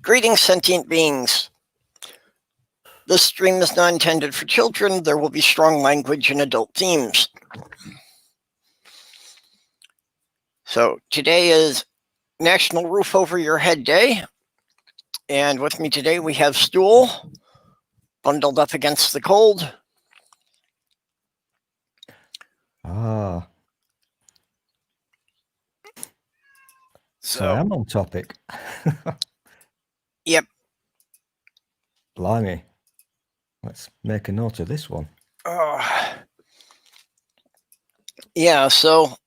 Greetings, sentient beings. This stream is not intended for children. There will be strong language and adult themes. So today is National Roof Over Your Head Day. And with me today we have Stool, bundled up against the cold. So I'm on topic. Yep. Blimey. Let's make a note of this one. Yeah, so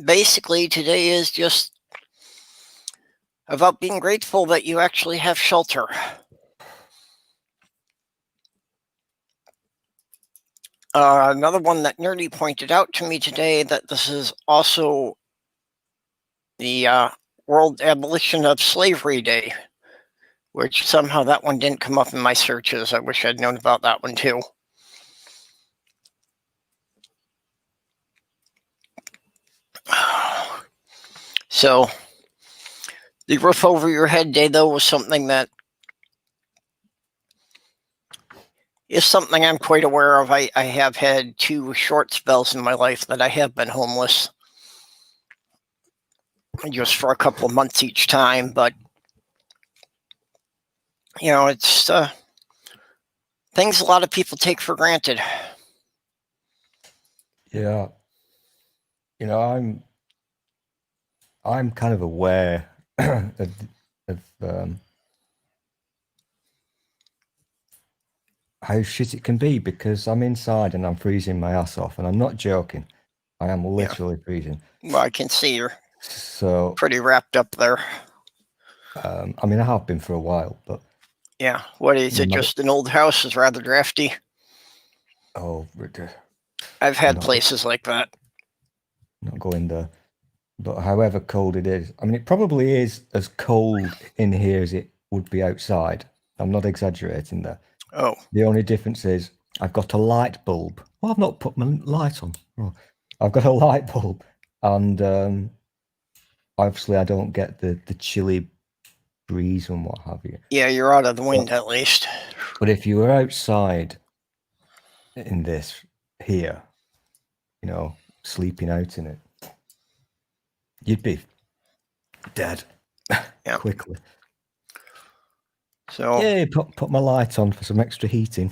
basically today is just about being grateful that you actually have shelter. Another one that Nerdy pointed out to me today, that this is also the World Abolition of Slavery Day, which somehow that one didn't come up in my searches. I wish I'd known about that one too. So the Roof Over Your Head Day, though, was something that is something I'm quite aware of. I have had 2 short spells in my life that I have been homeless, just for a couple of months each time. But, you know, it's things a lot of people take for granted. Yeah. You know, I'm kind of aware of how shit it can be, because I'm inside and I'm freezing my ass off, and I'm not joking. I am literally freezing. Well, I can see you're so pretty wrapped up there. I mean, I have been for a while, but yeah. What is it? Just an old house is rather drafty. Oh, I've had places like that. Not going there. But however cold it is, I mean, it probably is as cold in here as it would be outside. I'm not exaggerating there. Oh. The only difference is I've got a light bulb. Well, I've not put my light on. Oh, I've got a light bulb, and obviously I don't get the chilly breeze and what have you. Yeah, you're out of the wind at least. But if you were outside in this here, you know, sleeping out in it, you'd be dead quickly. So yeah, put my light on for some extra heating.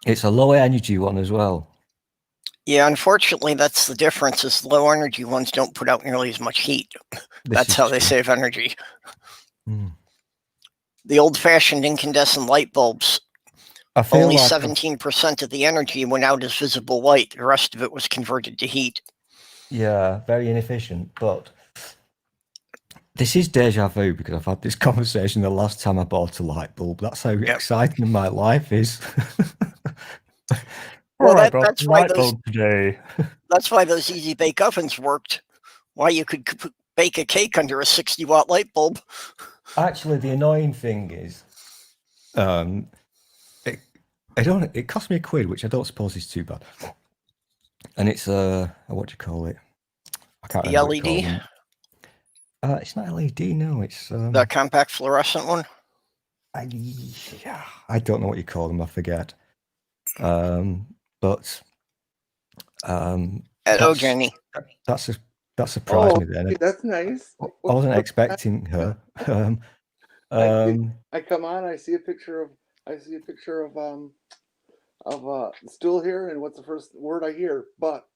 It's a low energy one as well. Yeah, unfortunately, that's the difference. Is low energy ones don't put out nearly as much heat. That's how they save energy. The old-fashioned incandescent light bulbs, only 17% of the energy went out as visible light. The rest of it was converted to heat. Yeah, very inefficient. But this is deja vu, because I've had this conversation the last time I bought a light bulb. That's how exciting my life is. Well, that's why that's why those easy bake ovens worked. Why you could bake a cake under a 60-watt light bulb. Actually, the annoying thing is, it cost me £1, which I don't suppose is too bad. And it's what do you call it? I can't remember. The LED. It's not LED. No, it's the compact fluorescent one. I don't know what you call them. I forget. But Jenny. That surprised me then. That's nice. I wasn't expecting her. I come on. I see a picture of Stool here, and what's the first word I hear? But.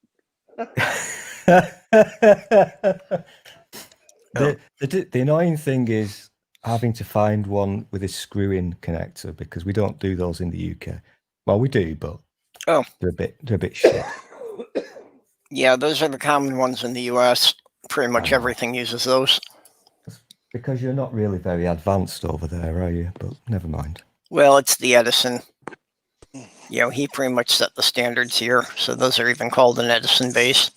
The annoying thing is having to find one with a screw-in connector, because we don't do those in the UK. Well, we do, but they're a bit shit. Yeah, those are the common ones in the US. Pretty much everything uses those. Because you're not really very advanced over there, are you? But never mind. Well, it's the Edison. You know, he pretty much set the standards here, so those are even called an Edison base.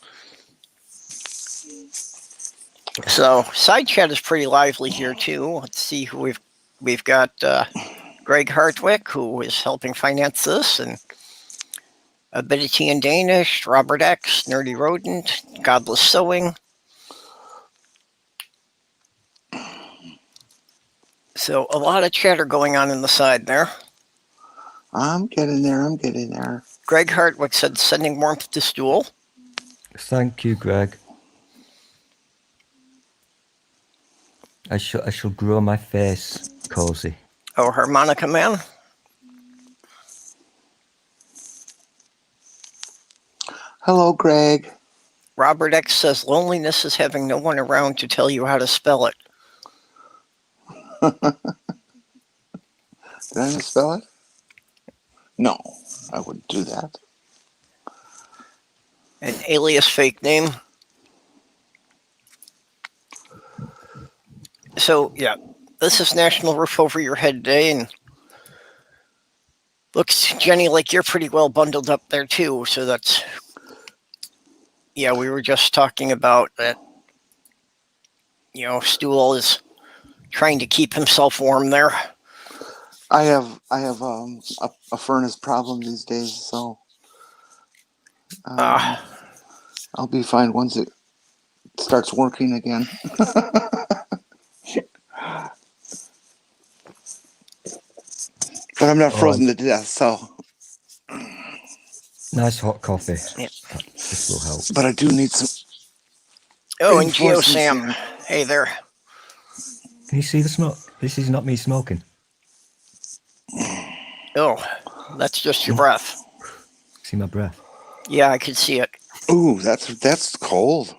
So side chat is pretty lively here too. Let's see who we've got. Greg Hartwick, who is helping finance this, and a bit of tea in Danish. Robert X, Nerdy Rodent, Godless Sewing. So a lot of chatter going on in the side there. I'm getting there. I'm getting there. Greg Hartwick said sending warmth to stool. Thank you, Greg. I shall grow my face cozy. Oh, Harmonica Man. Hello, Greg. Robert X says loneliness is having no one around to tell you how to spell it. Did I misspell it? No, I wouldn't do that. An alias fake name. So, yeah, this is National Roof Over Your Head Day, and looks, Jenny, like you're pretty well bundled up there, too. So that's, yeah, we were just talking about that, you know, Stool is trying to keep himself warm there. I have a furnace problem these days, so I'll be fine once it starts working again. But I'm not frozen to death, so. Nice hot coffee. Yeah. This will help. But I do need some. Oh, and Geo Sam. here. Hey there. Can you see the smoke? This is not me smoking. Oh, that's just your breath. See my breath? Yeah, I could see it. Ooh, that's cold.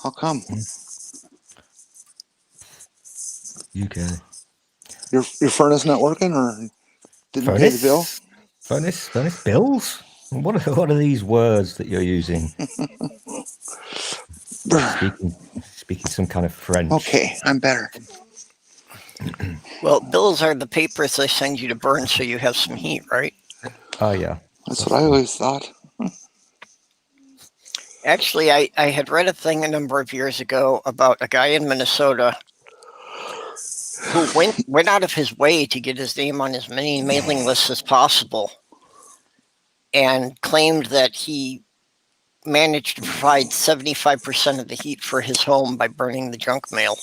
How come? UK. Your furnace not working, or didn't pay the bill? Furnace bills? What are these words that you're using? Speaking some kind of French. Okay, I'm better. Well, bills are the papers they send you to burn so you have some heat, right? Oh, yeah. That's what I always thought. Actually, I had read a thing a number of years ago about a guy in Minnesota who went out of his way to get his name on as many mailing lists as possible and claimed that he managed to provide 75% of the heat for his home by burning the junk mail.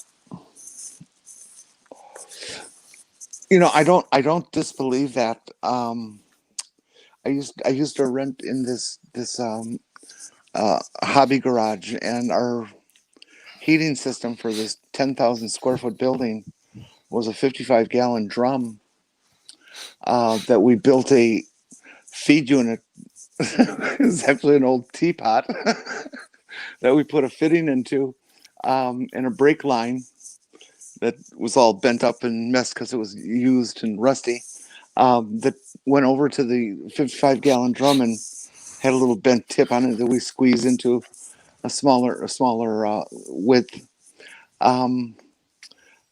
You know, I don't disbelieve that. I used to rent in this hobby garage, and our heating system for this 10,000 square foot building was a 55-gallon drum that we built a feed unit. It's actually an old teapot that we put a fitting into, and a brake line that was all bent up and messed because it was used and rusty. That went over to the 55-gallon drum and had a little bent tip on it that we squeezed into a smaller width. And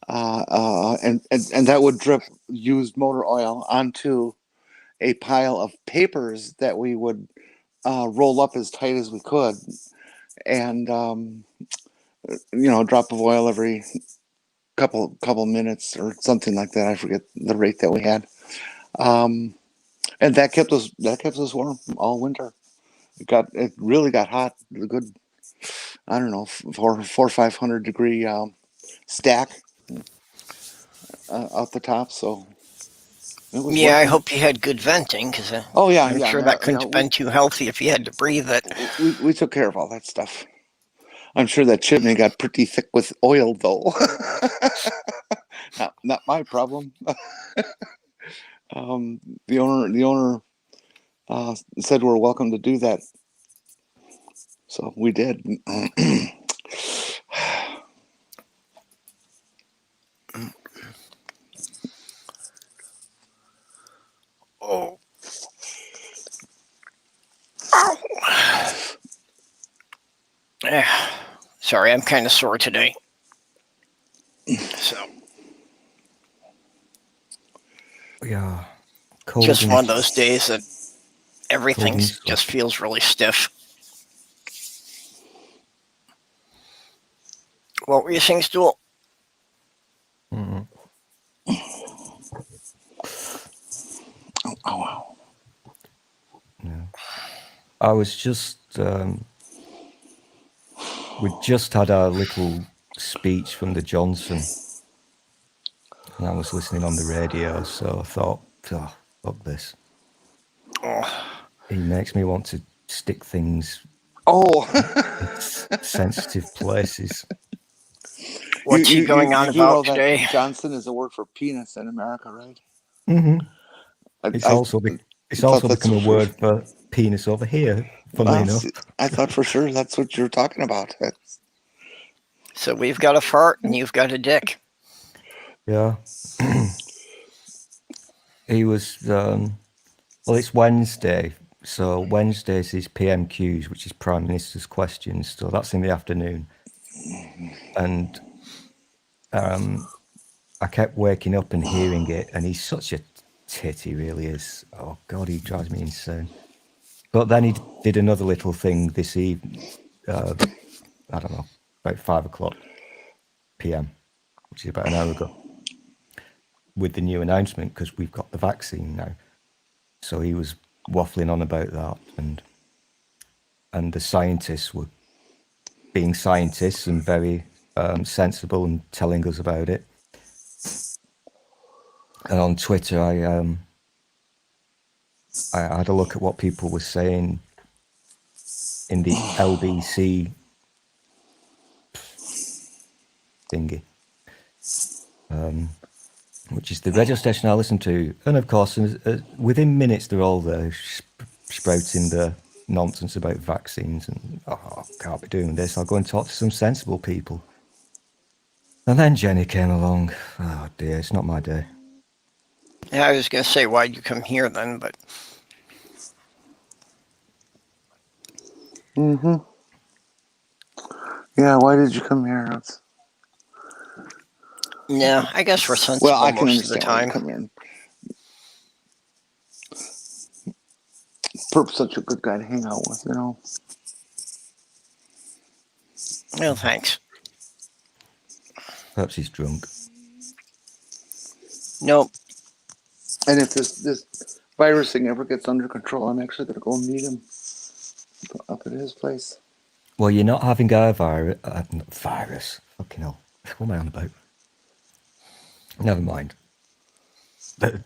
that would drip used motor oil onto a pile of papers that we would roll up as tight as we could, and a drop of oil every couple minutes or something like that. I forget the rate that we had, and that kept us warm all winter. It really got hot. A good, I don't know, 400 or 500 degree stack out the top. So it was Yeah, I working. hope you had good venting, because I'm sure that couldn't have been too healthy if you had to breathe it. We took care of all that stuff. I'm sure that chimney got pretty thick with oil, though. Not my problem. The owner said we're welcome to do that, so we did. Oh. Ow. Sorry, I'm kind of sore today. So. Yeah. Just one of those days that everything just feels really stiff. What were you saying, Stool? Mm-hmm. Oh, wow. Yeah. I was just... we just had our little speech from the Johnson, and I was listening on the radio, so I thought, oh, fuck this. Oh, He makes me want to stick things Oh, in sensitive places. what's he going on you do know about today? that Johnson is a word for penis in America, right? Mm-hmm. I It's thought also that's become a for word for penis over here, funnily enough. I thought for sure that's what you were talking about. So we've got a fart and you've got a dick. Yeah. He was, well, it's Wednesday. So Wednesday's is PMQs, which is Prime Minister's Questions. So that's in the afternoon. And I kept waking up and hearing it. And he's such a tit, he really is. Oh, God, he drives me insane. But then he did another little thing this evening, I don't know, about 5 o'clock PM, which is about an hour ago, with the new announcement, because we've got the vaccine now. So he was waffling on about that, and the scientists were being scientists and very sensible and telling us about it. And on Twitter, I had a look at what people were saying in the LBC thingy, which is the radio station I listen to. And of course, within minutes, they're all there sprouting the nonsense about vaccines and, oh, I can't be doing this. I'll go and talk to some sensible people. And then Jenny came along. Oh dear, it's not my day. Yeah, I was going to say, why'd you come here then? But Mm-hmm. Yeah, why did you come here? no, I guess we're sensible Well, I can most of the understand why you time. come here. Perp's such a good guy to hang out with, you know. No, thanks. Perhaps he's drunk. Nope. And if this virus thing ever gets under control, I'm actually going to go and meet him up at his place. Well, you're not having a virus. Fucking hell. What am I on about? Never mind. The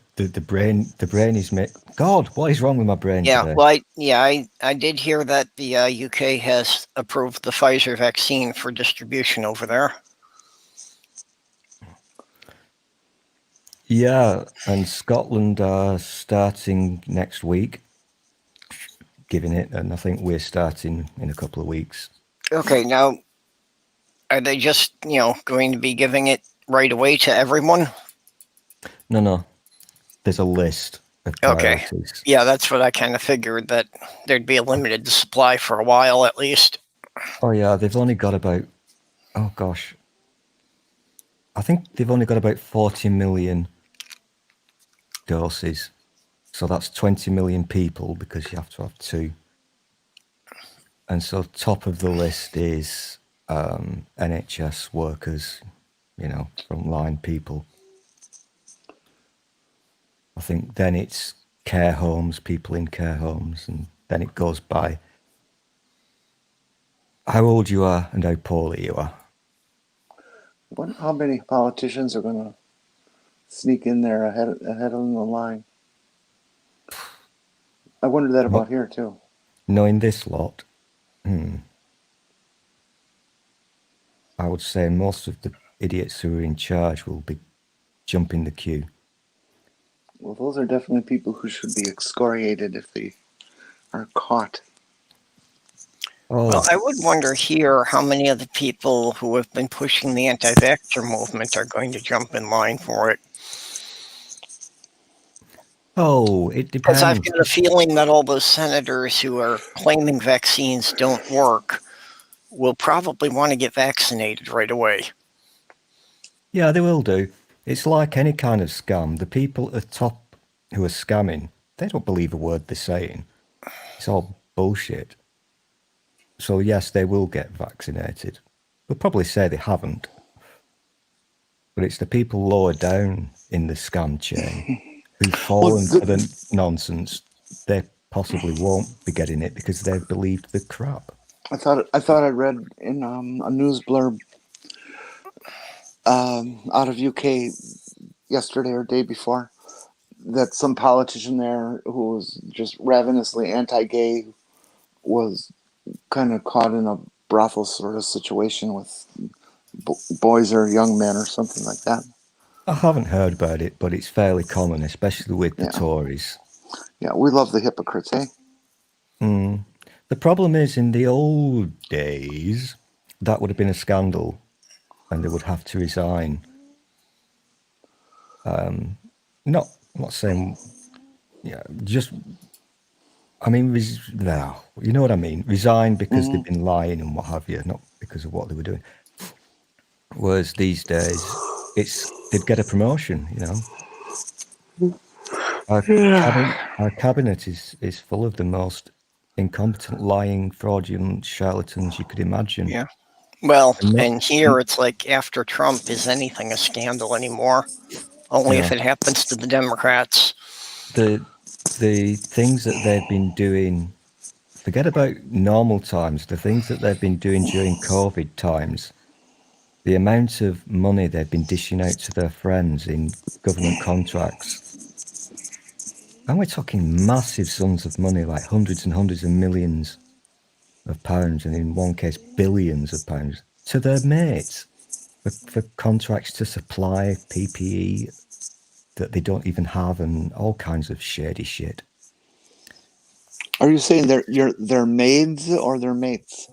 brain is God, what is wrong with my brain Yeah, today? well, I did hear that the UK has approved the Pfizer vaccine for distribution over there. Yeah, and Scotland are starting next week, giving it, and I think we're starting in a couple of weeks. Okay, now, are they just, going to be giving it right away to everyone? No. There's a list of Okay. priorities. Yeah, that's what I kind of figured, that there'd be a limited supply for a while at least. Oh yeah, they've only got about, oh gosh, I think they've only got about 40 million doses. So that's 20 million people, because you have to have 2. And so top of the list is NHS workers, frontline people. I think then it's care homes, people in care homes, and then it goes by how old you are and how poorly you are. I wonder how many politicians are going to sneak in there ahead of the line. I wonder that about here too. Knowing this lot, I would say most of the idiots who are in charge will be jumping the queue. Well, those are definitely people who should be excoriated if they are caught. Oh, Well, I would wonder here how many of the people who have been pushing the anti-vaxxer movement are going to jump in line for it. Oh, it Because I've depends. got a feeling that all those senators who are claiming vaccines don't work will probably want to get vaccinated right away. Yeah, they will do. It's like any kind of scam. The people at the top who are scamming, they don't believe a word they're saying. It's all bullshit. So yes, they will get vaccinated. They'll probably say they haven't. But it's the people lower down in the scam chain who've fallen for the nonsense. They possibly won't be getting it because they've believed the crap. I thought I read in a news blurb out of UK yesterday or day before that some politician there who was just ravenously anti-gay was kind of caught in a brothel sort of situation with boys or young men or something like that. I haven't heard about it, but it's fairly common, especially with the Tories. Yeah, we love the hypocrites, eh? The problem is, in the old days, that would have been a scandal, and they would have to resign. I'm not saying, just, I mean, no, you know what I mean? Resign because they've been lying and what have you, not because of what they were doing. Whereas these days, they'd get a promotion, Our cabinet is full of the most incompetent, lying, fraudulent charlatans you could imagine. Yeah. Well, and here it's like after Trump, is anything a scandal anymore? Only if it happens to the Democrats. The things that they've been doing, forget about normal times, the things that they've been doing during COVID times, the amount of money they've been dishing out to their friends in government contracts. And we're talking massive sums of money, like hundreds and hundreds of millions of pounds, and in one case, billions of pounds, to their mates for contracts to supply PPE that they don't even have, and all kinds of shady shit. Are you saying they're maids or they're mates?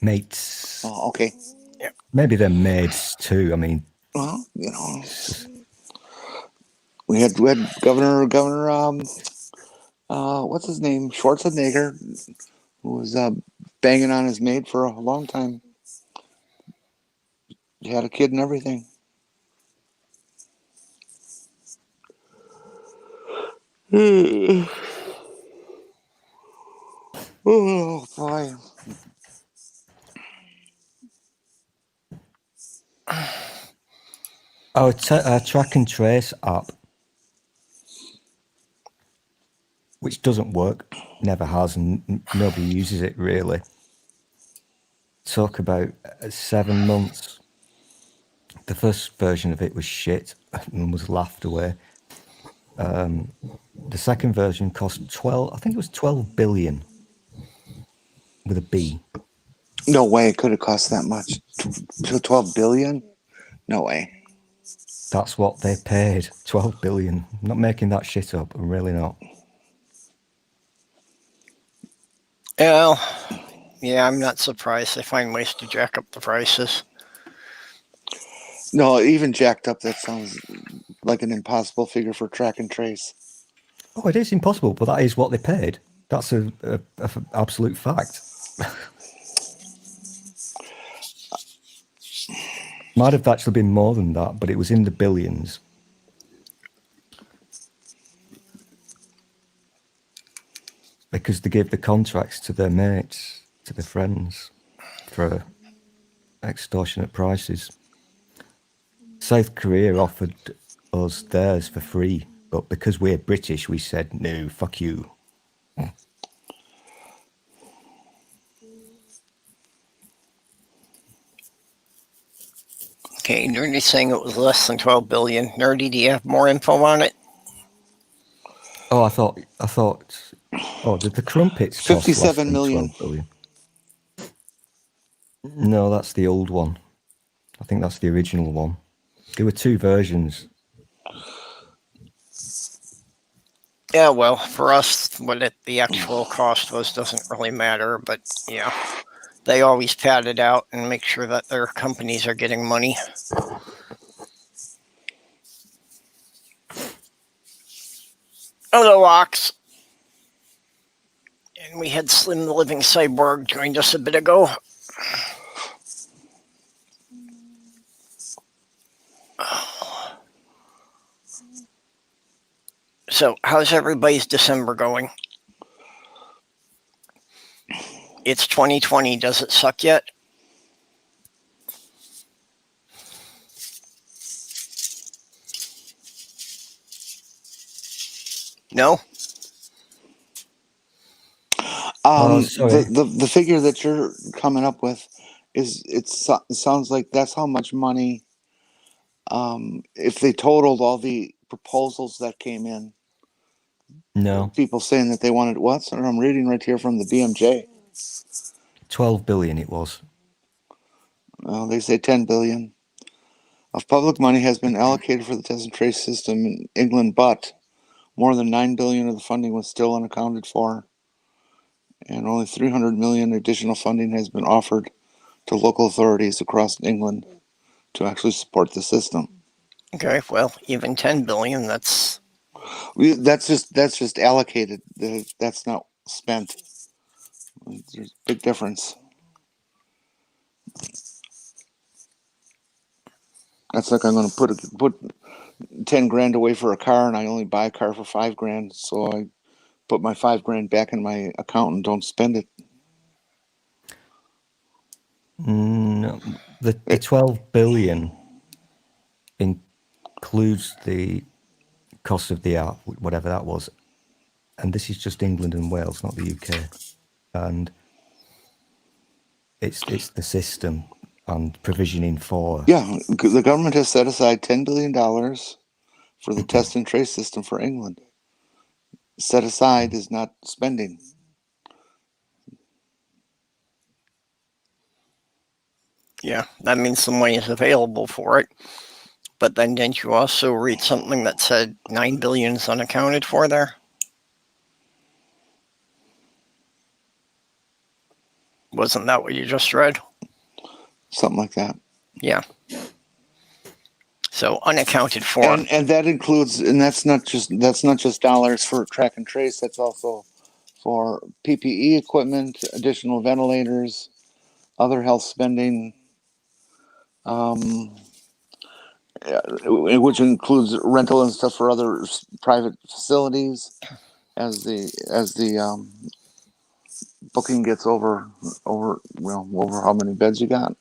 Mates. Oh, okay. Yeah. Maybe they're maids too. I mean, well, we had Governor what's his name, Schwarzenegger, who was banging on his maid for a long time. He had a kid and everything. Oh boy. Our track and trace app, which doesn't work, never has, and nobody uses it really. Talk about 7 months. The first version of it was shit and was laughed away. The second version cost 12, I think it was 12 billion with a B. No way it could have cost that much. 12 billion? No way. That's what they paid, 12 billion. I'm not making that shit up, I'm really not. Well, yeah, I'm not surprised they find ways to jack up the prices. No, even jacked up, that sounds like an impossible figure for track and trace. Oh, it is impossible, but that is what they paid. That's a absolute fact. Might have actually been more than that, but it was in the billions. Because they gave the contracts to their mates, to their friends, for extortionate prices. South Korea offered us theirs for free, but because we're British, we said, no, fuck you. Okay, Nerdy's saying it was less than 12 billion. Nerdy, do you have more info on it? Oh, I thought. Oh, did the crumpets cost 57 less than million. 12 billion? No, that's the old one. I think that's the original one. There were two versions. Yeah, well, for us, what the actual cost was doesn't really matter, but yeah, they always pad it out and make sure that their companies are getting money. Hello, Ox. And we had Slim the Living Cyborg joined us a bit ago. So, how's everybody's December going? It's 2020. Does it suck yet? No? The figure that you're coming up with is it sounds like that's how much money if they totaled all the proposals that came in, No, people saying that they wanted what? So I'm reading right here from the BMJ. 12 billion it was. Well, they say 10 billion of public money has been allocated for the test and trace system in England, but more than 9 billion of the funding was still unaccounted for, and only 300 million additional funding has been offered to local authorities across England to actually support the system. Okay, well, even 10 billion, that's That's just allocated. That's not spent. There's a big difference. That's like I'm going to put 10 grand away for a car, and I only buy a car for 5 grand. So I put my 5 grand back in my account and don't spend it. No, the 12 billion includes the cost of the art, whatever that was, and this is just England and Wales, not the UK, and it's the system and provisioning for. Yeah, the government has set aside $10 billion for the test and trace system for England. Set aside is not spending. yeah, that means the money is available for it. But then didn't you also read something that said 9 billion is unaccounted for there? Wasn't that what you just read? Something like that. Yeah. So unaccounted for. And that includes, and that's not just dollars for track and trace. That's also for PPE equipment, additional ventilators, other health spending, which includes rental and stuff for other private facilities. As the booking gets over how many beds you got.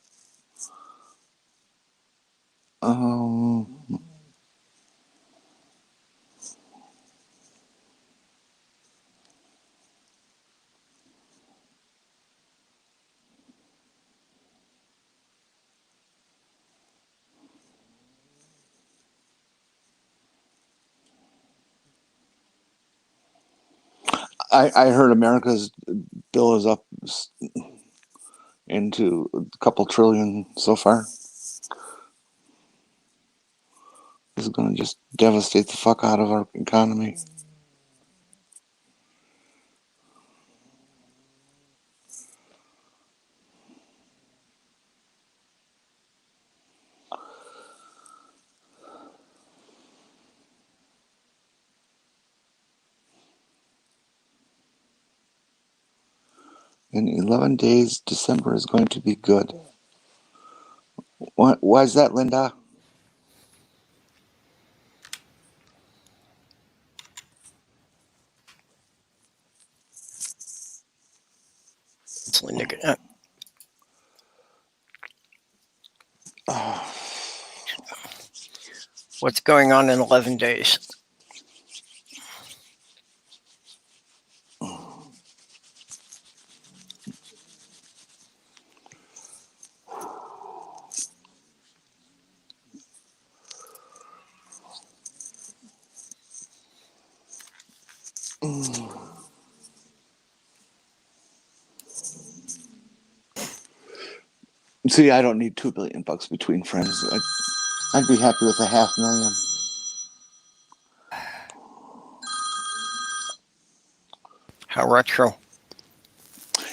I heard America's bill is up into a couple trillion so far. This is going to just devastate the fuck out of our economy. In 11 days, December is going to be good. Why is that, Linda? It's Linda. What's going on in 11 days? See, I don't need $2 billion between friends. I'd be happy with $500,000. How retro?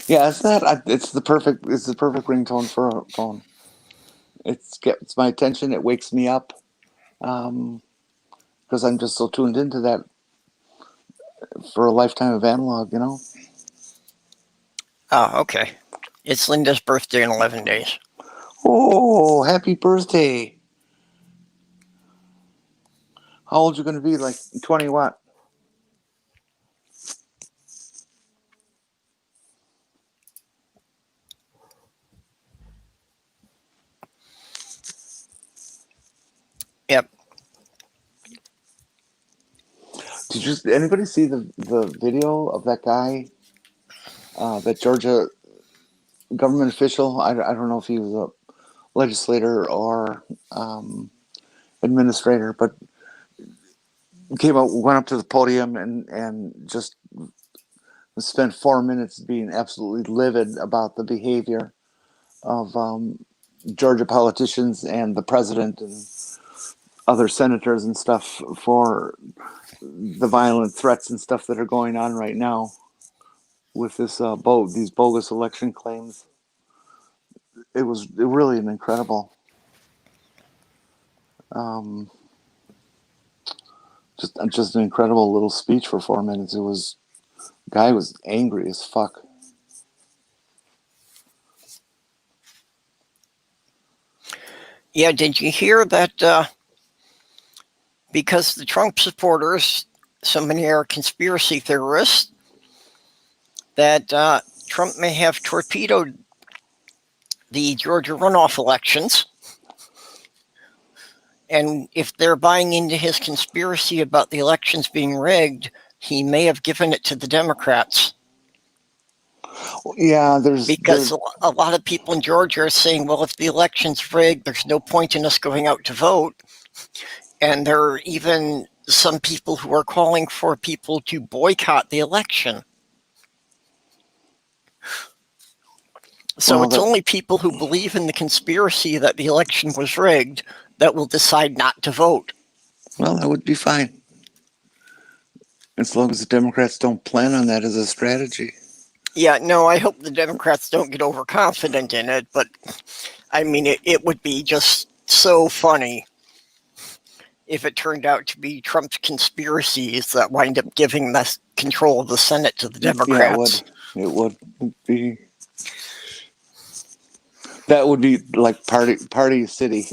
Yeah, it's that. It's the perfect ringtone for a phone. It gets my attention. It wakes me up, because I'm just so tuned into that for a lifetime of analog. Oh, okay. It's Linda's birthday in 11 days. Oh, happy birthday! How old you going to be? Like 20 what? Yep. Did anybody see the video of that guy, that Georgia government official? I don't know if he was a legislator or administrator, but went up to the podium and just spent 4 minutes being absolutely livid about the behavior of Georgia politicians and the president and other senators and stuff for the violent threats and stuff that are going on right now with this these bogus election claims. It was really an incredible, just an incredible little speech for 4 minutes. Guy was angry as fuck. Yeah, did you hear that because the Trump supporters, so many are conspiracy theorists, that Trump may have torpedoed the Georgia runoff elections? And if they're buying into his conspiracy about the elections being rigged, he may have given it to the Democrats. Yeah, because a lot of people in Georgia are saying, well, if the election's rigged, there's no point in us going out to vote. And there are even some people who are calling for people to boycott the election. So it's only people who believe in the conspiracy that the election was rigged that will decide not to vote. Well, that would be fine. As long as the Democrats don't plan on that as a strategy. Yeah, no, I hope the Democrats don't get overconfident in it, but I mean, it would be just so funny if it turned out to be Trump's conspiracies that wind up giving the control of the Senate to the Democrats. Yeah, it would be. That would be like party city.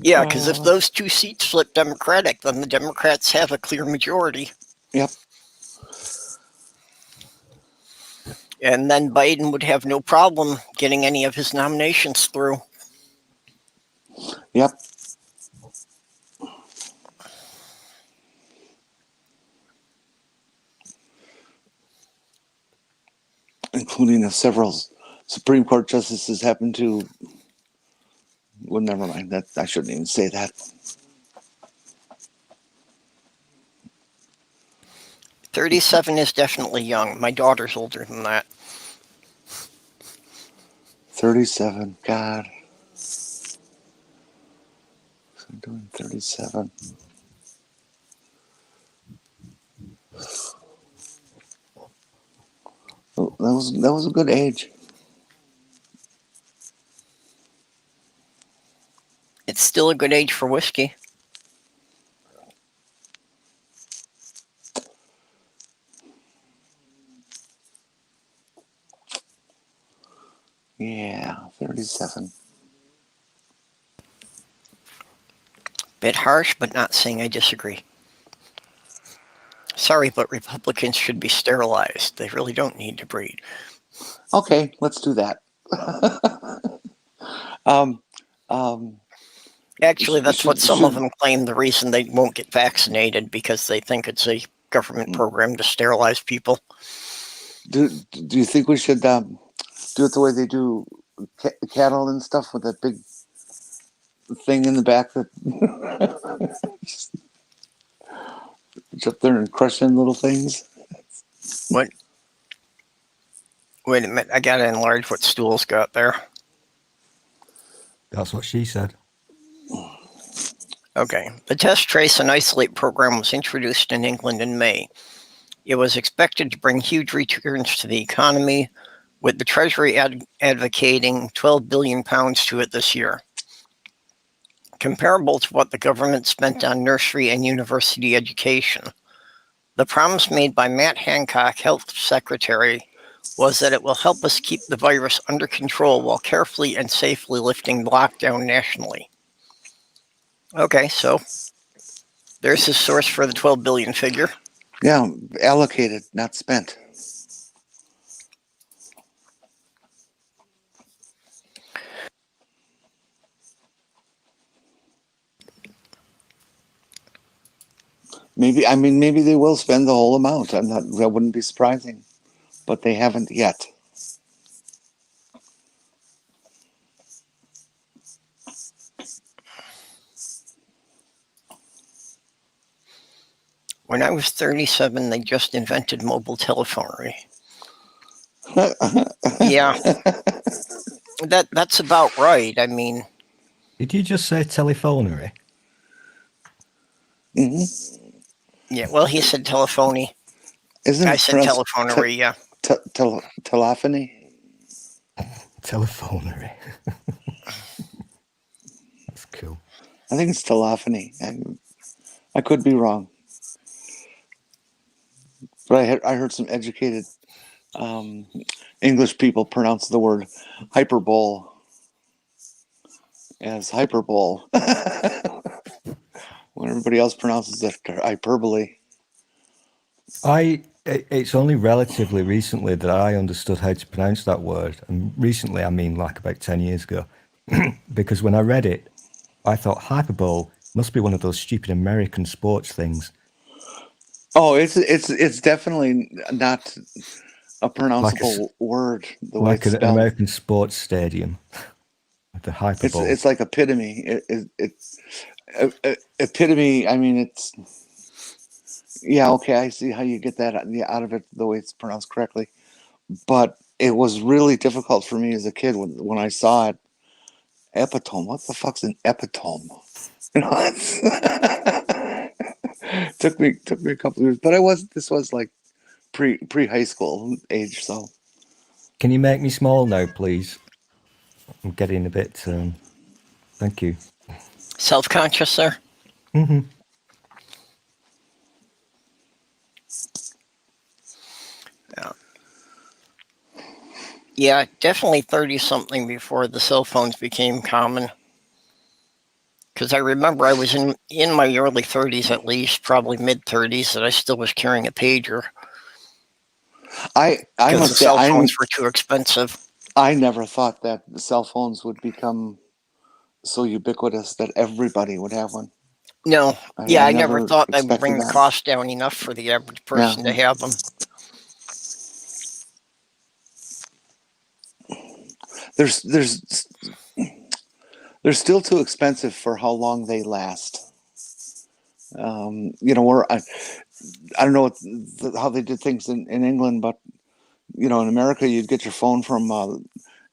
Yeah, because if those two seats flip Democratic, then the Democrats have a clear majority. Yep. And then Biden would have no problem getting any of his nominations through. Yep. Including several Supreme Court justices happen to. Well, never mind. That I shouldn't even say that. 37 is definitely young. My daughter's older than that. 37. God. I'm doing 37. Oh, that was a good age. It's still a good age for whiskey. Yeah, 37. Bit harsh, but not saying I disagree. Sorry, but Republicans should be sterilized. They really don't need to breed. Okay, let's do that. Actually, that's what some of them claim, the reason they won't get vaccinated, because they think it's a government program to sterilize people. Do you think we should do it the way they do cattle and stuff, with that big thing in the back that it's up there and crushing little things? What? Wait a minute, I gotta enlarge what Stool's got there. That's what she said. Okay. The Test, Trace, and Isolate program was introduced in England in May. It was expected to bring huge returns to the economy, with the Treasury advocating £12 billion to it this year. Comparable to what the government spent on nursery and university education. The promise made by Matt Hancock, Health Secretary, was that it will help us keep the virus under control while carefully and safely lifting lockdown nationally. Okay, so there's his source for the 12 billion figure. Yeah, allocated, not spent. Maybe they will spend the whole amount. That wouldn't be surprising, but they haven't yet. When I was 37, they just invented mobile telephony. Yeah, that's about right. I mean, Did you just say telephonery? yeah. Well, he said telephony. Isn't I it said pronounced telephonery. Yeah. telephony? Telephonery. That's cool. I think it's telephony. I could be wrong, but I heard some educated English people pronounce the word hyperbole as hyperbole, when everybody else pronounces it hyperbole. It's only relatively recently that I understood how to pronounce that word. And recently, I mean like about 10 years ago. Because when I read it, I thought hyperbole must be one of those stupid American sports things. Oh, it's definitely not a pronounceable word the way Like it's an spelled. American sports stadium. The hyperbole. It's like epitome. It's epitome. I mean, it's yeah. Okay, I see how you get that out of it the way it's pronounced correctly. But it was really difficult for me as a kid when I saw it. Epitome. What the fuck's an epitome? You know, took me a couple of years, but this was like pre high school age. So Can you make me small now, please? I'm getting a bit. Thank you. Self-conscious, sir. Mm-hmm. Yeah, definitely 30-something before the cell phones became common. Because I remember I was in my early 30s at least, probably mid-30s, that I still was carrying a pager. I Because must the say cell phones were too expensive. I never thought that the cell phones would become so ubiquitous that everybody would have one. No, I never thought they would bring the that. cost down enough for the average person to have them. They're still too expensive for how long they last. You know, I don't know how they did things in England, but you know, in America, you'd get your phone from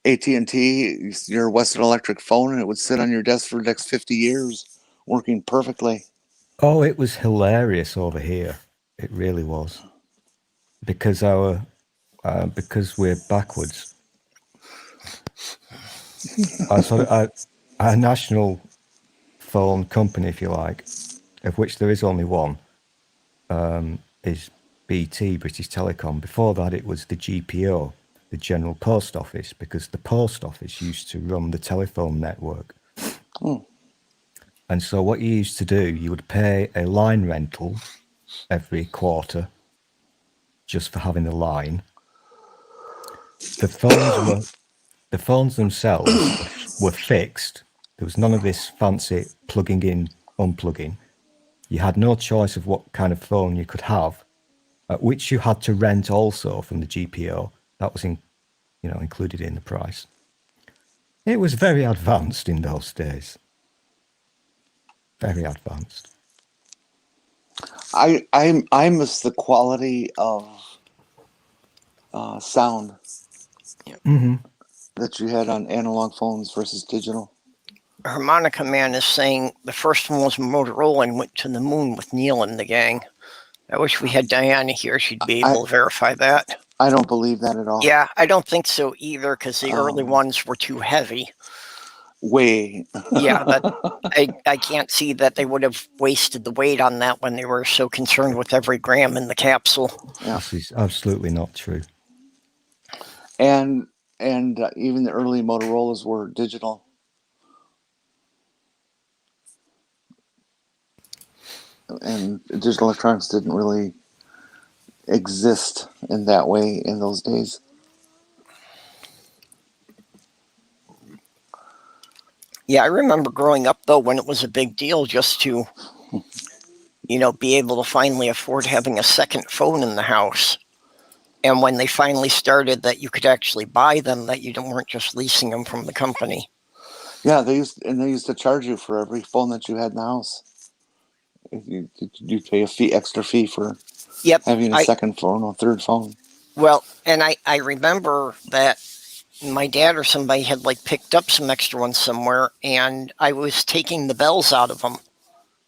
AT&T, your Western Electric phone, and it would sit on your desk for the next 50 years, working perfectly. Oh, it was hilarious over here. It really was. Because because we're backwards. Our national phone company, if you like, of which there is only one, is BT, British Telecom. Before that, it was the GPO, the General Post Office, because the post office used to run the telephone network. And so what you used to do, you would pay a line rental every quarter just for having the line. The phones themselves were fixed. There was none of this fancy plugging in, unplugging. You had no choice of what kind of phone you could have, which you had to rent also from the GPO. That was included in the price. It was very advanced in those days. Very advanced. I miss the quality of sound that you had on analog phones versus digital. Harmonica Man is saying the first one was Motorola and went to the moon with Neil and the gang. I wish we had Diana here. She'd be able to verify that. I don't believe that at all. Yeah, I don't think so either, because the early ones were too heavy. Way. Yeah, I can't see that they would have wasted the weight on that when they were so concerned with every gram in the capsule. Yeah. This is absolutely not true. And even the early Motorola's were digital. And digital electronics didn't really exist in that way in those days. Yeah, I remember growing up, though, when it was a big deal just to, be able to finally afford having a second phone in the house. And when they finally started that you could actually buy them, that you weren't just leasing them from the company. Yeah, they used to charge you for every phone that you had in the house. You pay a extra fee for Yep. having a second phone or third phone. Well, and I remember that my dad or somebody had like picked up some extra ones somewhere, and I was taking the bells out of them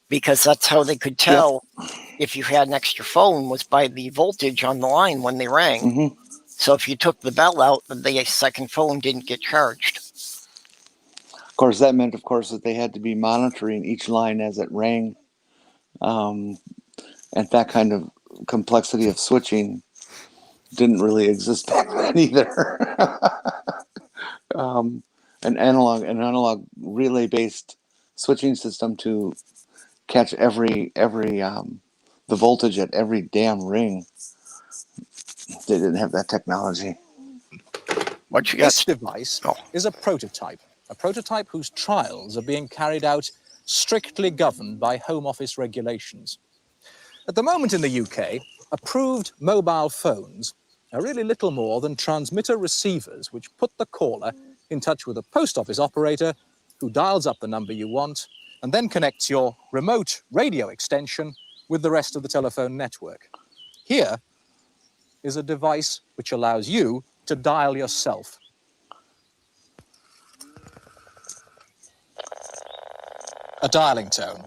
because that's how they could tell if you had an extra phone was by the voltage on the line when they rang. Mm-hmm. So if you took the bell out, the second phone didn't get charged. Of course, that meant, that they had to be monitoring each line as it rang. And that kind of complexity of switching didn't really exist back then either. An analog relay based switching system to catch every the voltage at every damn ring. They didn't have that technology. What you got? This device is a prototype whose trials are being carried out strictly governed by Home Office regulations. At the moment in the UK, approved mobile phones are really little more than transmitter receivers which put the caller in touch with a post office operator who dials up the number you want and then connects your remote radio extension with the rest of the telephone network. Here is a device which allows you to dial yourself. A dialing tone.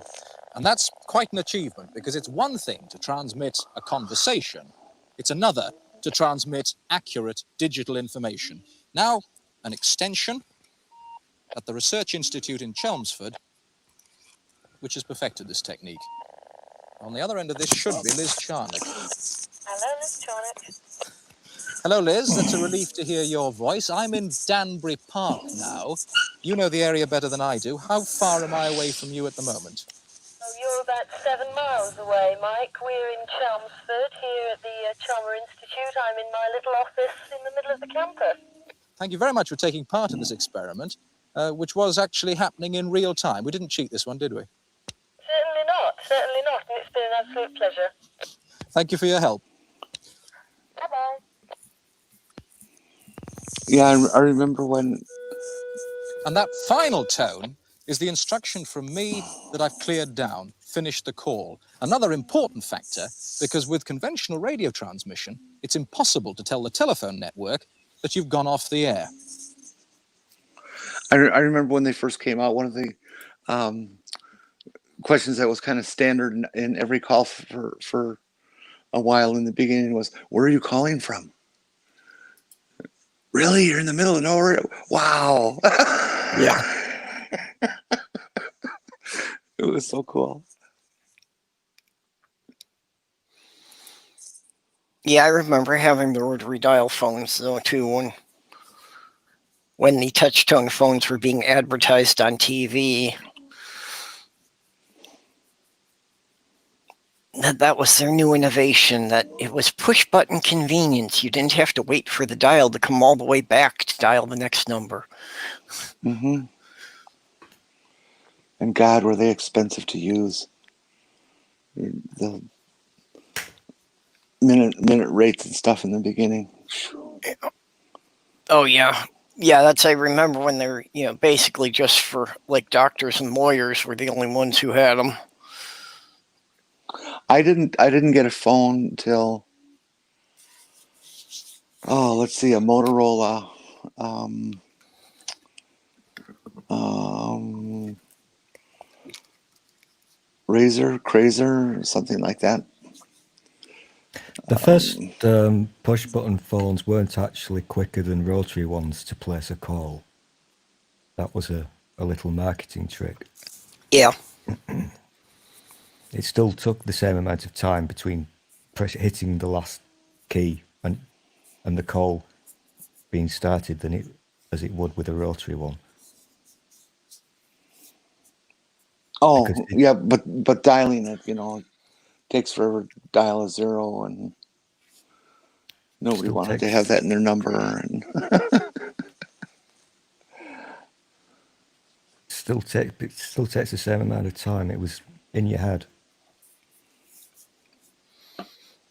And that's quite an achievement, because it's one thing to transmit a conversation. It's another to transmit accurate digital information. Now, an extension at the Research Institute in Chelmsford, which has perfected this technique. On the other end of this should be Liz Charnock. Hello, Liz Charnock. Hello, Liz. That's a relief to hear your voice. I'm in Danbury Park now. You know the area better than I do. How far am I away from you at the moment? Oh, you're about 7 miles away, Mike. We're in Chelmsford, here at the Chalmer Institute. I'm in my little office in the middle of the campus. Thank you very much for taking part in this experiment, which was actually happening in real time. We didn't cheat this one, did we? Certainly not, and it's been an absolute pleasure. Thank you for your help. Bye-bye. Yeah, I remember when... And that final tone is the instruction from me that I've cleared down, finished the call. Another important factor, because with conventional radio transmission, it's impossible to tell the telephone network that you've gone off the air. I remember when they first came out, one of the questions that was kind of standard in every call for a while in the beginning was, where are you calling from? Really? You're in the middle of nowhere? Wow. Yeah. It was so cool. Yeah, I remember having the rotary dial phones though too when the touch-tone phones were being advertised on TV. That was their new innovation, that it was push-button convenience. You didn't have to wait for the dial to come all the way back to dial the next number. Mm-hmm. And God, were they expensive to use. The minute rates and stuff in the beginning. Oh, yeah. Yeah, I remember when they were, basically just for, like, doctors and lawyers were the only ones who had them. I didn't get a phone till, let's see, a Motorola Razor, Crazer, something like that. The first push button phones weren't actually quicker than rotary ones to place a call. That was a little marketing trick. Yeah. It still took the same amount of time between hitting the last key and the call being started as it would with a rotary one. Oh, yeah, but dialing it, takes forever to dial a zero, and nobody wanted to have that in their number. And it still takes the same amount of time. It was in your head.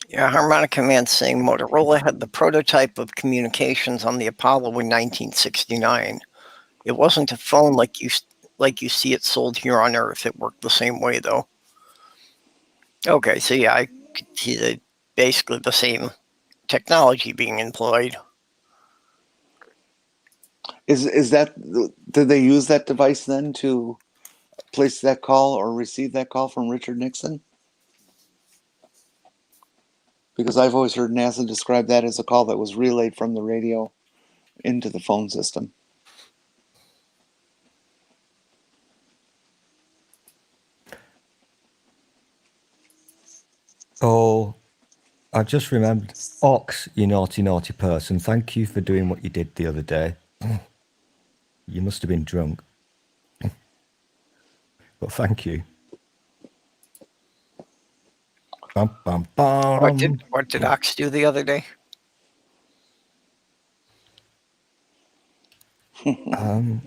Yeah, Harmonica Man saying Motorola had the prototype of communications on the Apollo in 1969. It wasn't a phone like you see it sold here on Earth. It worked the same way, though. Okay, so yeah, I could see basically the same technology being employed. Is that, did they use that device then to place that call or receive that call from Richard Nixon? Because I've always heard NASA describe that as a call that was relayed from the radio into the phone system. Oh, I just remembered. Ox, you naughty, naughty person. Thank you for doing what you did the other day. You must have been drunk. But thank you. Bum, bum, bum. What did Ox do the other day? I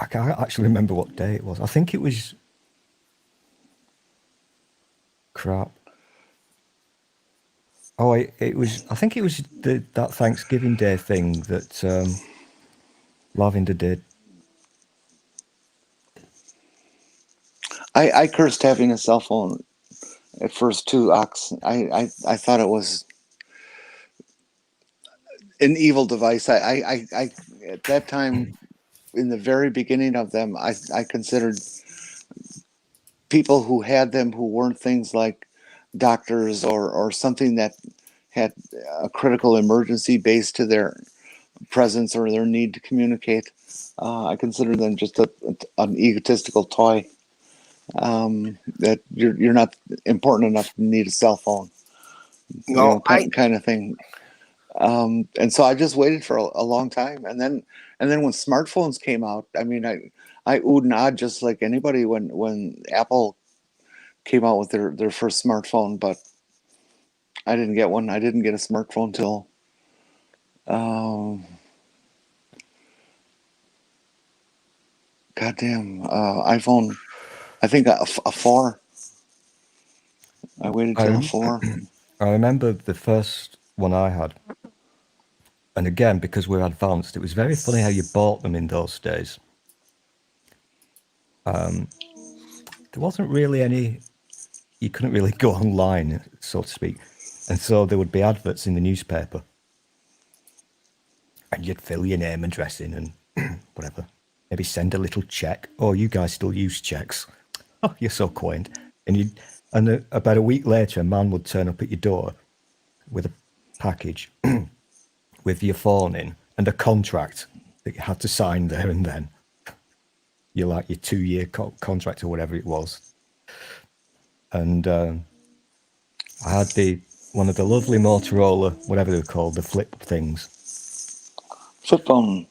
can't actually remember what day it was. I think it was... Crap. Oh, it was... I think it was that Thanksgiving Day thing that Lavender did. I cursed having a cell phone at first too, Ox. I thought it was an evil device. I at that time, in the very beginning of them, I considered people who had them who weren't things like doctors or something that had a critical emergency based to their presence or their need to communicate. I considered them just an egotistical toy. That you're not important enough to need a cell phone, No, kind of thing. And so I just waited for a long time, and then when smartphones came out, I mean, I oohed and ahed just like anybody when Apple came out with their first smartphone, but I didn't get one. I didn't get a smartphone till goddamn iPhone. I think a 4. I waited till a 4. I remember the first one I had. And again, because we're advanced, it was very funny how you bought them in those days. There wasn't really any... You couldn't really go online, so to speak. And so there would be adverts in the newspaper. And you'd fill your name and address in and whatever. Maybe send a little check. Oh, you guys still use checks. Oh, you're so quaint. And about a week later, a man would turn up at your door with a package with your phone in and a contract that you had to sign there and then. Your 2-year contract or whatever it was. And I had one of the lovely Motorola, whatever they were called, the flip things. Flip phone.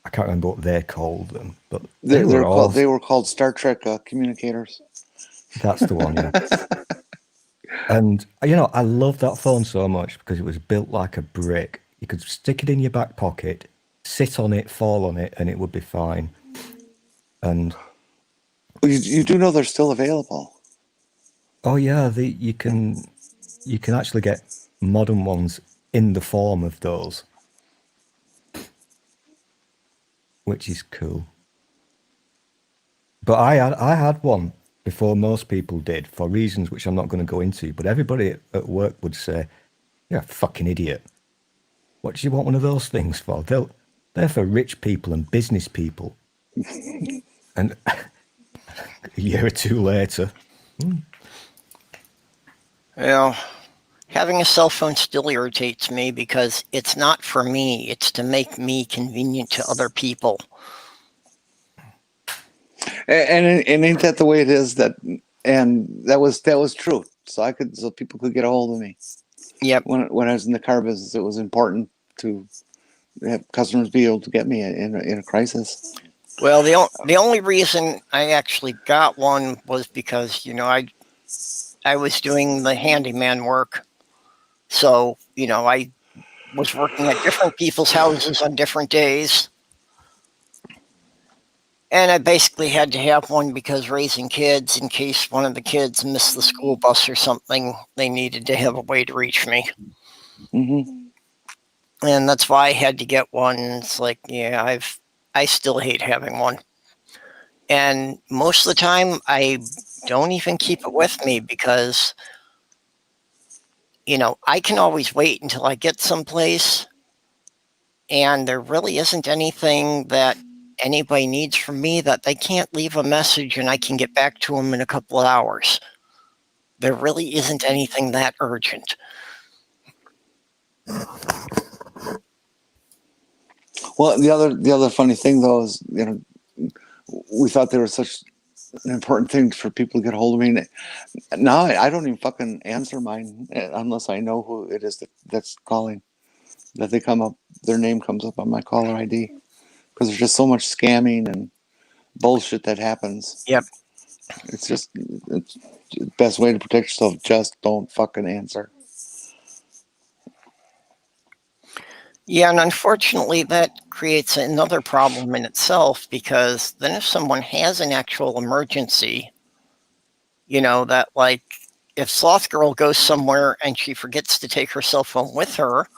I can't remember what they called them, but They were awesome. They were called Star Trek communicators. That's the one, yeah. And I love that phone so much because it was built like a brick. You could stick it in your back pocket, sit on it, fall on it, and it would be fine. And you do know they're still available. oh yeah, you can actually get modern ones in the form of those, which is cool. But I had one before most people did, for reasons which I'm not going to go into. But everybody at work would say, "You're a fucking idiot. What do you want one of those things for? They're for rich people and business people." And a year or two later, Well, having a cell phone still irritates me because it's not for me. It's to make me convenient to other people. And ain't that the way it is? And that was true. So people could get a hold of me. Yep. When I was in the car business, it was important to have customers be able to get me in a crisis. Well, the only reason I actually got one was because I was doing the handyman work, so I was working at different people's houses on different days. And I basically had to have one because raising kids, in case one of the kids missed the school bus or something, they needed to have a way to reach me. Mm-hmm. And that's why I had to get one. It's like, yeah, I still hate having one. And most of the time, I don't even keep it with me because, you know, I can always wait until I get someplace, and there really isn't anything that anybody needs from me that they can't leave a message and I can get back to them in a couple of hours. There really isn't anything that urgent. Well, the other funny thing though is, you know, we thought they were such an important thing for people to get a hold of me. Now I don't even fucking answer mine unless I know who it is that's calling. That they come up, their name comes up on my caller ID, because there's just so much scamming and bullshit that happens. Yep. It's the best way to protect yourself. Just don't fucking answer. Yeah, and unfortunately, that creates another problem in itself, because then if someone has an actual emergency, you know, that like if Sloth Girl goes somewhere and she forgets to take her cell phone with her,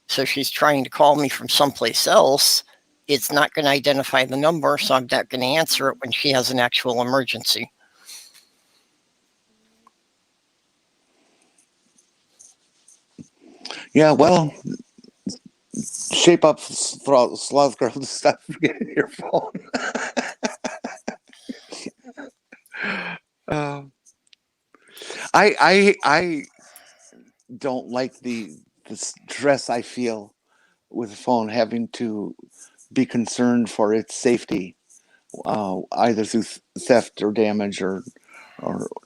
so she's trying to call me from someplace else, it's not going to identify the number, so I'm not going to answer it when she has an actual emergency. Yeah, well, shape up Sloth Girl to stop forgetting your phone. I don't like the stress I feel with the phone, having to be concerned for its safety, either through theft or damage or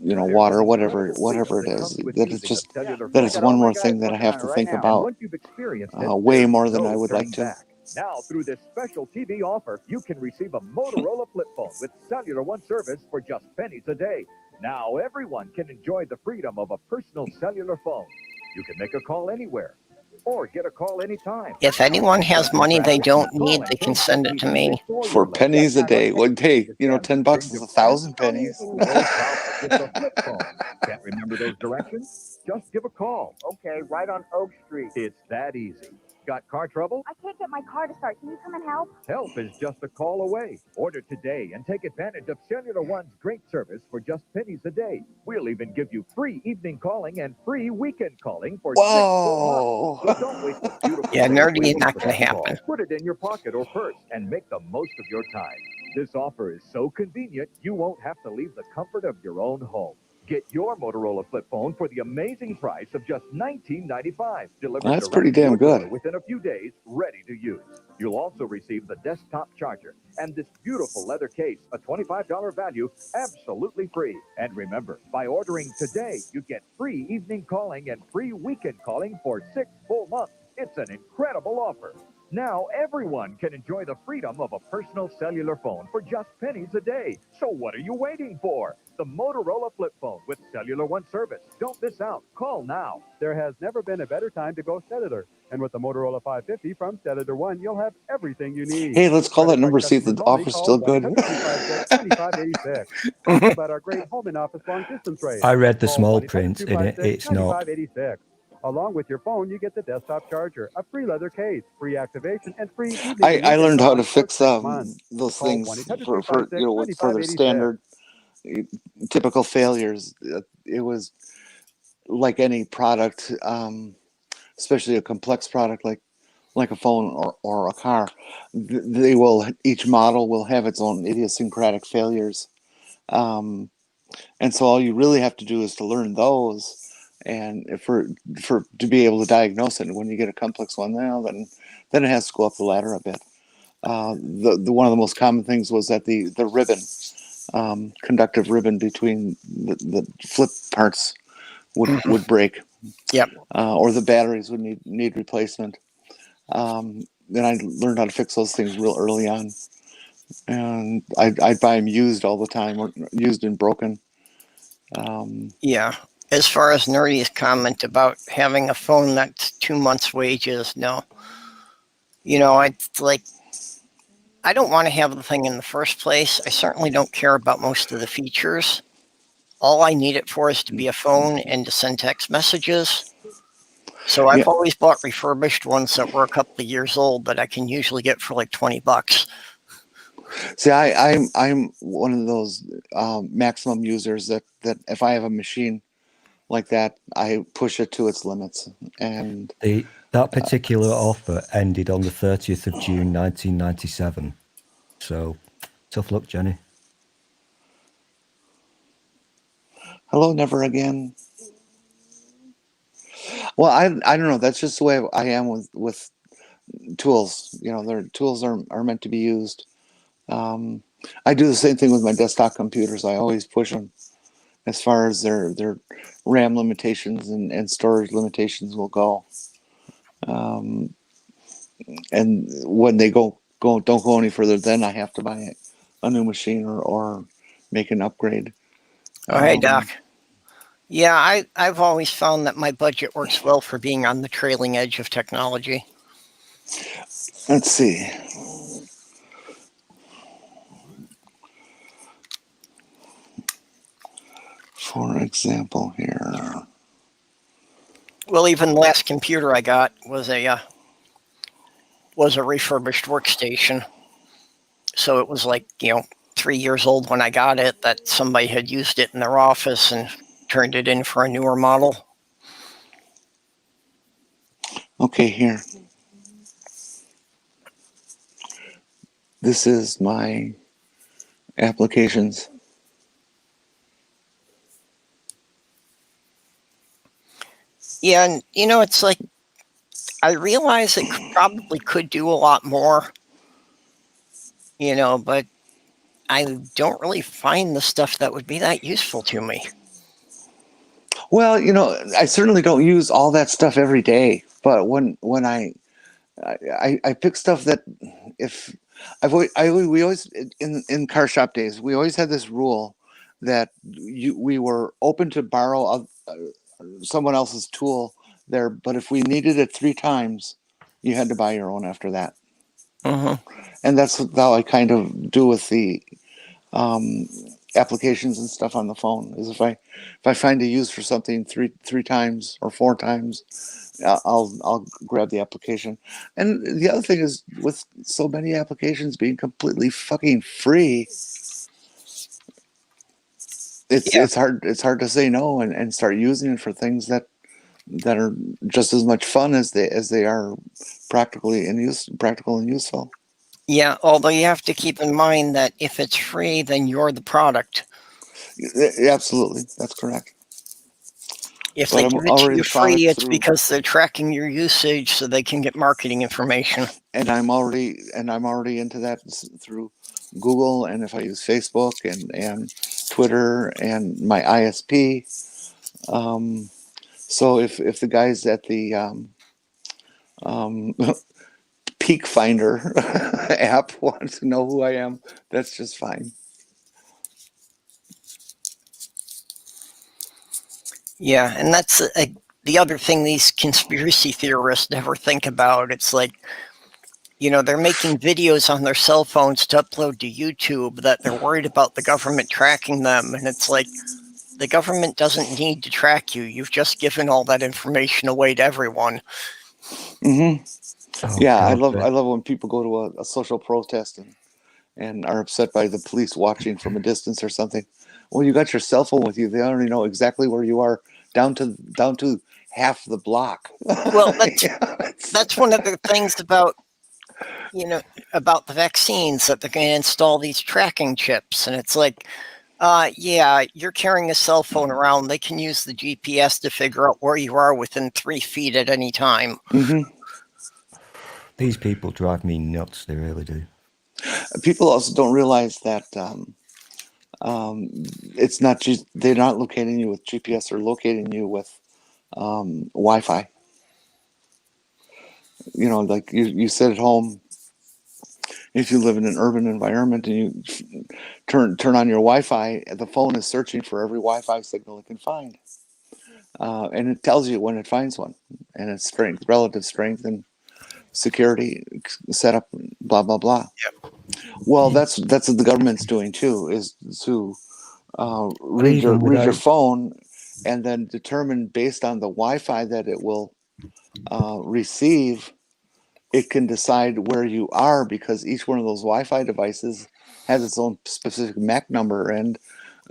you know, water, whatever it is. That it's one more thing that I have to think about, way more than I would like to. Now, through this special TV offer, you can receive a Motorola flip phone with Cellular One service for just pennies a day. Now, everyone can enjoy the freedom of a personal cellular phone. You can make a call anywhere or get a call anytime. If anyone has money they don't need, they can send it to me. For pennies a day. Well, hey, you know, $10 is 1,000 pennies. Can't remember those directions? Just give a call. Okay, right on Oak Street. It's that easy. Got car trouble? I can't get my car to start. Can you come and help? Help is just a call away. Order today and take advantage of Cellular One's great service for just pennies a day. We'll even give you free evening calling and free weekend calling for 6 full months. So don't waste the beautiful Yeah, nerdy day is not going to call. happen. Put it in your pocket or purse and make the most of your time. This offer is so convenient, you won't have to leave the comfort of your own home. Get your Motorola flip phone for the amazing price of just $19.95. Delivered That's pretty damn to your door good. within a few days, ready to use. You'll also receive the desktop charger and this beautiful leather case, a $25 value, absolutely free. And remember, by ordering today, you get free evening calling and free weekend calling for 6 full months. It's an incredible offer. Now everyone can enjoy the freedom of a personal cellular phone for just pennies a day. So what are you waiting for? The Motorola flip phone with Cellular One service. Don't miss out. Call now. There has never been a better time to go cellular. And with the Motorola 550 from Cellular One, you'll have everything you need. Hey, let's call that number, see if the offer's still good. Talk about our great home and office long distance rate. I read the small print in it. It's not. Along with your phone, you get the desktop charger, a free leather case, free activation, and free evening. I learned how to fix those things for you know, for their standard typical failures. It was like any product, especially a complex product like a phone or a car. Each model will have its own idiosyncratic failures, and so all you really have to do is to learn those. And to be able to diagnose it, when you get a complex one now, then it has to go up the ladder a bit. The one of the most common things was that the ribbon, conductive ribbon between the flip parts would break. Yep. Or the batteries would need replacement. Then I learned how to fix those things real early on, and I'd buy them used all the time, or used and broken. Yeah. As far as Nerdy's comment about having a phone that's 2 months' wages, no. You know, I don't want to have the thing in the first place. I certainly don't care about most of the features. All I need it for is to be a phone and to send text messages. So I've always bought refurbished ones that were a couple of years old that I can usually get for like $20. See, I'm one of those maximum users that if I have a machine like that, I push it to its limits. And That particular offer ended on the 30th of June 1997. So tough luck, Jenny. hello, never again. Well, I don't know. That's just the way I am with tools. You know, their tools are meant to be used. I do the same thing with my desktop computers. I always push them as far as their RAM limitations and storage limitations will go. And when they don't go any further, then I have to buy a new machine or make an upgrade. Oh, hey, Doc. Yeah, I've always found that my budget works well for being on the trailing edge of technology. Let's see. For example, here. Well, even the last computer I got was a refurbished workstation. So it was like, 3 years old when I got it, that somebody had used it in their office and turned it in for a newer model. Okay, here. This is my applications. Yeah, and it's like, I realize it probably could do a lot more, but I don't really find the stuff that would be that useful to me. Well, I certainly don't use all that stuff every day, but when I pick stuff that if we always in car shop days, we always had this rule that we were open to borrow someone else's tool there, but if we needed it 3 times, you had to buy your own after that. And that's how I kind of do with the applications and stuff on the phone. Is if I find a use for something three times or 4 times, I'll grab the application. And the other thing is, with so many applications being completely fucking free, it's hard to say no and start using it for things that are just as much fun as they are practical and useful. Yeah, although you have to keep in mind that if it's free, then you're the product. Absolutely, that's correct. If they give it to you free, it's because they're tracking your usage so they can get marketing information. And I'm already into that through Google, and if I use Facebook and Twitter and my ISP. So if the guys at the Peak Finder app want to know who I am, that's just fine. Yeah, and that's the other thing these conspiracy theorists never think about. It's like, they're making videos on their cell phones to upload to YouTube that they're worried about the government tracking them. And it's like, the government doesn't need to track you. You've just given all that information away to everyone. Mm-hmm. Oh, yeah, God, I love when people go to a social protest and are upset by the police watching from a distance or something. Well, you got your cell phone with you. They already know exactly where you are down to half the block. Well, that's one of the things about about the vaccines, that they're going to install these tracking chips, and it's like, yeah, you're carrying a cell phone around. They can use the GPS to figure out where you are within 3 feet at any time. Mm-hmm. These people drive me nuts. They really do. People also don't realize that it's not just they're not locating you with GPS; they're locating you with Wi-Fi. Like you sit at home. If you live in an urban environment and you turn on your Wi-Fi, the phone is searching for every Wi-Fi signal it can find, and it tells you when it finds one, and its strength, relative strength, and security setup, blah blah blah. Yep. Well, that's what the government's doing too, is to read your phone and then determine based on the Wi-Fi that it will receive it can decide where you are, because each one of those Wi-Fi devices has its own specific MAC number, and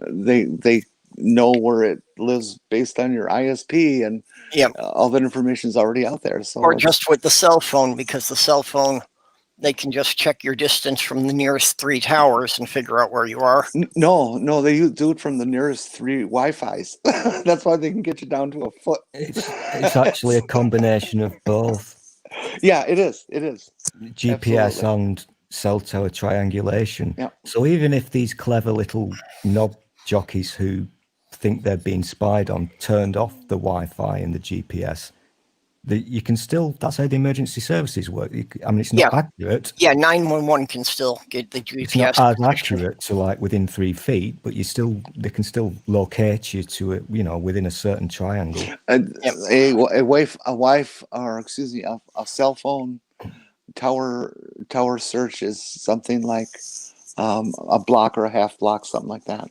they know where it lives based on your ISP, and Yeah. all that information is already out there. So Or just with the cell phone, because the cell phone, they can just check your distance from the nearest 3 towers and figure out where you are. no, they do it from the nearest 3 Wi-Fis. That's why they can get you down to a foot. It's actually a combination of both. Yeah, it is. It is. GPS Absolutely. and cell tower triangulation. Yeah. So even if these clever little knob jockeys who think they're being spied on turned off the Wi-Fi and the GPS, you can still, that's how the emergency services work. I mean, it's not accurate. Yeah, 911 can still get the GPS. It's not as accurate to like within 3 feet, but they can still locate you to it, within a certain triangle. A cell phone tower search is something like a block or a half block, something like that.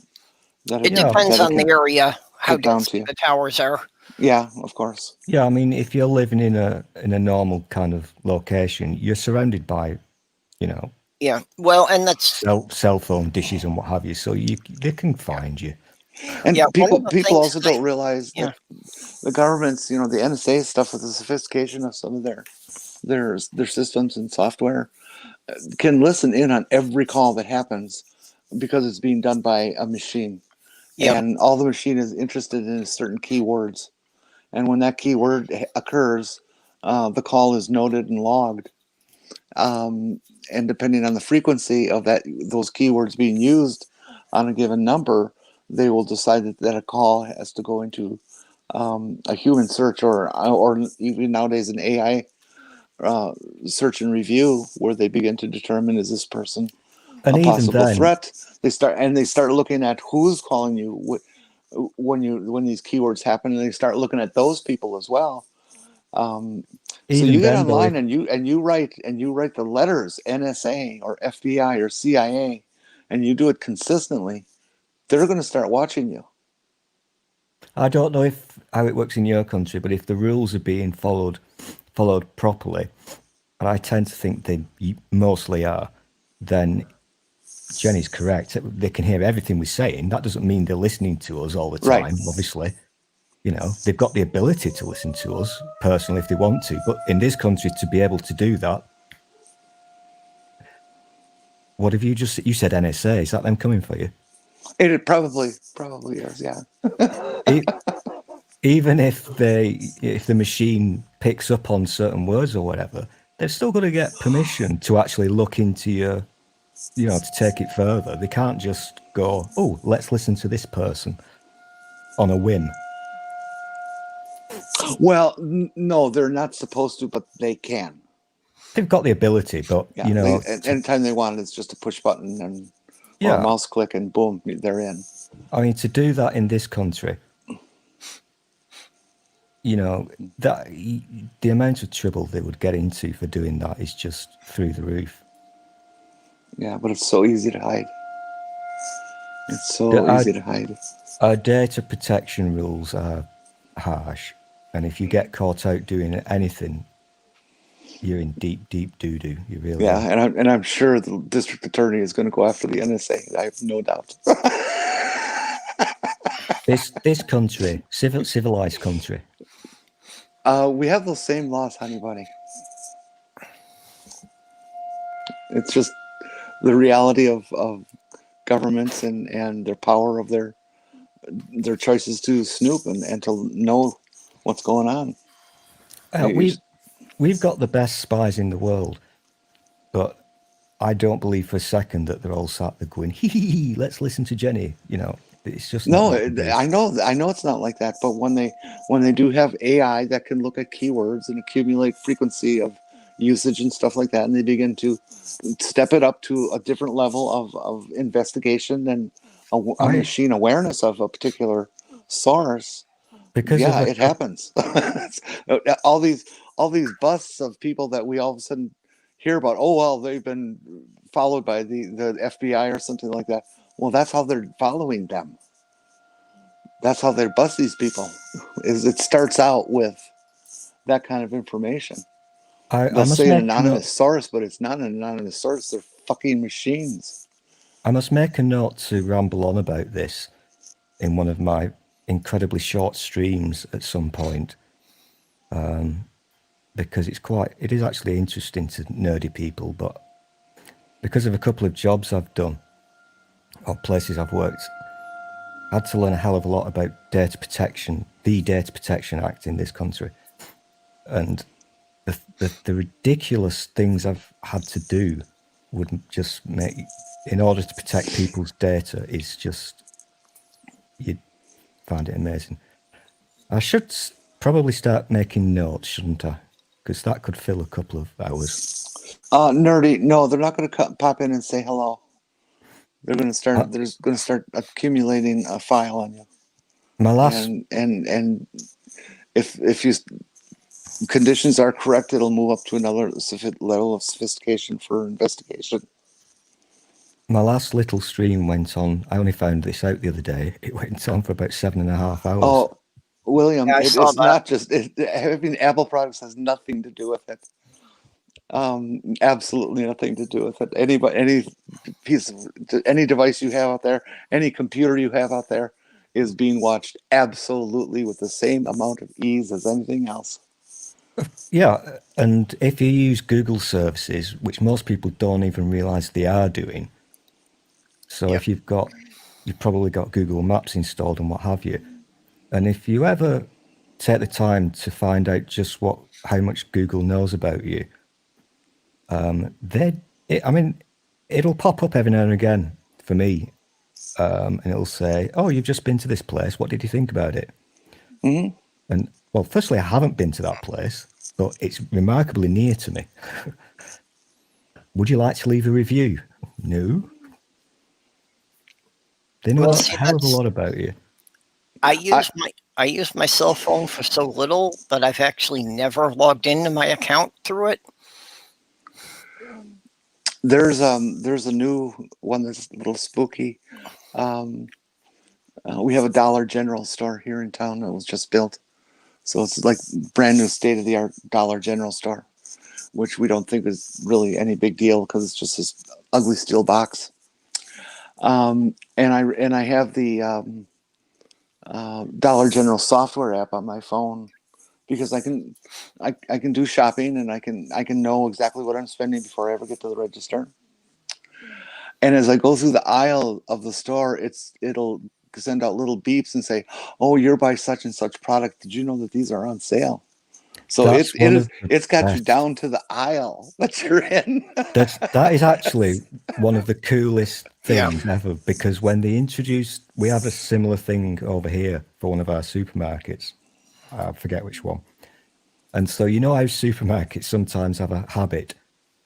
It depends on the area, how dense the towers are. Yeah, of course. Yeah, I mean, if you're living in a normal kind of location, you're surrounded by, Yeah, well, and that's cell phone dishes and what have you, so they can find you. And people also don't realize that the government's, the NSA stuff, with the sophistication of some of their systems and software, can listen in on every call that happens because it's being done by a machine. Yeah. And all the machine is interested in certain keywords. And when that keyword occurs, the call is noted and logged. And depending on the frequency of those keywords being used on a given number, they will decide that a call has to go into a human search, or even nowadays an AI search and review, where they begin to determine, is this person a possible threat? They start looking at who's calling you when these keywords happen, and they start looking at those people as well. So you get online and you write the letters NSA or FBI or CIA, and you do it consistently, they're going to start watching you. I don't know how it works in your country, but if the rules are being followed properly, and I tend to think they mostly are, then Jenny's correct. They can hear everything we're saying. That doesn't mean they're listening to us all the time, right. Obviously. They've got the ability to listen to us personally if they want to, but in this country, to be able to do that, what have you said NSA, is that them coming for you? It probably is, yeah. Even if the machine picks up on certain words or whatever, they've still got to get permission to actually look into your, to take it further. They can't just go, oh, let's listen to this person on a whim. Well, no, they're not supposed to, but they can. They've got the ability, but anytime they want, it's just a push button or a mouse click, and boom, they're in. I mean, to do that in this country, that the amount of trouble they would get into for doing that is just through the roof. Yeah, but it's so easy to hide. It's so easy to hide. Our data protection rules are harsh, and if you get caught out doing anything, you're in deep doo-doo. You really are. And I'm sure the district attorney is going to go after the NSA. I have no doubt. This country, civilized country. We have those same laws, honey bunny. It's just the reality of governments and their power of their choices to snoop and to know what's going on. We've got the best spies in the world, but I don't believe for a second that they're all sat there going, hee, let's listen to Jenny. It's just no. I know it's not like that. But when they do have AI that can look at keywords and accumulate frequency of usage and stuff like that, and they begin to step it up to a different level of investigation and a machine awareness of a particular source. Because it happens. all these busts of people that we all of a sudden hear about. Oh well, they've been followed by the FBI or something like that. Well, that's how they're following them. That's how they bust these people. Is it starts out with that kind of information. I They'll must say an make anonymous source, but it's not an anonymous source. They're fucking machines. I must make a note to ramble on about this in one of my incredibly short streams at some point, because it is actually interesting to nerdy people. But because of a couple of jobs I've done or places I've worked, I had to learn a hell of a lot about data protection, the Data Protection Act in this country, and the ridiculous things I've had to do would just make, in order to protect people's data, is just, you'd find it amazing. I should probably start making notes, shouldn't I? Because that could fill a couple of hours. Nerdy, no, they're not going to pop in and say hello. They're going to start. They're going to start accumulating a file on you. My last and if you conditions are correct, it'll move up to another level of sophistication for investigation. My last little stream went on. I only found this out the other day. It went on for about 7.5 hours. Oh, William, Yeah, it's not just having Apple products has nothing to do with it. Absolutely nothing to do with it. Any device you have out there, any computer you have out there, is being watched absolutely with the same amount of ease as anything else. Yeah, and if you use Google services, which most people don't even realize they are doing, so if you've probably got Google Maps installed and what have you, and if you ever take the time to find out just how much Google knows about you, it'll pop up every now and again for me, and it'll say, "Oh, you've just been to this place. What did you think about it?" Mm-hmm. And well, firstly, I haven't been to that place, but it's remarkably near to me. Would you like to leave a review? No. They know a hell of a lot about you. I use my cell phone for so little that I've actually never logged into my account through it. There's a new one that's a little spooky. We have a Dollar General store here in town that was just built, so it's like brand new state of the art Dollar General store, which we don't think is really any big deal because it's just this ugly steel box. And I have the Dollar General software app on my phone because I can do shopping and I can know exactly what I'm spending before I ever get to the register. And as I go through the aisle of the store, it'll send out little beeps and say, "Oh, you're by such and such product. Did you know that these are on sale?" So it's got you down to the aisle that you're in. That is actually one of the coolest things ever, because when they introduced, we have a similar thing over here for one of our supermarkets. I forget which one. And so you know how supermarkets sometimes have a habit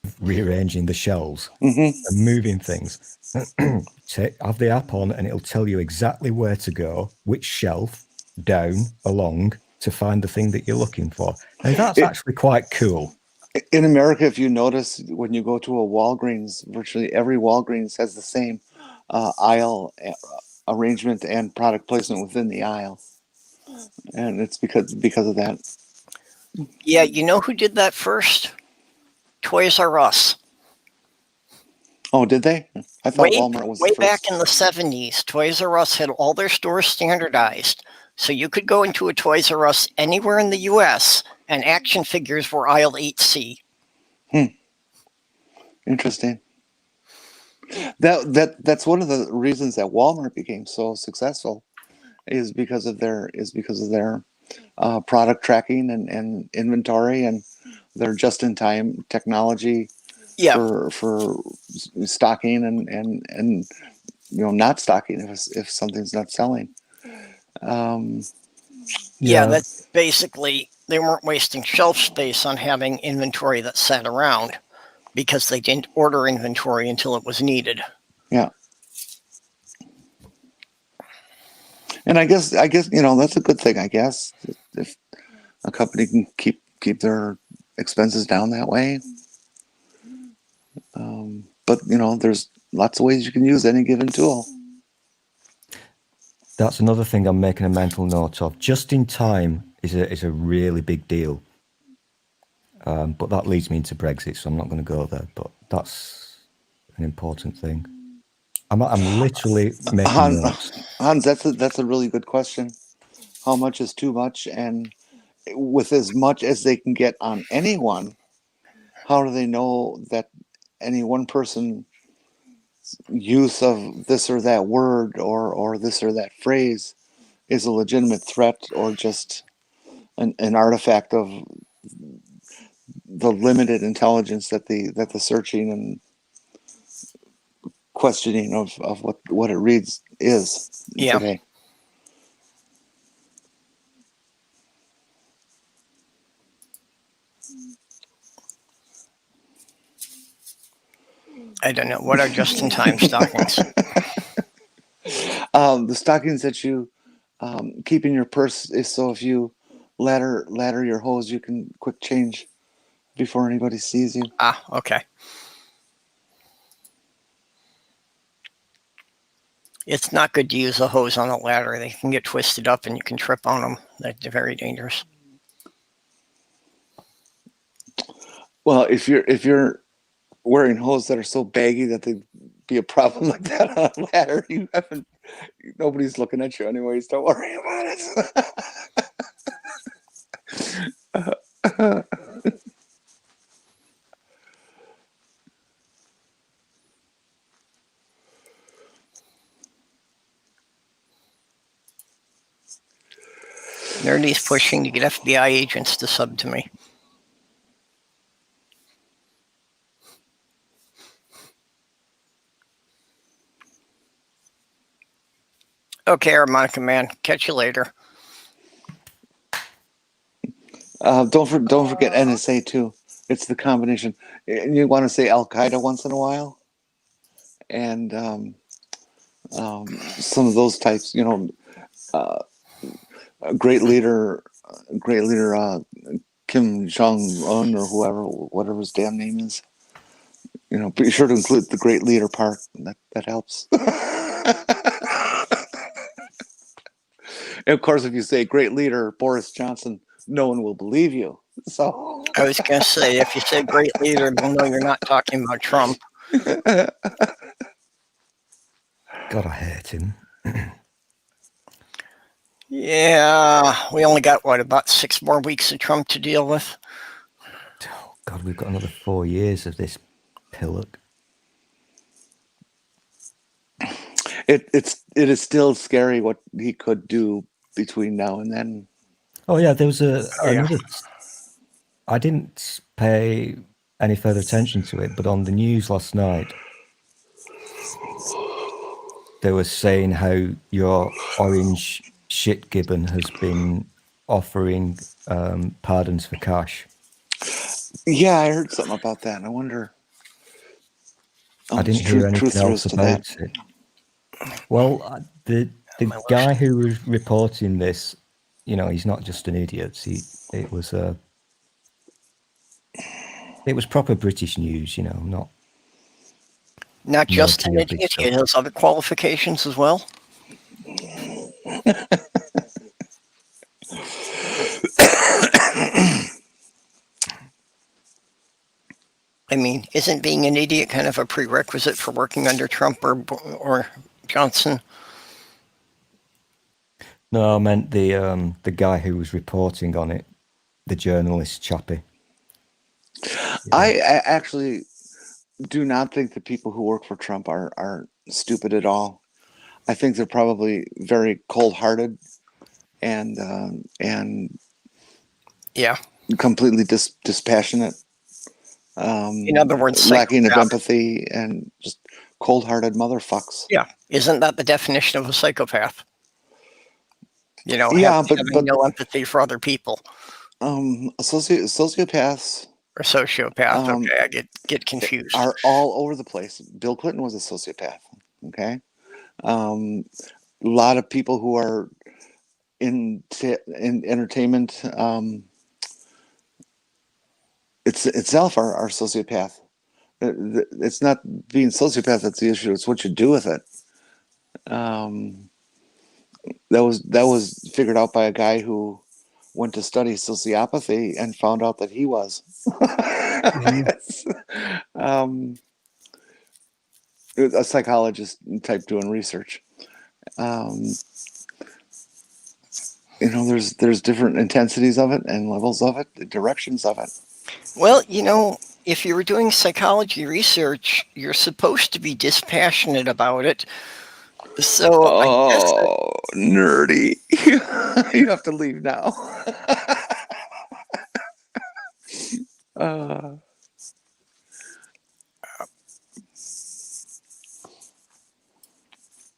of rearranging the shelves and moving things. Have the app on and it'll tell you exactly where to go, which shelf, down, along, to find the thing that you're looking for. Now that's actually quite cool. In America, if you notice, when you go to a Walgreens, virtually every Walgreens has the same aisle arrangement and product placement within the aisle. And it's because of that. Yeah, you know who did that first? Toys R Us. Oh, did they? I thought Walmart was way the first. back in the 70s. Toys R Us had all their stores standardized, so you could go into a Toys R Us anywhere in the U.S. and action figures were aisle 8C. Interesting. That's one of the reasons that Walmart became so successful, is because of their product tracking and inventory and their just-in-time technology for stocking and not stocking if something's not selling. That's basically, they weren't wasting shelf space on having inventory that sat around because they didn't order inventory until it was needed. Yeah. And I guess that's a good thing, I guess, if a company can keep their expenses down that way. But there's lots of ways you can use any given tool. That's another thing I'm making a mental note of. Just in time is a really big deal. But that leads me into Brexit, so I'm not going to go there. But that's an important thing. I'm literally making notes. Hans, that's a really good question. How much is too much? And with as much as they can get on anyone, how do they know that any one person use of this or that word or this or that phrase is a legitimate threat or just an artifact of the limited intelligence that the searching and questioning of what it reads is today. I don't know. What are just-in-time stockings? The stockings that you keep in your purse is so if you ladder your hose, you can quick change before anybody sees you. Ah, okay. It's not good to use a hose on a ladder. They can get twisted up and you can trip on them. They're very dangerous. Well, if you're wearing hose that are so baggy that they'd be a problem like that on a ladder, nobody's looking at you anyways. Don't worry about it. Nerdy's pushing to get FBI agents to sub to me. Okay, Harmonica Man. Catch you later. Don't forget NSA too. It's the combination. You want to say Al Qaeda once in a while, and some of those types. A great leader Kim Jong-un or whatever his damn name is. Be sure to include the great leader part. That helps. And of course, if you say great leader Boris Johnson, no one will believe you. So I was going to say, if you say great leader, they'll know you're not talking about Trump. God, I hate him. Yeah, we only got, about 6 more weeks of Trump to deal with? Oh, God, we've got another 4 years of this pillock. it is still scary what he could do between now and then. Oh, yeah, there was another... I didn't pay any further attention to it, but on the news last night, they were saying how your orange shit gibbon has been offering pardons for cash. Yeah, I heard something about that. I wonder. I didn't hear anything else about it. Well, the guy who was reporting this, he's not just an idiot. It was proper British news, not just an idiot. He has other qualifications as well. I mean, isn't being an idiot kind of a prerequisite for working under Trump or Johnson? No, I meant the guy who was reporting on it, the journalist chappie. Yeah. I actually do not think the people who work for Trump are stupid at all. I think they're probably very cold-hearted and completely dispassionate. In other words, lacking of empathy and just cold-hearted motherfucks. Yeah, isn't that the definition of a psychopath? Yeah, but no empathy for other people. Sociopaths or sociopath. Okay, I get confused. Are all over the place. Bill Clinton was a sociopath. Okay, a lot of people who are in entertainment itself are sociopath. It's not being sociopath that's the issue. It's what you do with it. That was figured out by a guy who went to study sociopathy and found out that he was. Yes. A psychologist type doing research. There's different intensities of it and levels of it, directions of it. Well, if you were doing psychology research, you're supposed to be dispassionate about it. So I guess Oh, nerdy. You have to leave now.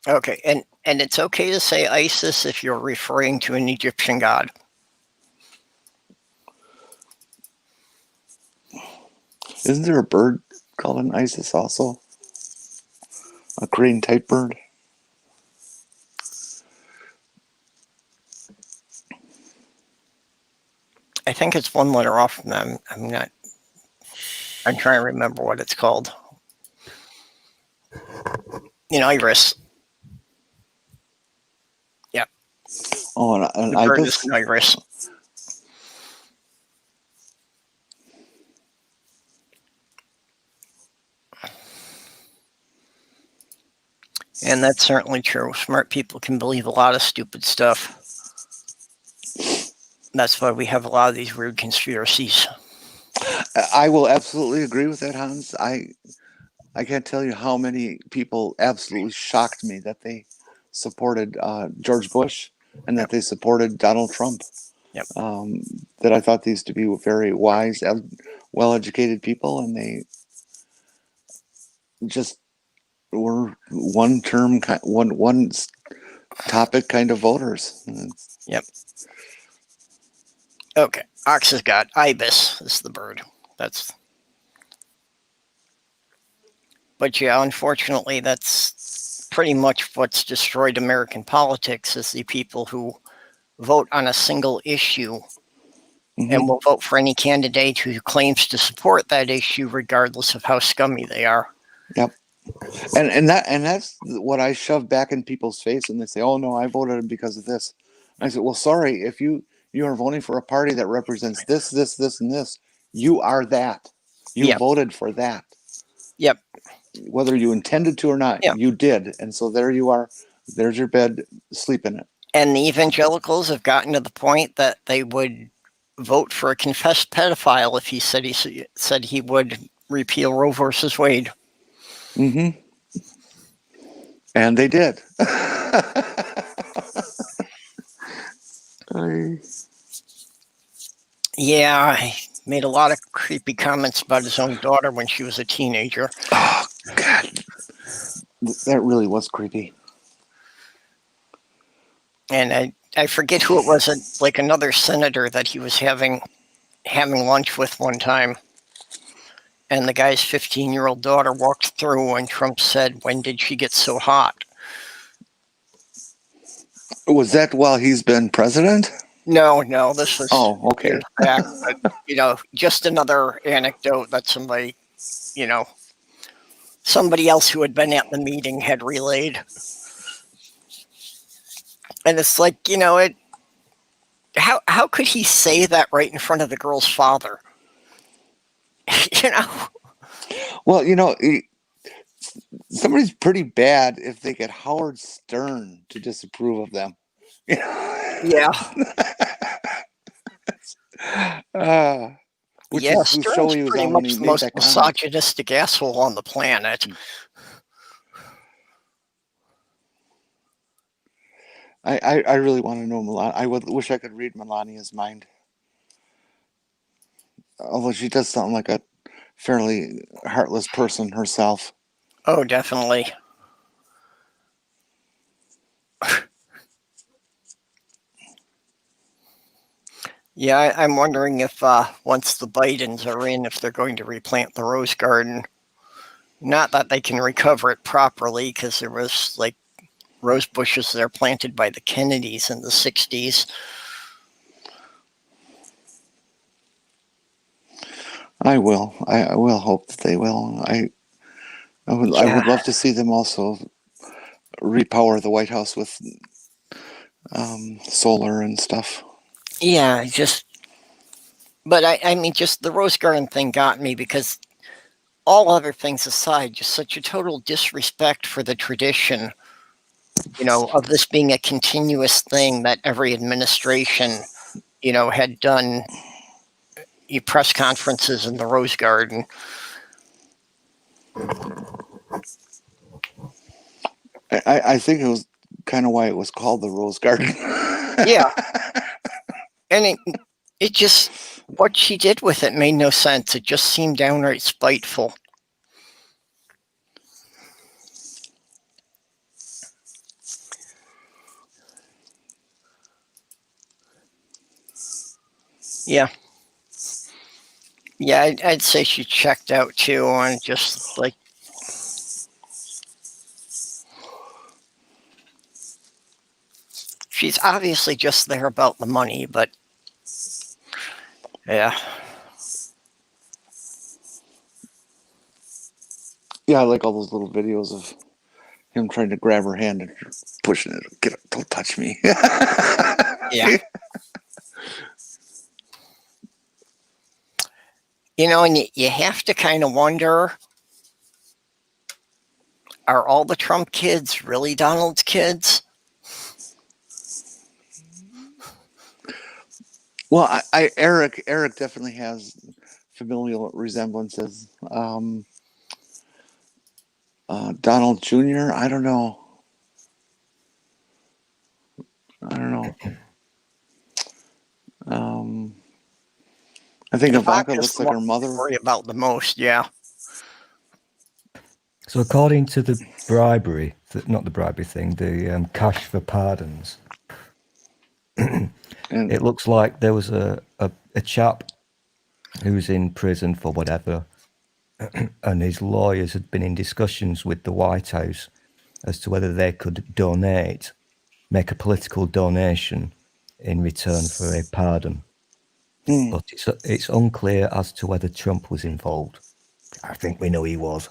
okay, and it's okay to say Isis if you're referring to an Egyptian god. Isn't there a bird called an Isis also? A crane type bird? I think it's one letter off from them. I'm trying to remember what it's called. Iris. Yeah. Oh, an The bird ibis? is an iris. And that's certainly true. Smart people can believe a lot of stupid stuff. That's why we have a lot of these weird conspiracies. I will absolutely agree with that, Hans. I can't tell you how many people absolutely shocked me that they supported George Bush and that they supported Donald Trump. Yep. That I thought these to be very wise, well-educated people, and they just were one topic kind of voters. Yep. Okay. Ox has got ibis is the bird. But yeah, unfortunately, that's pretty much what's destroyed American politics is the people who vote on a single issue and will vote for any candidate who claims to support that issue regardless of how scummy they are. Yep. And that's what I shove back in people's face when they say, "Oh no, I voted because of this." I said, "Well, sorry, if you are voting for a party that represents this, this, this, and this, you are that. You voted for that. Yep. Whether you intended to or not, you did. And so there you are. There's your bed. Sleep in it." And the evangelicals have gotten to the point that they would vote for a confessed pedophile if he said he would repeal Roe versus Wade. Mm-hmm. And they did. Yeah, he made a lot of creepy comments about his own daughter when she was a teenager. Oh, God. That really was creepy. And I forget who it was, like another senator that he was having lunch with one time. And the guy's 15-year-old daughter walked through and Trump said, "When did she get so hot?" Was that while he's been president? No, this was okay. years back. But, just another anecdote that somebody else who had been at the meeting had relayed. And it's like, how could he say that right in front of the girl's father? Well, somebody's pretty bad if they get Howard Stern to disapprove of them. Yeah. Which is whose show he was pretty on when much he the made most that comment. misogynistic asshole on the planet. I really want to know Melania. I wish I could read Melania's mind. Although she does sound like a fairly heartless person herself. Oh, definitely. Yeah, I'm wondering if once the Bidens are in, if they're going to replant the Rose Garden. Not that they can recover it properly, because there was like rose bushes that are planted by the Kennedys in the 60s. I will hope that they will. I would love to see them also repower the White House with solar and stuff. Yeah, just But I mean, just the Rose Garden thing got me because all other things aside, just such a total disrespect for the tradition, of this being a continuous thing that every administration, had done press conferences in the Rose Garden. I think it was kind of why it was called the Rose Garden. Yeah. And it just, what she did with it made no sense. It just seemed downright spiteful. Yeah. Yeah, I'd say she checked out too, and just like, she's obviously just there about the money, but yeah. Yeah, I like all those little videos of him trying to grab her hand and pushing it. Get it, don't touch me. Yeah. And you have to kind of wonder, are all the Trump kids really Donald's kids? Well, Eric definitely has familial resemblances. Donald Jr. I don't know. I think Ivanka looks like her mother. Worry about the most, yeah. So according to the bribery, not the bribery thing, the cash for pardons, it looks like there was a chap who was in prison for whatever, and his lawyers had been in discussions with the White House as to whether they could make a political donation in return for a pardon. But it's unclear as to whether Trump was involved. I think we know he was.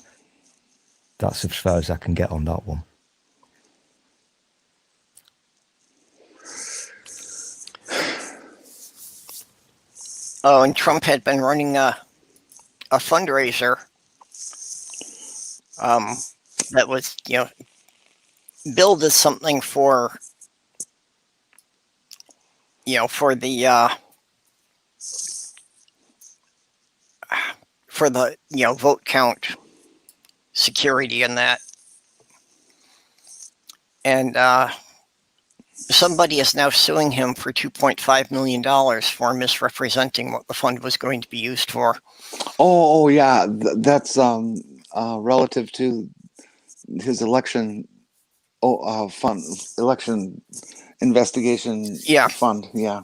That's as far as I can get on that one. Oh, and Trump had been running a fundraiser that was, billed as something for, for the vote count security and that. And somebody is now suing him for $2.5 million for misrepresenting what the fund was going to be used for. Oh yeah, that's relative to his election fund, election investigation fund. Yeah.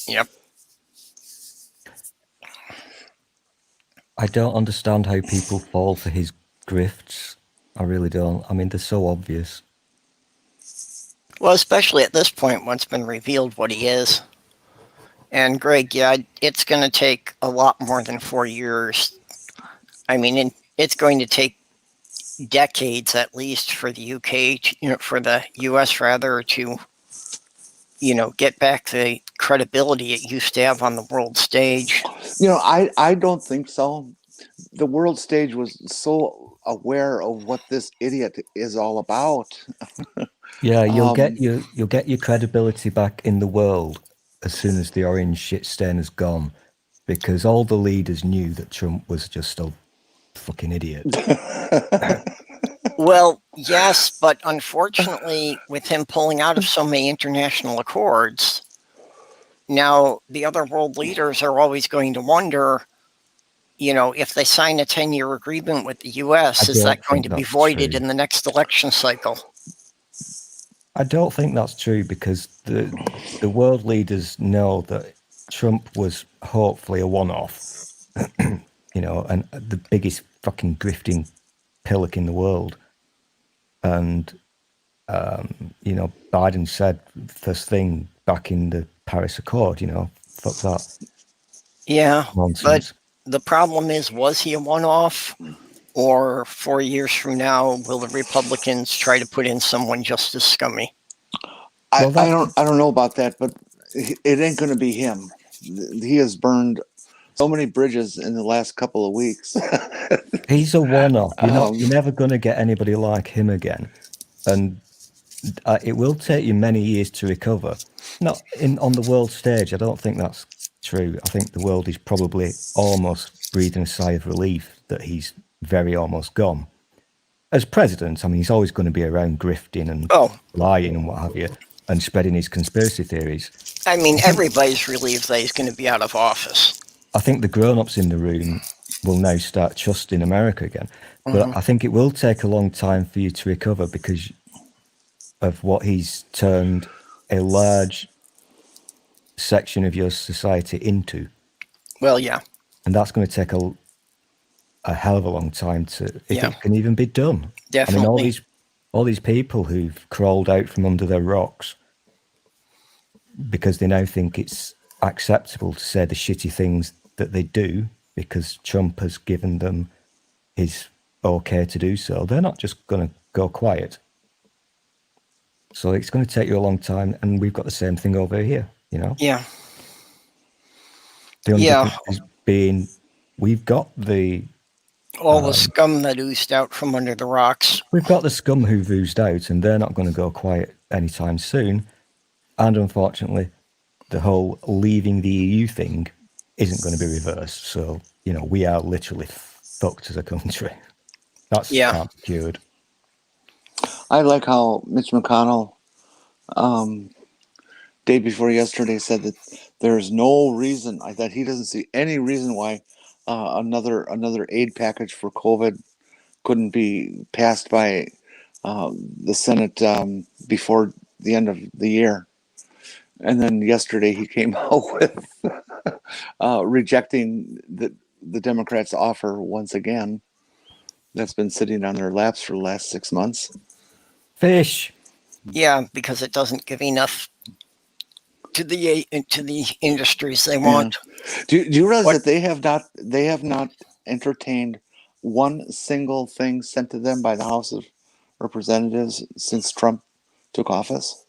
Yep. I don't understand how people fall for his grifts. I really don't. I mean, they're so obvious. Well, especially at this point, when it's been revealed what he is. And Greg, yeah, it's going to take a lot more than 4 years. I mean, it's going to take decades at least for the UK, for the US rather, to, get back the credibility it used to have on the world stage. I don't think so. The world stage was so aware of what this idiot is all about. Yeah, you'll get your credibility back in the world as soon as the orange shit stain is gone, because all the leaders knew that Trump was just a fucking idiot. Well, yes, but unfortunately, with him pulling out of so many international accords, now the other world leaders are always going to wonder, if they sign a 10-year agreement with the US, is that going to be voided in the next election cycle? I don't think that's true, because the world leaders know that Trump was hopefully a one-off, and the biggest fucking grifting pillock in the world. And, Biden said first thing back in the Paris Accord, fuck that. Yeah, nonsense. But the problem is, was he a one-off? Or 4 years from now, will the Republicans try to put in someone just as scummy? I don't know about that, but it ain't going to be him. he has burned so many bridges in the last couple of weeks. He's a one-off. You're never going to get anybody like him again, and it will take you many years to recover. Not on the world stage. I don't think that's true. I think the world is probably almost breathing a sigh of relief that he's very almost gone. As president, I mean, he's always going to be around grifting and lying and what have you, and spreading his conspiracy theories. I mean, everybody's relieved that he's going to be out of office. I think the grown-ups in the room will now start trusting America again. But I think it will take a long time for you to recover because of what he's turned a large section of your society into. Well, yeah. And that's going to take a hell of a long time if it can even be done. Definitely. I mean, all these people who've crawled out from under their rocks because they now think it's acceptable to say the shitty things that they do because Trump has given them his okay to do so. They're not just going to go quiet. So it's going to take you a long time, and we've got the same thing over here, you know? Yeah. The only difference is being we've got all the scum that oozed out from under the rocks. We've got the scum who've oozed out, and they're not going to go quiet anytime soon. And unfortunately, the whole leaving the EU thing isn't going to be reversed. So, you know, we are literally fucked as a country. That's can't be cured. I like how Mitch McConnell, day before yesterday, said that there's no reason, that he doesn't see any reason why another aid package for COVID couldn't be passed by the Senate before the end of the year. And then yesterday he came out with rejecting the Democrats' offer once again. That's been sitting on their laps for the last 6 months. Fish. Yeah, because it doesn't give enough to the industries they want. Do you realize that they have not entertained one single thing sent to them by the House of Representatives since Trump took office?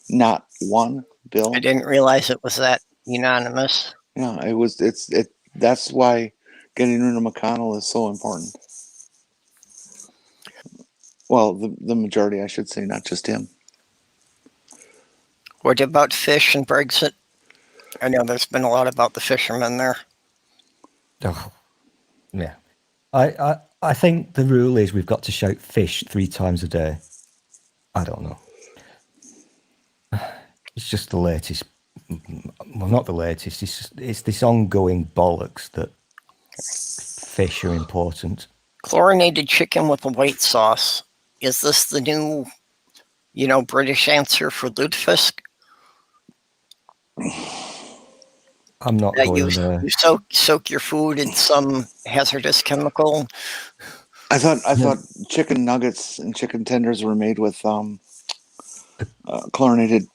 Not one bill. I didn't realize it was that unanimous. Yeah, it was. That's why getting rid of McConnell is so important. Well, the majority, I should say, not just him. What about fish and Brexit? I know there's been a lot about the fishermen there. Oh, yeah. I think the rule is we've got to shout fish 3 times a day. I don't know. It's just the latest. Well, not the latest. It's this ongoing bollocks that fish are important. Chlorinated chicken with a white sauce. Is this the new, British answer for lutefisk? I'm not going there. You soak your food in some hazardous chemical. I thought chicken nuggets and chicken tenders were made with chlorinated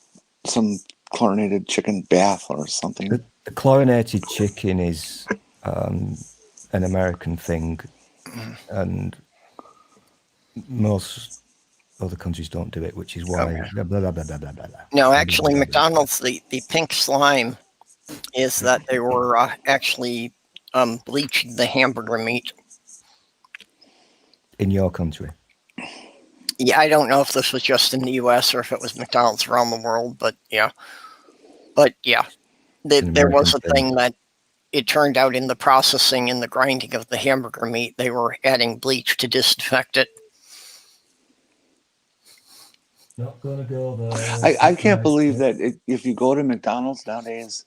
chicken bath or something. The chlorinated chicken is an American thing, and most other countries don't do it, which is why. Okay. Blah, blah, blah, blah, blah, blah. No, actually, McDonald's, the pink slime is that they were actually bleaching the hamburger meat. In your country? Yeah, I don't know if this was just in the U.S. or if it was McDonald's around the world, but yeah. There was a thing that it turned out in the processing and the grinding of the hamburger meat, they were adding bleach to disinfect it. Not gonna go there. I can't believe that if you go to McDonald's nowadays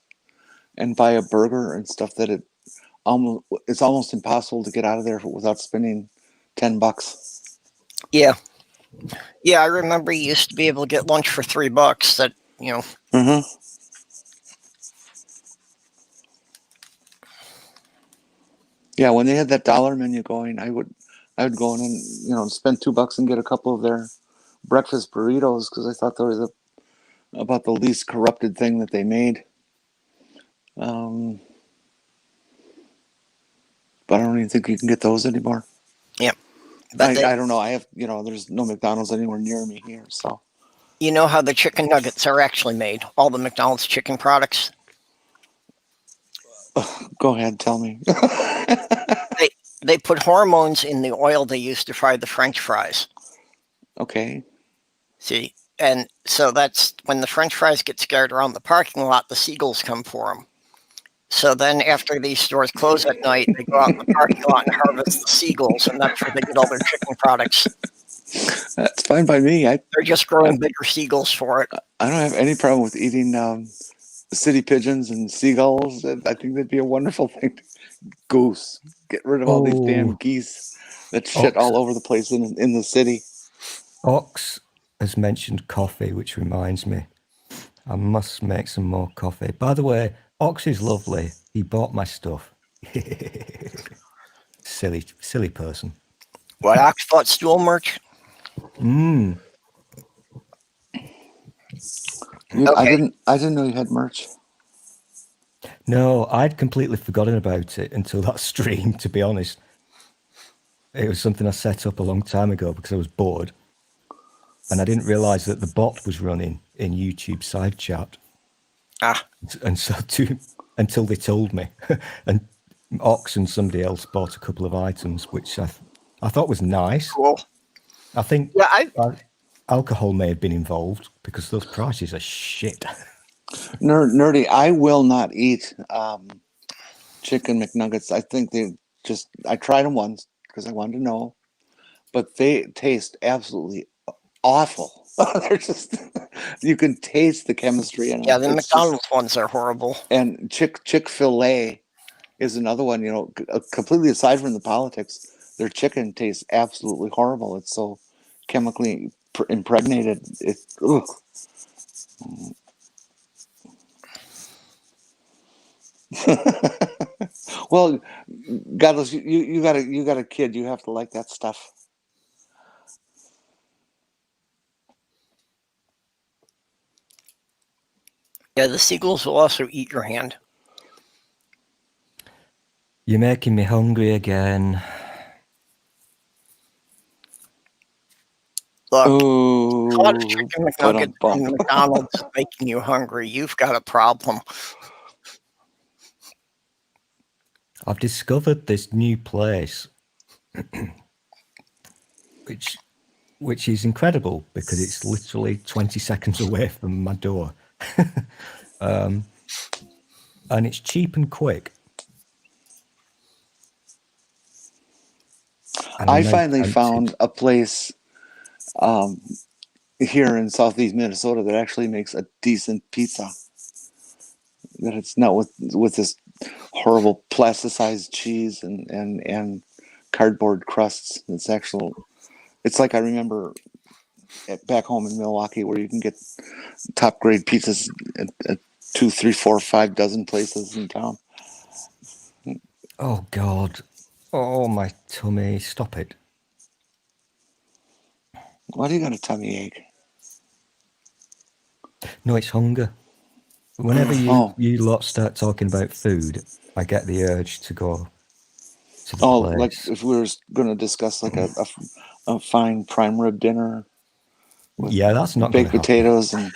and buy a burger and stuff, that it's almost impossible to get out of there without spending $10. Yeah, I remember you used to be able to get lunch for $3. That Mm-hmm. Yeah, when they had that dollar menu going, I would go in and spend $2 and get a couple of their breakfast burritos because I thought they were about the least corrupted thing that they made. But I don't even think you can get those anymore. Yeah. I don't know. I have, there's no McDonald's anywhere near me here, so. You know how the chicken nuggets are actually made? All the McDonald's chicken products? Go ahead, tell me. They put hormones in the oil they use to fry the French fries. Okay. See, and so that's when the French fries get scared around the parking lot, the seagulls come for them. So then after these stores close at night, they go out in the parking lot and harvest the seagulls, and that's where they get all their chicken products. That's fine by me. They're just growing bigger seagulls for it. I don't have any problem with eating city pigeons and seagulls. I think that'd be a wonderful thing. Goose. Get rid of all these damn geese that shit all over the place in the city. Ox has mentioned coffee, which reminds me, I must make some more coffee. By the way, Ox is lovely. He bought my stuff. silly person. What, Ox bought stool merch? Mm. Okay. I didn't know you had merch. No, I'd completely forgotten about it until that stream, to be honest. It was something I set up a long time ago because I was bored. And I didn't realize that the bot was running in YouTube side chat. And so until they told me. And Ox and somebody else bought a couple of items, which I thought was nice. Cool. I think alcohol may have been involved because those prices are shit. Nerdy, I will not eat chicken McNuggets. I think I tried them once because I wanted to know, but they taste absolutely awful. They're just, you can taste the chemistry in them. Yeah, the McDonald's ones are horrible. And Chick-fil-A is another one, completely aside from the politics, their chicken tastes absolutely horrible. It's so chemically impregnated. Ugh. Well, Godless, you got a kid. You have to like that stuff. Yeah, the seagulls will also eat your hand. You're making me hungry again. Look, caught a chicken McNugget from McDonald's making you hungry. You've got a problem. I've discovered this new place, which is incredible because it's literally 20 seconds away from my door. And it's cheap and quick. And I finally found a place here in southeast Minnesota that actually makes a decent pizza. That it's not with this horrible plasticized cheese and cardboard crusts. It's like I remember back home in Milwaukee where you can get top grade pizzas at 2, 3, 4, 5 dozen places in town. Oh God. Oh, my tummy. Stop it. Why do you got a tummy ache? No, it's hunger. Whenever you lot start talking about food, I get the urge to go to the place. Like if we were going to discuss like a fine prime rib dinner. Yeah, that's not baked potatoes and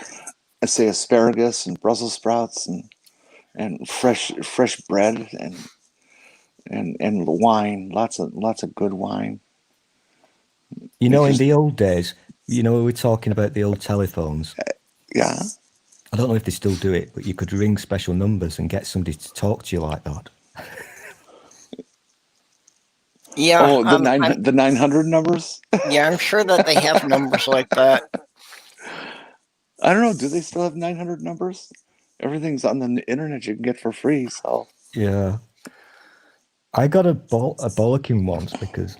let's say asparagus and Brussels sprouts and fresh bread and wine, lots of good wine. In the old days, we were talking about the old telephones. Yeah. I don't know if they still do it, but you could ring special numbers and get somebody to talk to you like that. Yeah. Oh, the 900 numbers? Yeah, I'm sure that they have numbers like that. I don't know. Do they still have 900 numbers? Everything's on the internet you can get for free. So yeah, I got a bollocking once because,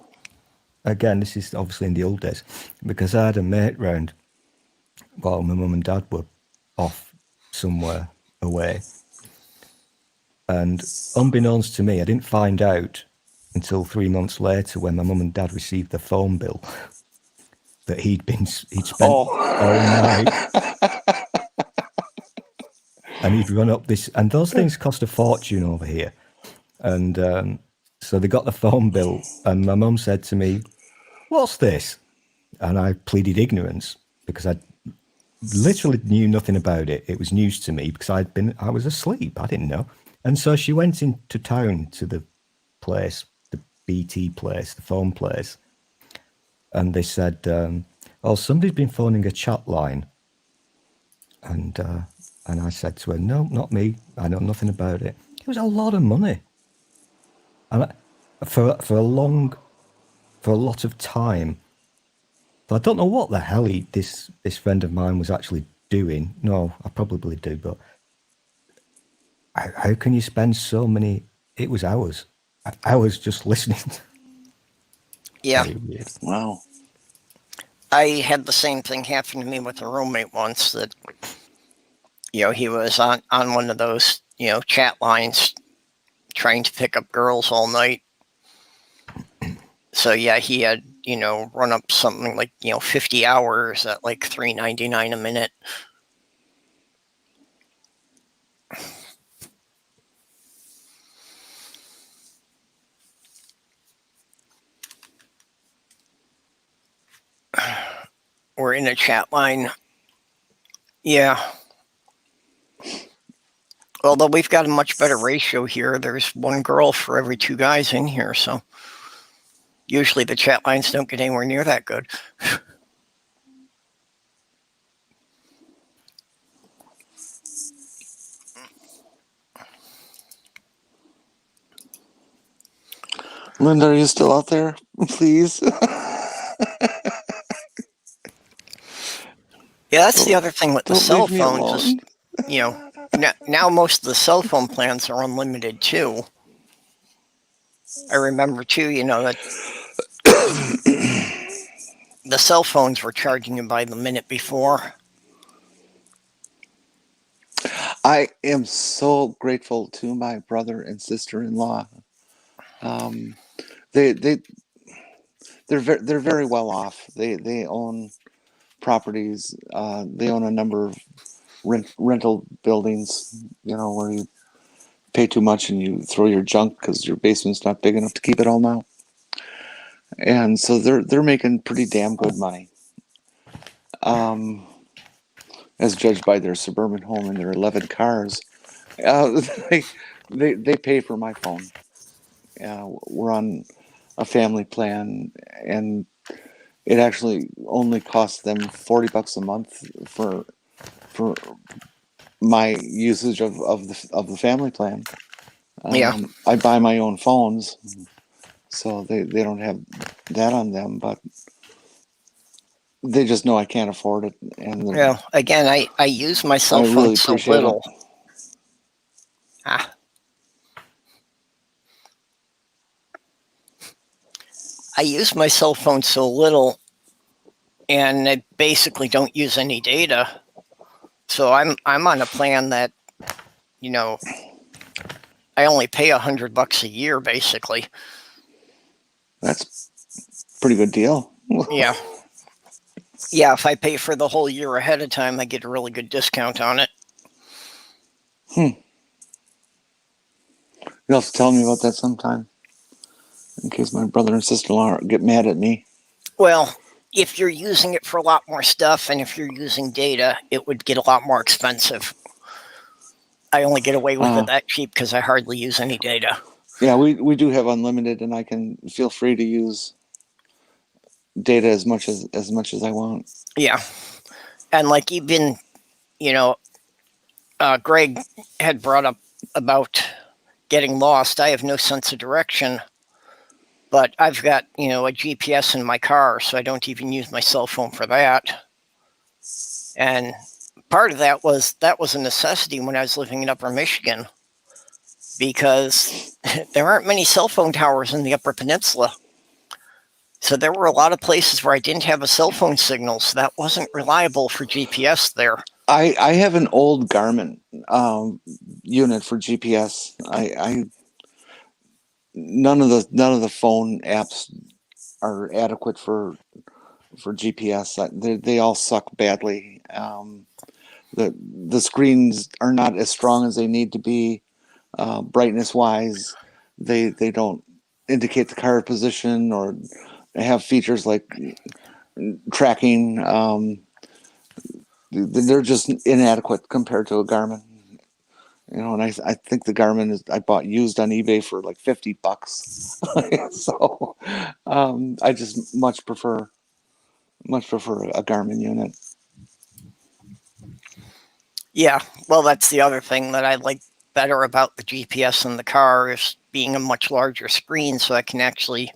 again, this is obviously in the old days, because I had a mate round while my mum and dad were off somewhere away, and unbeknownst to me, I didn't find out until 3 months later when my mum and dad received the phone bill that he'd spent all night. And he'd run up this, and those things cost a fortune over here. And so they got the phone bill, and my mum said to me, "What's this?" And I pleaded ignorance because I literally knew nothing about it. It was news to me because I was asleep. I didn't know. And so she went into town to the place, the BT place, the phone place, and they said, "Oh, somebody's been phoning a chat line." And I said to her, "No, not me. I know nothing about it." It was a lot of money, and for a lot of time. But I don't know what the hell this friend of mine was actually doing. No, I probably do, but how can you spend so many? It was hours just listening. Yeah. Very weird. Wow. I had the same thing happen to me with a roommate once that, he was on one of those, chat lines trying to pick up girls all night. So yeah, he had, run up something like, 50 hours at like $3.99 a minute. We're in a chat line. Yeah. Although we've got a much better ratio here. There's one girl for every 2 guys in here, so usually the chat lines don't get anywhere near that good. Linda, are you still out there? Please. Yeah, that's the other thing with the Don't cell leave me phones. Is, alone. now most of the cell phone plans are unlimited too. I remember too, that the cell phones were charging you by the minute before. I am so grateful to my brother and sister-in-law. They're very well off. They own properties. They own a number of rental buildings. Where you pay too much and you throw your junk because your basement's not big enough to keep it all now. And so they're making pretty damn good money. As judged by their suburban home and their 11 cars. They pay for my phone. We're on a family plan, and it actually only costs them $40 a month for my usage of the family plan. Yeah. I buy my own phones, so they don't have that on them, but they just know I can't afford it. And again, I use my cell phone really so appreciate little. it. I use my cell phone so little, and I basically don't use any data. So I'm on a plan that, I only pay $100 a year, basically. That's a pretty good deal. Yeah. Yeah, if I pay for the whole year ahead of time, I get a really good discount on it. You'll have to tell me about that sometime, in case my brother and sister-in-law get mad at me. Well, if you're using it for a lot more stuff, and if you're using data, it would get a lot more expensive. I only get away with it that cheap because I hardly use any data. Yeah, we do have unlimited, and I can feel free to use data as much as I want. Yeah, and like even, Greg had brought up about getting lost. I have no sense of direction, but I've got, a GPS in my car, so I don't even use my cell phone for that. And part of that was a necessity when I was living in Upper Michigan, because there aren't many cell phone towers in the Upper Peninsula. So there were a lot of places where I didn't have a cell phone signal, so that wasn't reliable for GPS there. I have an old Garmin unit for GPS. None of the phone apps are adequate for GPS. They all suck badly. The screens are not as strong as they need to be. Brightness wise, they don't indicate the car position or have features like tracking. They're just inadequate compared to a Garmin. You know, and I think the Garmin I bought used on eBay for like $50. So I just much prefer a Garmin unit. Yeah, well, that's the other thing that I like better about the GPS in the car is being a much larger screen, so I can actually,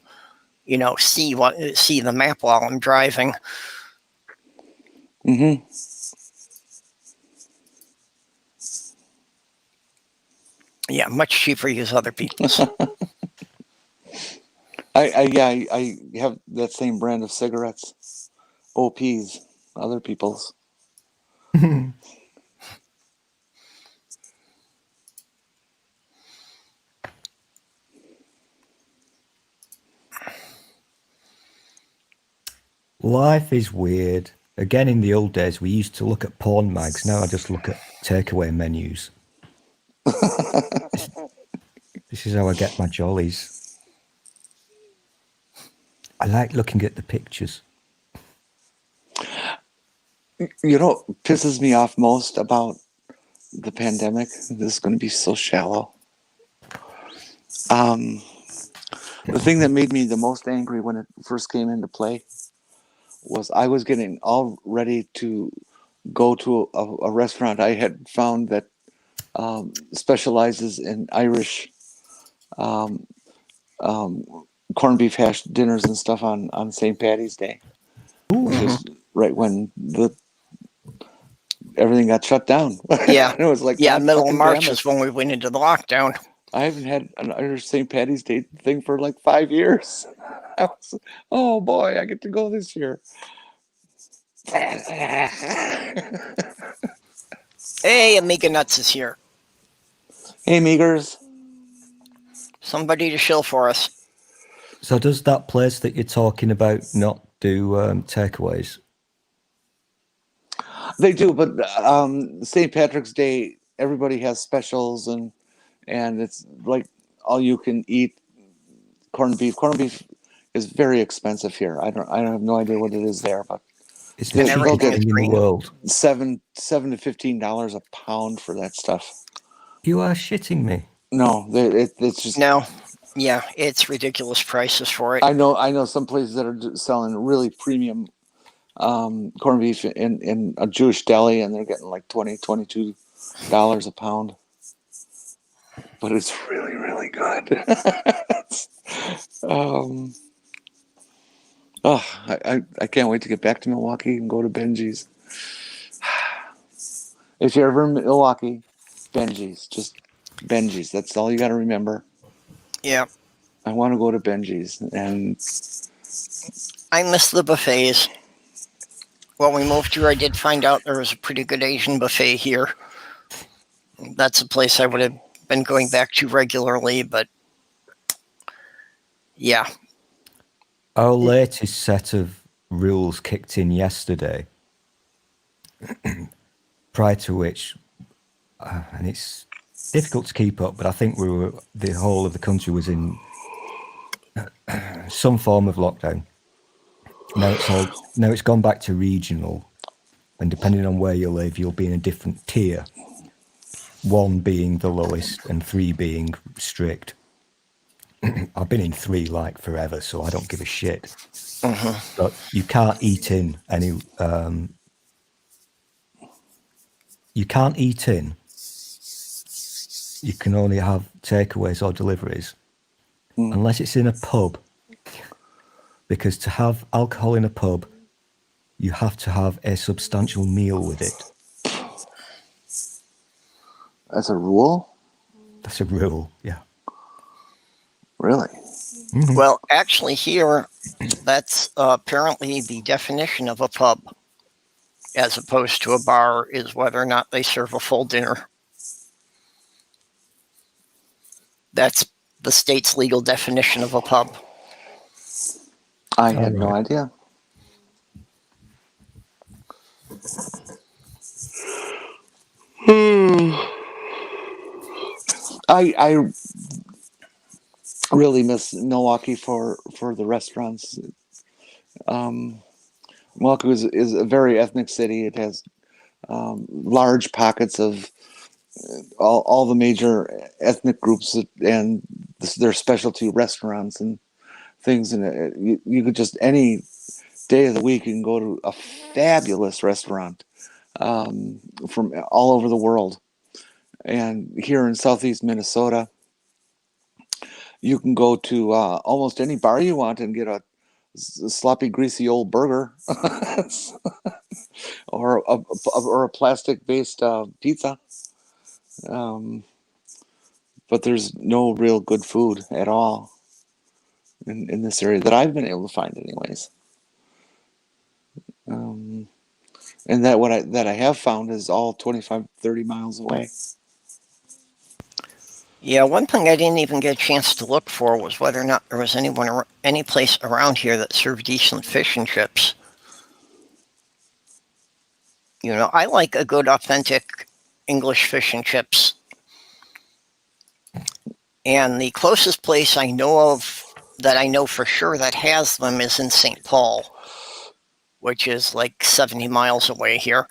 see the map while I'm driving. Mm-hmm. Yeah, much cheaper to use other people's. I have that same brand of cigarettes, OPs, other people's. Life is weird. Again, in the old days, we used to look at porn mags. Now I just look at takeaway menus. This is how I get my jollies. I like looking at the pictures. You know what pisses me off most about the pandemic? This is going to be so shallow. The thing that made me the most angry when it first came into play was I was getting all ready to go to a restaurant I had found that specializes in Irish corned beef hash dinners and stuff on St. Patty's Day, which is right when everything got shut down. Yeah, it was like, yeah, God middle of fucking March damn is it. when we went into the lockdown. I haven't had an Irish St. Patty's Day thing for like 5 years. Oh boy, I get to go this year. Hey, Amiga Nuts is here. Hey, Meagers. Somebody to shill for us. So does that place that you're talking about not do takeaways? They do, but St. Patrick's Day, everybody has specials, and it's like all you can eat corned beef. Corned beef is very expensive here. I have no idea what it is there, but It's the And cheapest everything thing is in the green. world. $7 to $15 a pound for that stuff. You are shitting me. No, it's just No, yeah, it's ridiculous prices for it. I know some places that are selling really premium corned beef in a Jewish deli, and they're getting like $22 a pound. But it's really, really good. I can't wait to get back to Milwaukee and go to Benji's. If you're ever in Milwaukee, Benji's. Just Benji's. That's all you got to remember. Yeah, I want to go to Benji's. And I miss the buffets. When we moved here, I did find out there was a pretty good Asian buffet here. That's a place I would have been going back to regularly, but yeah. Our latest set of rules kicked in yesterday, prior to which, and it's difficult to keep up, but I think the whole of the country was in some form of lockdown. Now it's gone back to regional, and depending on where you live, you'll be in a different tier. 1 being the lowest and 3 being strict. I've been in 3 like forever, so I don't give a shit. But you can't eat in any. You can't eat in. You can only have takeaways or deliveries, unless it's in a pub. Because to have alcohol in a pub, you have to have a substantial meal with it. that's a rule? That's a rule, yeah. Really? Well, actually, here, that's apparently the definition of a pub, as opposed to a bar, is whether or not they serve a full dinner. That's the state's legal definition of a pub. I had no idea. I really miss Milwaukee for the restaurants. Milwaukee is a very ethnic city. It has large pockets of all the major ethnic groups and their specialty restaurants and things. And you could just any day of the week you can go to a fabulous restaurant from all over the world. And here in southeast Minnesota, you can go to almost any bar you want and get a sloppy, greasy old burger or a plastic-based pizza. But there's no real good food at all in this area that I've been able to find, anyways. And that I have found is all 25, 30 miles away. Yeah, one thing I didn't even get a chance to look for was whether or not there was any place around here that served decent fish and chips. You know, I like a good, authentic English fish and chips. And the closest place I know of that I know for sure that has them is in St. Paul, which is like 70 miles away here.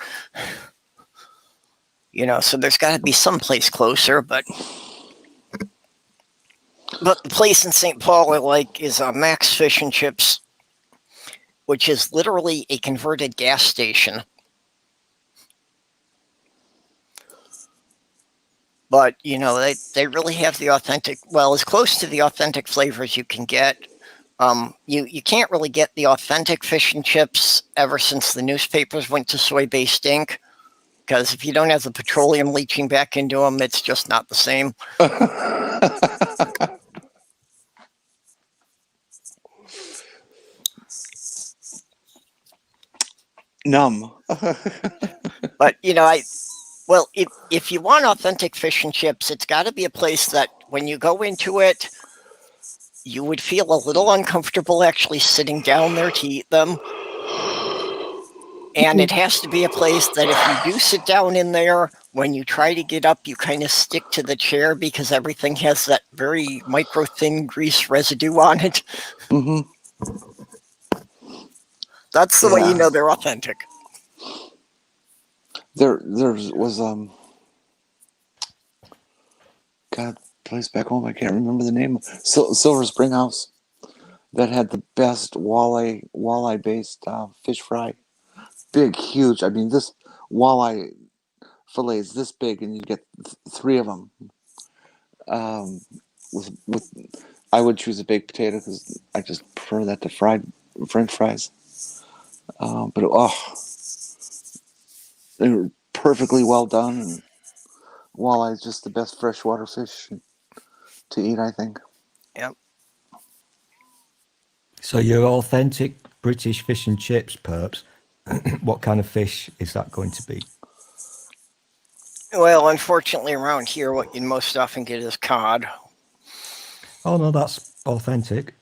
You know, so there's got to be some place closer, but the place in St. Paul I like is Max Fish and Chips, which is literally a converted gas station. But, you know, they really have the authentic, well, as close to the authentic flavors you can get. You can't really get the authentic fish and chips ever since the newspapers went to soy-based ink, because if you don't have the petroleum leaching back into them, it's just not the same. Numb. But, you know, if you want authentic fish and chips, it's got to be a place that when you go into it, you would feel a little uncomfortable actually sitting down there to eat them. And it has to be a place that if you do sit down in there, when you try to get up, you kind of stick to the chair because everything has that very micro-thin grease residue on it. Mm-hmm. That's the way you know they're authentic. There was God, place back home. I can't remember the name. Silver Spring House that had the best walleye based fish fry. Big, huge. I mean, this walleye fillet is this big, and you get 3 of them. With I would choose a baked potato because I just prefer that to fried French fries. But they were perfectly well done, and walleye is just the best freshwater fish to eat, I think. Yep. So your authentic British fish and chips, Perps, what kind of fish is that going to be? Well, unfortunately, around here, what you most often get is cod. Oh, no, that's authentic.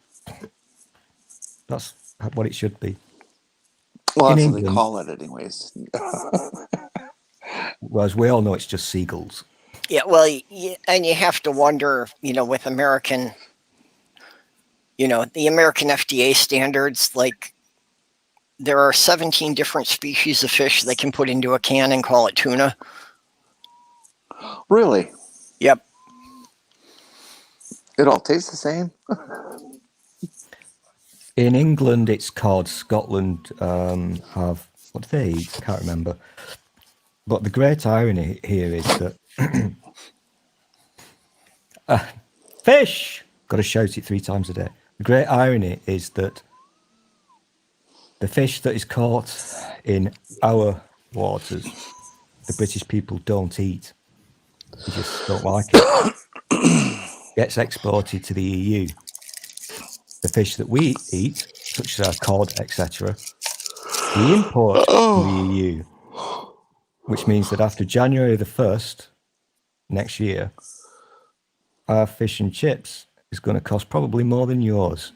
That's what it should be. Well, In that's England, what they call it anyways. whereas we all know it's just seagulls. Yeah, well, and you have to wonder, you know, with American, you know, the American FDA standards, like there are 17 different species of fish they can put into a can and call it tuna. Really? Yep. It all tastes the same? In England, it's cod. Scotland have, what do they eat? I can't remember. But the great irony here is that fish! Got to shout it 3 times a day. The great irony is that the fish that is caught in our waters, the British people don't eat. They just don't like it. Gets exported to the EU. The fish that we eat, such as our cod, etc., we import to the EU, which means that after January the 1st next year, our fish and chips is going to cost probably more than yours.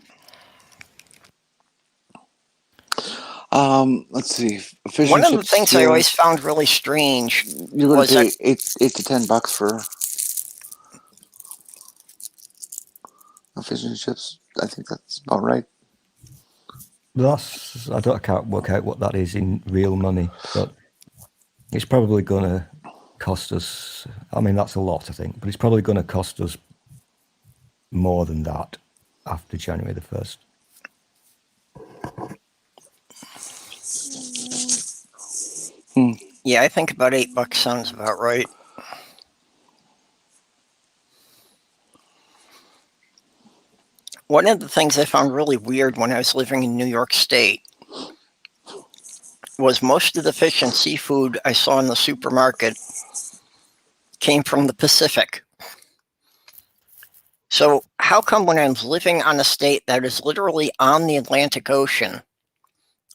Let's see. Fish One and of the chips things here, I always found really strange you're going was to pay that, $8 to $10 for a fish and chips. I think that's about right. I can't work out what that is in real money, but it's probably going to cost us, I mean, that's a lot, I think, but it's probably going to cost us more than that after January the 1st. Yeah, I think about $8 sounds about right. One of the things I found really weird when I was living in New York State was most of the fish and seafood I saw in the supermarket came from the Pacific. So how come when I was living on a state that is literally on the Atlantic Ocean,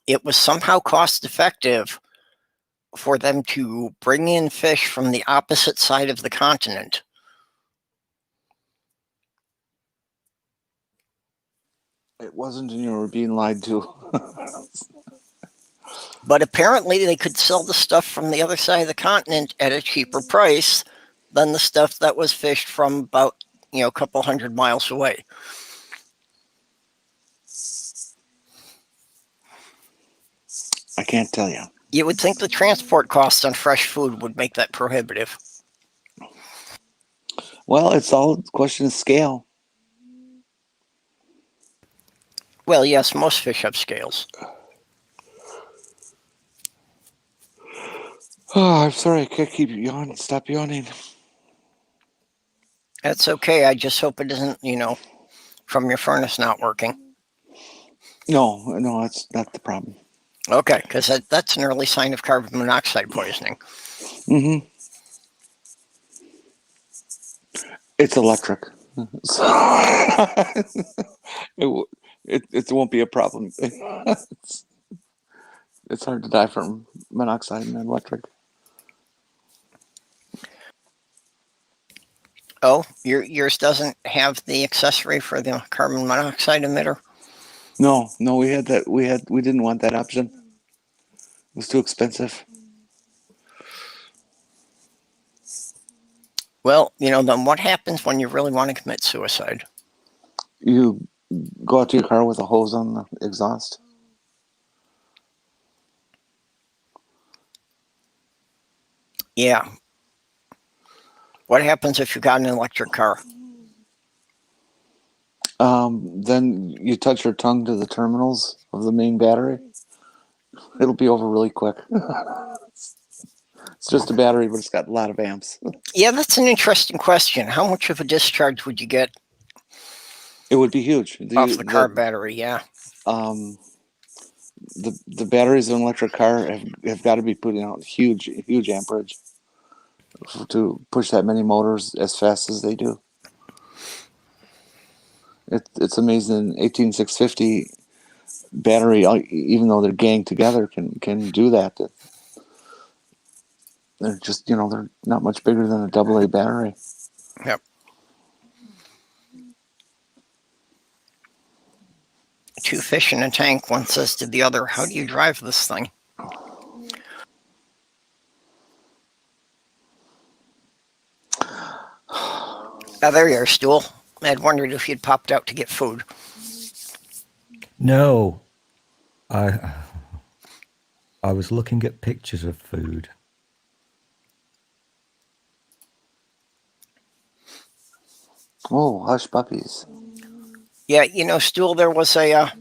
it was somehow cost effective for them to bring in fish from the opposite side of the continent? It wasn't, and you were being lied to. But apparently they could sell the stuff from the other side of the continent at a cheaper price than the stuff that was fished from about, a couple 100 miles away. I can't tell you. You would think the transport costs on fresh food would make that prohibitive. Well, it's all a question of scale. Well, yes, most fish have scales. Oh, I'm sorry. I can't keep yawning. Stop yawning. That's okay. I just hope it isn't, from your furnace not working. No, that's not the problem. Okay, because that's an early sign of carbon monoxide poisoning. Mm-hmm. It's electric. So it won't be a problem. It's hard to die from monoxide and electric. Oh, yours doesn't have the accessory for the carbon monoxide emitter? No, we had that. We didn't want that option. It was too expensive. Well, then what happens when you really want to commit suicide? You go out to your car with a hose on the exhaust. Yeah. What happens if you got an electric car? Then you touch your tongue to the terminals of the main battery. It'll be over really quick. It's just a battery, but it's got a lot of amps. Yeah, that's an interesting question. How much of a discharge would you get? It would be huge. Off the car battery, yeah. The batteries in an electric car have got to be putting out huge amperage to push that many motors as fast as they do. It's amazing. 18650 battery, even though they're ganged together, can do that. They're just, they're not much bigger than a AA battery. Yep. Two fish in a tank, one says to the other, how do you drive this thing? Oh, there you are, Stool. I had wondered if you'd popped out to get food. No. I was looking at pictures of food. Oh, hush puppies. Yeah, Stool, there was an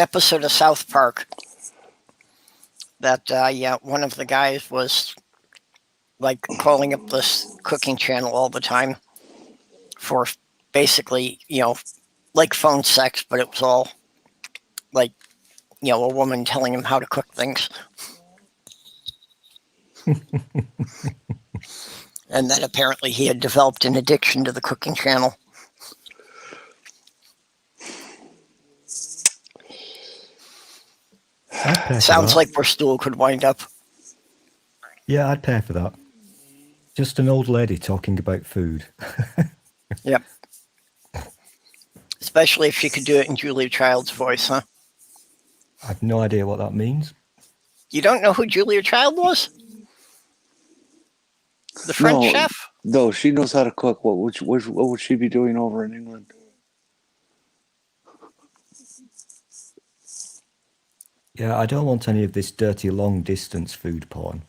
episode of South Park that, one of the guys was like calling up this cooking channel all the time for basically, like phone sex, but it was all like, a woman telling him how to cook things. And then apparently he had developed an addiction to the cooking channel. Sounds like where Stool could wind up. Yeah, I'd pay for that. Just an old lady talking about food. Yep. Especially if she could do it in Julia Child's voice, huh? I have no idea what that means. You don't know who Julia Child was? The French chef? No, she knows how to cook. What would she be doing over in England? Yeah, I don't want any of this dirty long distance food porn.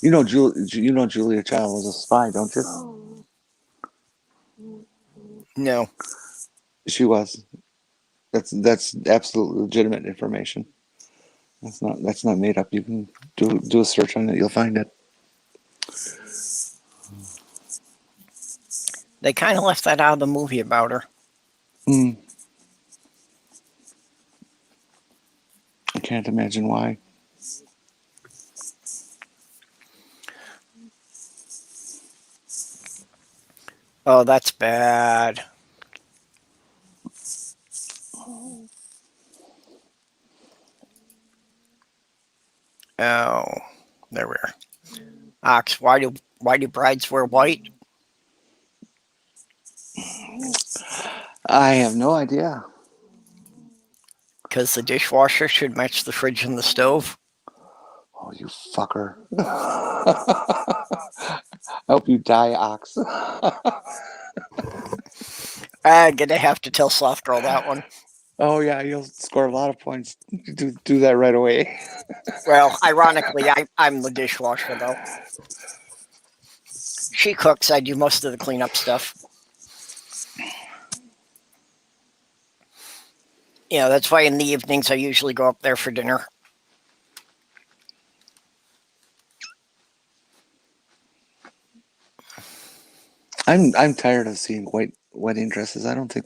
You know, Julia Child was a spy, don't you? No. She was. That's absolute legitimate information. That's not made up. You can do a search on it. You'll find it. They kind of left that out of the movie about her. I can't imagine why. Oh, that's bad. Oh, there we are. Ox, why do brides wear white? I have no idea. Because the dishwasher should match the fridge and the stove. Oh, you fucker. I hope you die, Ox. I'm gonna have to tell Sloth Girl that one. Oh, yeah, you'll score a lot of points. Do that right away. Well, ironically, I'm the dishwasher, though. She cooks, I do most of the cleanup stuff. Yeah, that's why in the evenings I usually go up there for dinner. I'm tired of seeing white wedding dresses. I don't think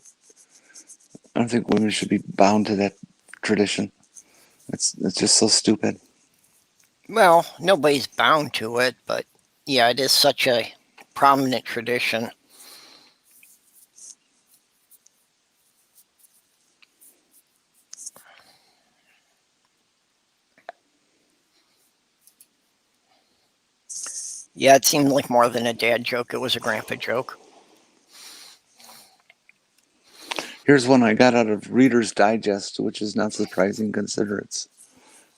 women should be bound to that tradition. It's just so stupid. Well, nobody's bound to it, but yeah, it is such a prominent tradition. Yeah, it seemed like more than a dad joke. It was a grandpa joke. Here's one I got out of Reader's Digest, which is not surprising considering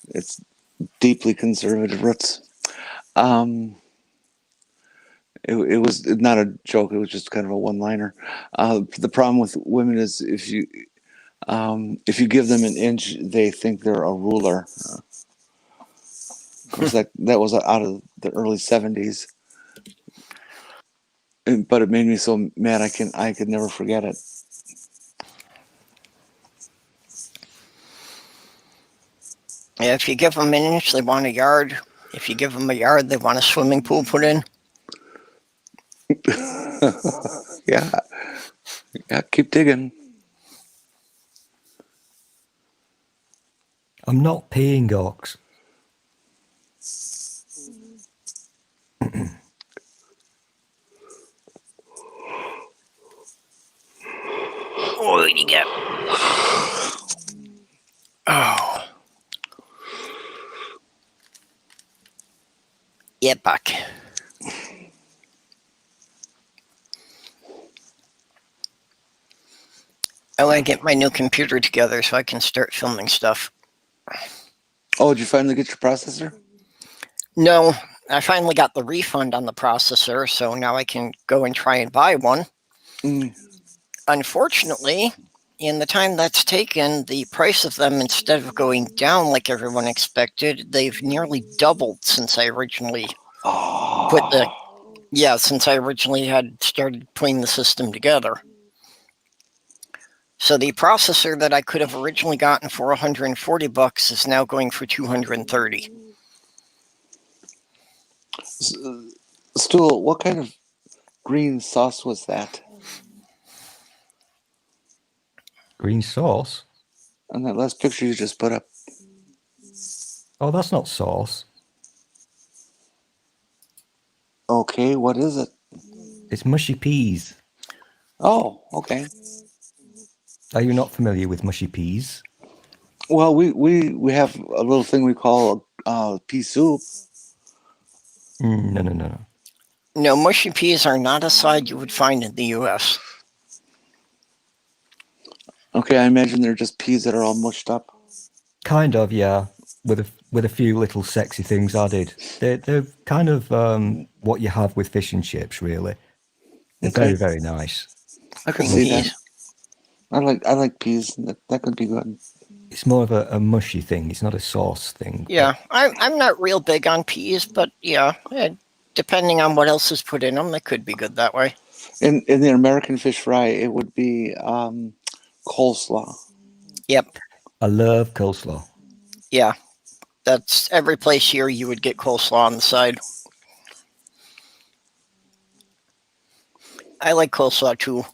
it's deeply conservative roots. It was not a joke. It was just kind of a one-liner. The problem with women is if you give them an inch, they think they're a ruler. Of course, that was out of the early 70s. But it made me so mad I could never forget it. Yeah, if you give them an inch, they want a yard. If you give them a yard, they want a swimming pool put in. Yeah, keep digging. I'm not peeing, Ox. Oh, you get. Oh. Yeah, Buck. I want to get my new computer together so I can start filming stuff. Oh, did you finally get your processor? No, I finally got the refund on the processor, so now I can go and try and buy one. Unfortunately, in the time that's taken, the price of them, instead of going down like everyone expected, they've nearly doubled since I originally since I originally had started putting the system together. So the processor that I could have originally gotten for $140 is now going for $230. Stool, what kind of green sauce was that? Green sauce? On that last picture you just put up. Oh, that's not sauce. Okay, what is it? It's mushy peas. Oh, okay. Are you not familiar with mushy peas? Well, we have a little thing we call pea soup. No. No, mushy peas are not a side you would find in the U.S. Okay, I imagine they're just peas that are all mushed up. Kind of, yeah. With a few little sexy things added. They're kind of what you have with fish and chips, really. They're very, very nice. I can Cream see peas. that. I like peas. That could be good. It's more of a mushy thing. It's not a sauce thing. Yeah, I'm not real big on peas, but yeah, depending on what else is put in them, it could be good that way. In the American fish fry, it would be coleslaw. Yep. I love coleslaw. Yeah, that's every place here you would get coleslaw on the side. I like coleslaw too.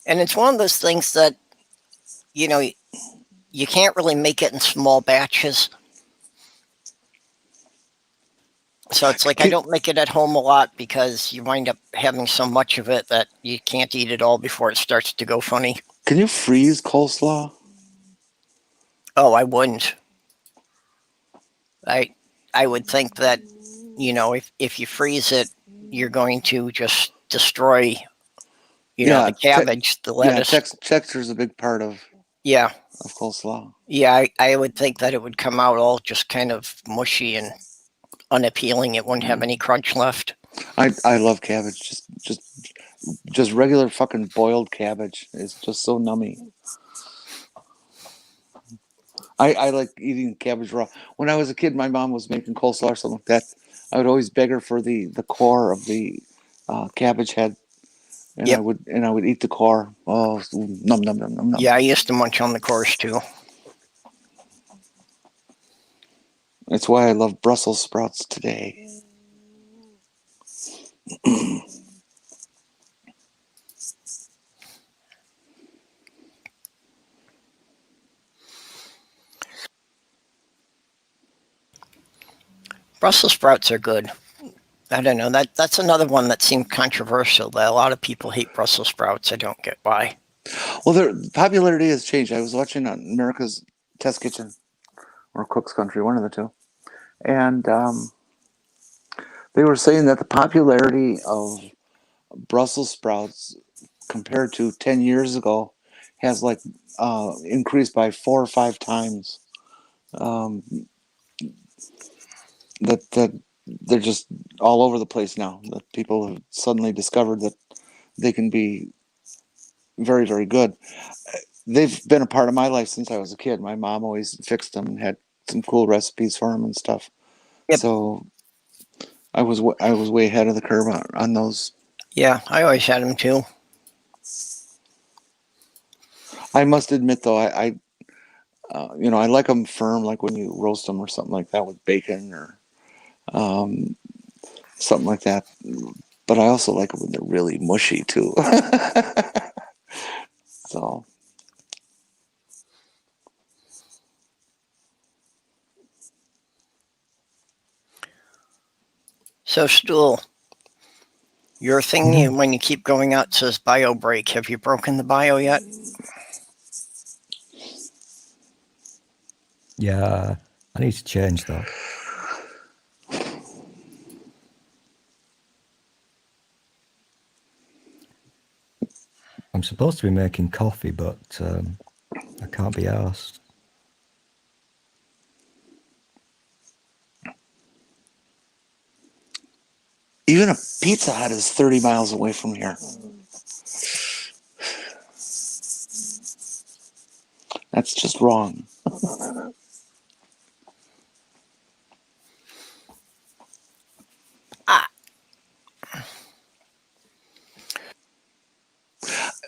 And it's one of those things that, you know, you can't really make it in small batches. So it's like I don't make it at home a lot because you wind up having so much of it that you can't eat it all before it starts to go funny. Can you freeze coleslaw? Oh, I wouldn't. I would think that, you know, if you freeze it, you're going to just destroy, you know, the cabbage, the lettuce. Yeah, texture is a big part of coleslaw. Yeah, I would think that it would come out all just kind of mushy and unappealing. It wouldn't have any crunch left. I love cabbage. Just regular fucking boiled cabbage. It's just so nummy. I like eating cabbage raw. When I was a kid, my mom was making coleslaw or something like that. I would always beg her for the core of the cabbage head, and I would eat the core. Oh, num num num num num. Yeah, I used to munch on the cores too. That's why I love Brussels sprouts today. Brussels sprouts are good. I don't know. That's another one that seemed controversial. That a lot of people hate Brussels sprouts. I don't get why. Well, their popularity has changed. I was watching on America's Test Kitchen or Cook's Country, one of the two, and they were saying that the popularity of Brussels sprouts compared to 10 years ago has like increased by 4 or 5 times. That they're just all over the place now. That people have suddenly discovered that they can be very, very good. They've been a part of my life since I was a kid. My mom always fixed them and had some cool recipes for them and stuff. Yep. So I was way ahead of the curve on those. Yeah, I always had them too. I must admit, though, I like them firm, like when you roast them or something like that with bacon or something like that. But I also like them when they're really mushy too. So, Stool, your thing when you keep going out says bio break. Have you broken the bio yet? Yeah, I need to change that. I'm supposed to be making coffee, but I can't be asked. Even a Pizza Hut is 30 miles away from here. That's just wrong.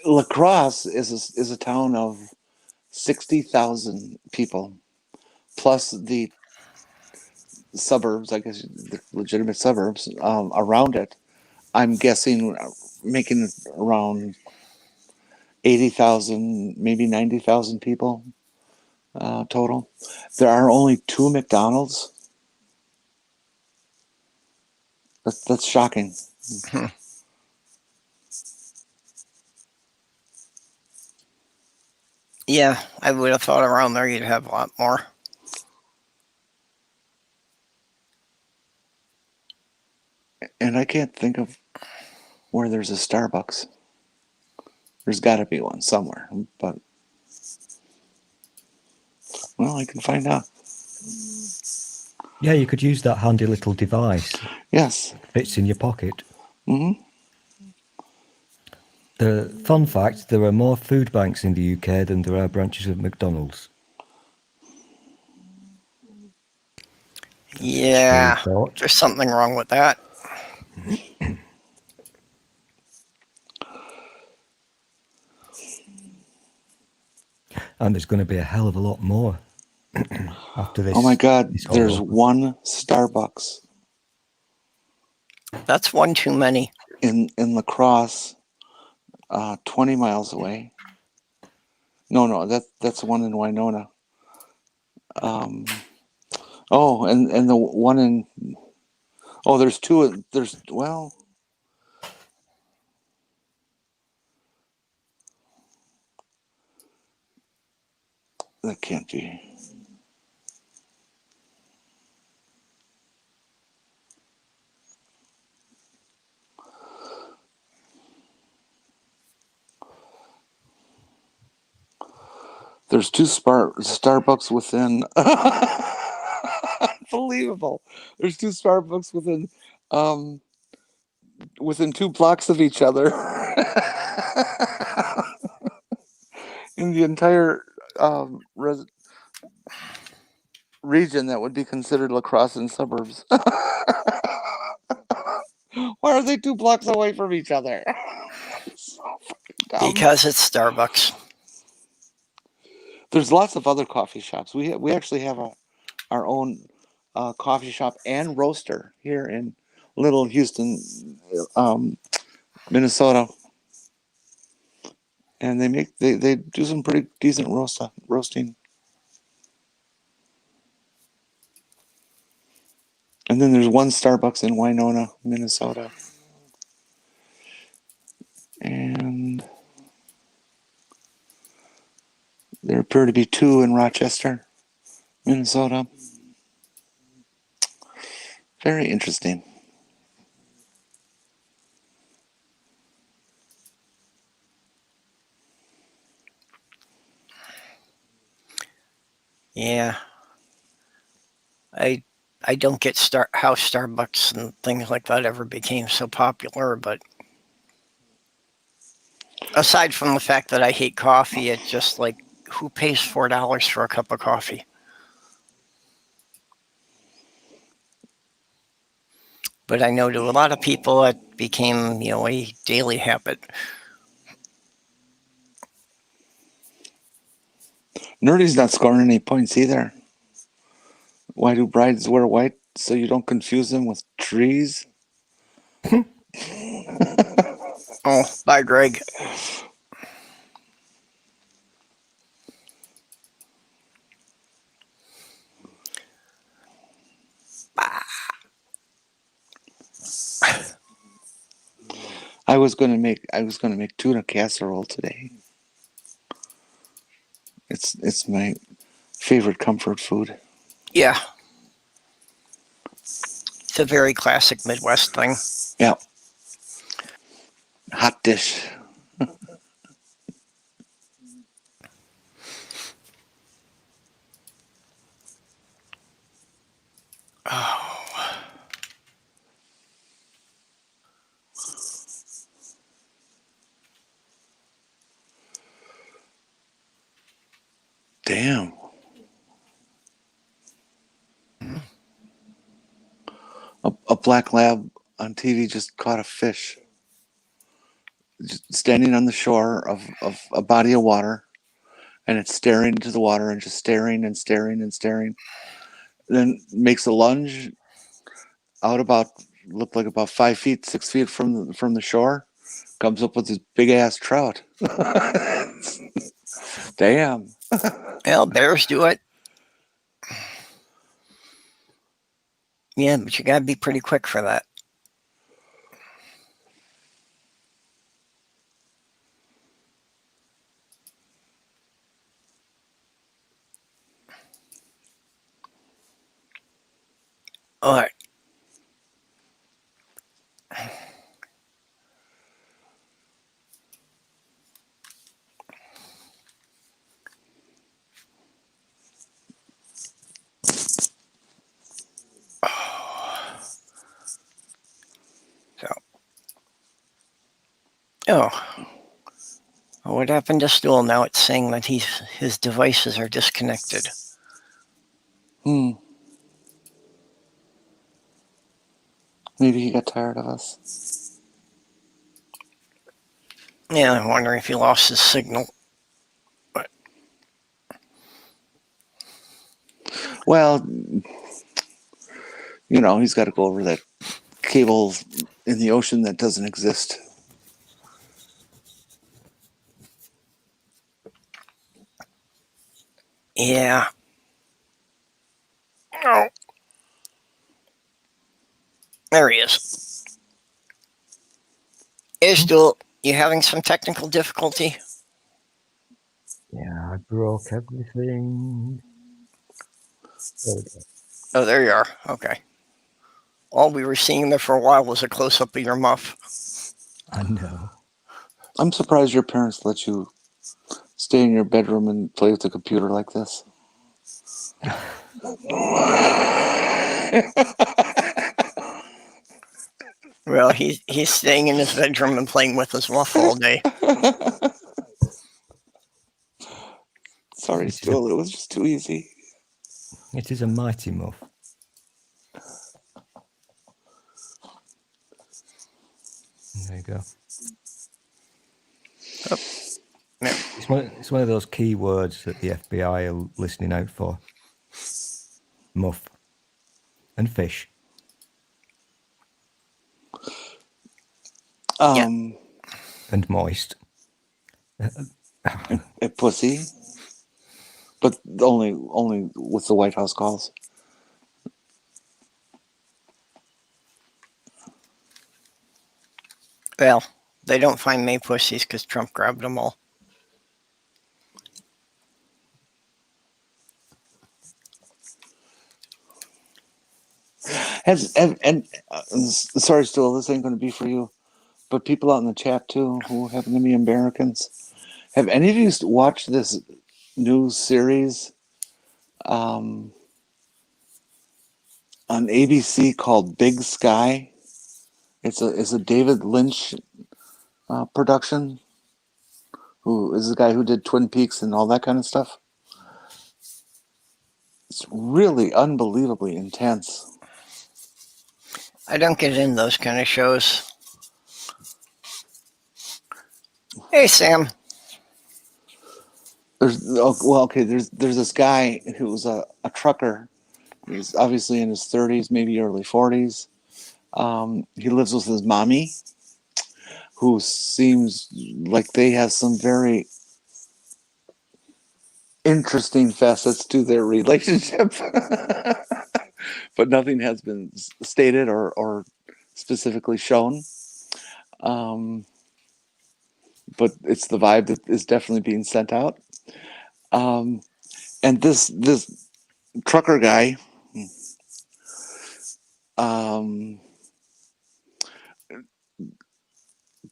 La Crosse is a town of 60,000 people, plus the suburbs, I guess the legitimate suburbs around it. I'm guessing making it around 80,000, maybe 90,000 people total. There are only 2 McDonald's. That's shocking. Yeah, I would have thought around there you'd have a lot more. And I can't think of where there's a Starbucks. There's got to be one somewhere, but well, I can find out. Yeah, you could use that handy little device. Yes. Fits in your pocket. Mm-hmm. The fun fact, there are more food banks in the UK than there are branches of McDonald's. Yeah, Thought. there's something wrong with that. And there's going to be a hell of a lot more after this. Oh my God, this there's horror. one Starbucks That's one too many. in La Crosse, 20 miles away. No, that's the one in Winona. Oh, and the one in, oh, there's two, well, that can't be. There's two Starbucks within. Unbelievable. There's two Starbucks within 2 blocks of each other. In the entire region that would be considered La Crosse and suburbs. Why are they 2 blocks away from each other? So fucking dumb. Because it's Starbucks. There's lots of other coffee shops. We actually have our own coffee shop and roaster here in Little Houston, Minnesota, and they do some pretty decent roasting. And then there's one Starbucks in Winona, Minnesota, and there appear to be 2 in Rochester, Minnesota. Very interesting. Yeah. I don't get how Starbucks and things like that ever became so popular, but aside from the fact that I hate coffee, it's just like, who pays $4 for a cup of coffee? But I know to a lot of people it became, a daily habit. Nerdy's not scoring any points either. Why do brides wear white? So you don't confuse them with trees? Oh, bye, Greg. I was gonna make tuna casserole today. It's my favorite comfort food. Yeah. It's a very classic Midwest thing. Yeah. Hot dish. Oh. Damn. A black lab on TV just caught a fish. Just standing on the shore of a body of water, and it's staring into the water and just staring and staring and staring. Then makes a lunge out looked like about 5 feet, 6 feet from the shore. Comes up with this big ass trout. Damn. Well, bears do it. Yeah, but you gotta be pretty quick for that. All right. So. Oh. What happened to Stool? Now it's saying that his devices are disconnected. Maybe he got tired of us. Yeah, I'm wondering if he lost his signal. But Well, you know, he's got to go over that cable in the ocean that doesn't exist. yeah. Oh. There he is. Hey, Stool, you having some technical difficulty? Yeah, I broke everything. There we go. Oh, there you are. Okay. All we were seeing there for a while was a close-up of your muff. I know. I'm surprised your parents let you stay in your bedroom and play with the computer like this. Well, he's staying in his bedroom and playing with his muff all day. Sorry, Stool, it was just too easy. It is a mighty muff. There you go. Oh. Yeah. It's one of those keywords that the FBI are listening out for. Muff. And fish. And moist. A pussy. But only with the White House calls. Well, they don't find May pussies because Trump grabbed them all. Sorry, Stool, this ain't going to be for you, but people out in the chat too who happen to be Americans, have any of you watched this new series on ABC called Big Sky? It's a David Lynch production. Who is the guy who did Twin Peaks and all that kind of stuff? It's really unbelievably intense. I don't get in those kind of shows. Hey, Sam. There's this guy who's a trucker. He's obviously in his 30s, maybe early 40s. He lives with his mommy, who seems like they have some very interesting facets to their relationship. But nothing has been stated or specifically shown. But it's the vibe that is definitely being sent out. And this trucker guy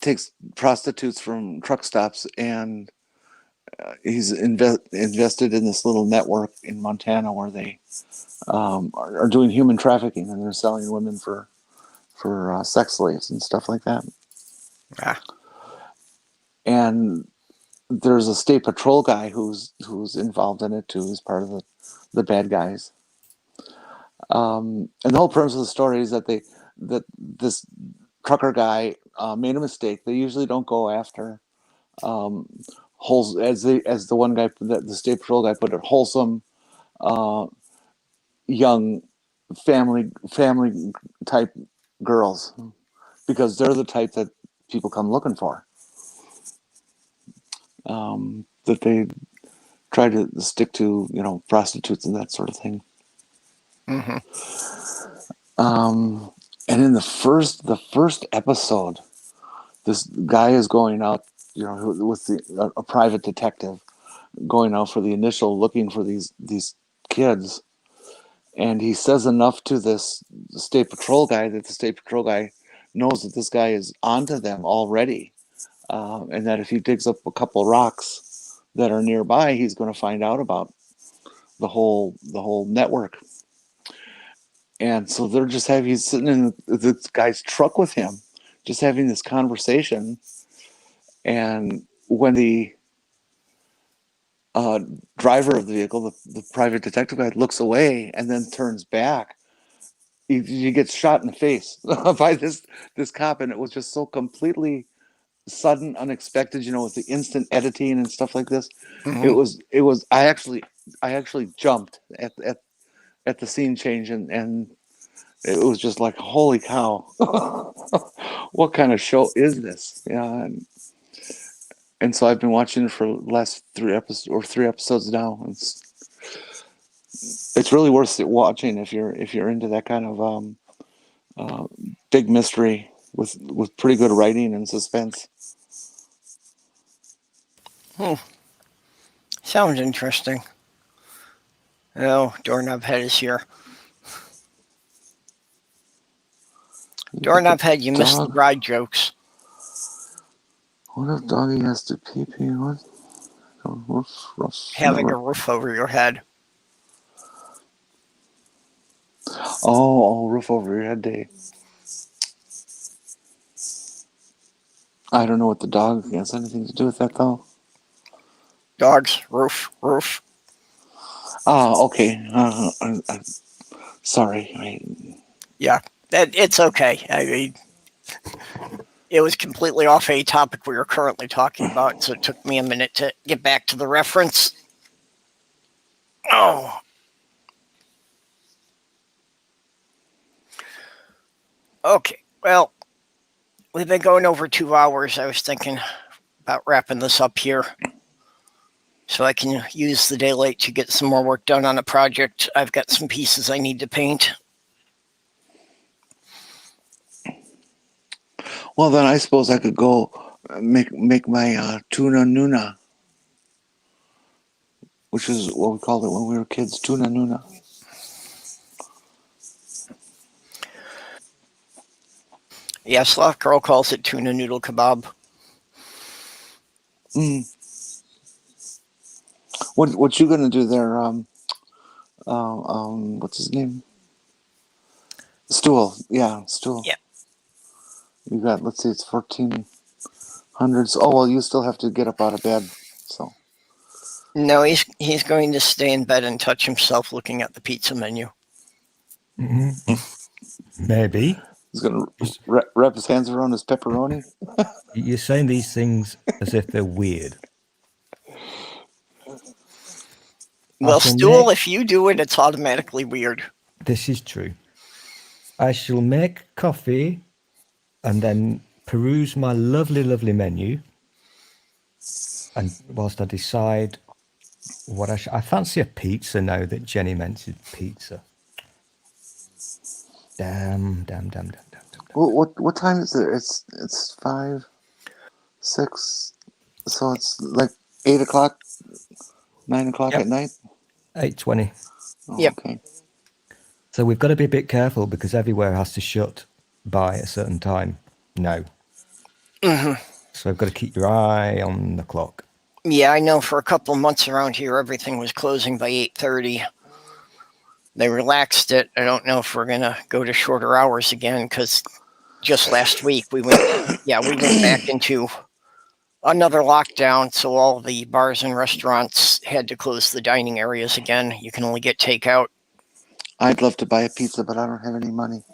takes prostitutes from truck stops, and he's invested in this little network in Montana where they are doing human trafficking, and they're selling women for sex slaves and stuff like that. Ah. And there's a state patrol guy who's involved in it too. He's part of the bad guys. And the whole premise of the story is that this trucker guy made a mistake. They usually don't go after as the one guy, the state patrol guy put it, wholesome young family type girls, because they're the type that people come looking for. That they try to stick to, prostitutes and that sort of thing. Mm-hmm. And in the first episode, this guy is going out, with a private detective going out for the initial looking for these kids, and he says enough to this state patrol guy that the state patrol guy knows that this guy is onto them already, and that if he digs up a couple rocks that are nearby, he's going to find out about the whole network. And so they're just he's sitting in this guy's truck with him, just having this conversation. And when the driver of the vehicle, the private detective guy, looks away and then turns back, he gets shot in the face by this cop, and it was just so completely sudden, unexpected. With the instant editing and stuff like this, it was. I actually jumped at the scene change, and it was just like, holy cow, what kind of show is this? Yeah, and so I've been watching it for the last 3 episodes now. It's really worth watching if you're into that kind of big mystery with pretty good writing and suspense. Sounds interesting. Oh, Doorknob Head is here. Doorknob Head, you missed the bride jokes. What if doggy has to pee pee? What? Having a roof over your head. Oh, roof over your head day. I don't know what the dog has anything to do with that, though. Dogs, roof. Okay. Sorry. Yeah, it's okay. I mean, it was completely off a topic we were currently talking about, so it took me a minute to get back to the reference. Oh. Okay, well, we've been going over 2 hours. I was thinking about wrapping this up here so I can use the daylight to get some more work done on a project. I've got some pieces I need to paint. Well, then I suppose I could go make my tuna nuna, which is what we called it when we were kids, tuna nuna. Yeah, Sloth Girl calls it tuna noodle kebab. What you gonna do there? What's his name? Stool. Yeah, Stool. Yeah. You got. Let's see. It's 1400s. Oh well, you still have to get up out of bed. So. No, he's going to stay in bed and touch himself looking at the pizza menu. Maybe. He's going to wrap his hands around his pepperoni. You're saying these things as if they're weird. Well, Stool, if you do it, it's automatically weird. This is true. I shall make coffee and then peruse my lovely, lovely menu. And whilst I decide what I fancy a pizza now that Jenny mentioned pizza. Damn. What time is it? It's 5, 6, so it's like 8 o'clock, 9 o'clock at night. 8:20. Oh, yep. Okay. So we've got to be a bit careful because everywhere has to shut by a certain time now. So we've got to keep your eye on the clock. Yeah, I know for a couple of months around here, everything was closing by 8:30. They relaxed it. I don't know if we're going to go to shorter hours again because just last week we went back into another lockdown. So all the bars and restaurants had to close the dining areas again. You can only get takeout. I'd love to buy a pizza, but I don't have any money.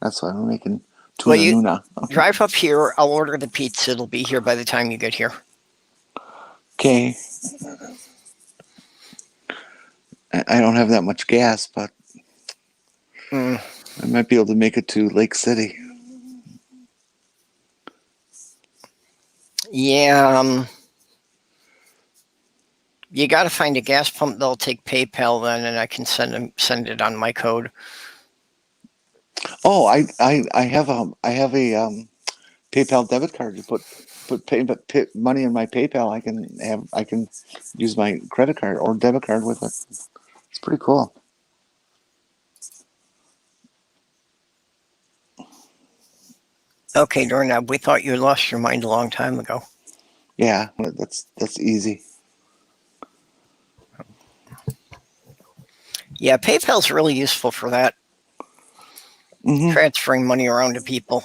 That's why I'm making tuna nuna. Drive up here. I'll order the pizza. It'll be here by the time you get here. Okay. I don't have that much gas, but I might be able to make it to Lake City. Yeah, you got to find a gas pump that'll take PayPal then, and I can send it on my code. Oh, I have a PayPal debit card. You put money in my PayPal. I can use my credit card or debit card with it. It's pretty cool. Okay, Doorknob, we thought you had lost your mind a long time ago. Yeah, that's easy. Yeah, PayPal's really useful for that. Transferring money around to people.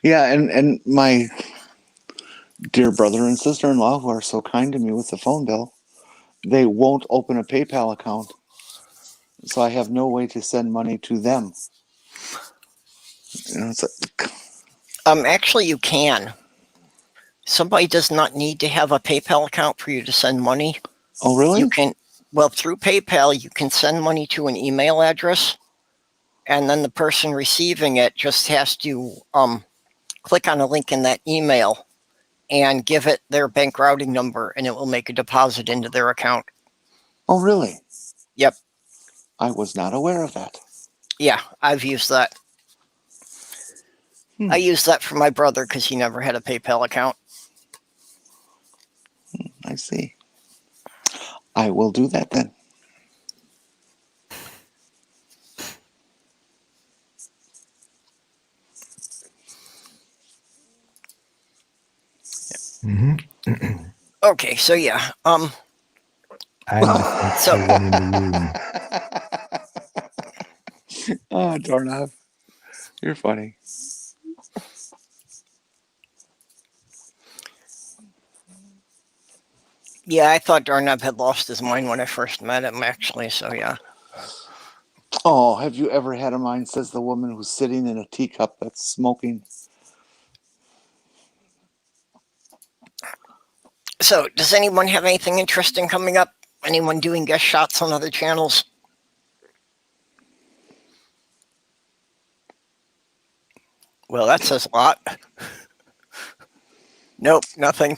Yeah, and my dear brother and sister-in-law, who are so kind to me with the phone bill, they won't open a PayPal account, so I have no way to send money to them. You know, it's like, Actually, you can. Somebody does not need to have a PayPal account for you to send money. oh really? You can, well, through PayPal, you can send money to an email address, and then the person receiving it just has to click on a link in that email and give it their bank routing number, and it will make a deposit into their account. Oh really? Yep. I was not aware of that. Yeah, I've used that. I used that for my brother because he never had a PayPal account. I see. I will do that then. Okay, so yeah, And So- the one in the room. Oh, doorknob. You're funny. yeah, I thought Darnab had lost his mind when I first met him, actually, so yeah. Oh, have you ever had a mind, says the woman who's sitting in a teacup that's smoking. So, does anyone have anything interesting coming up? Anyone doing guest shots on other channels? Well, that says a lot. Nope, nothing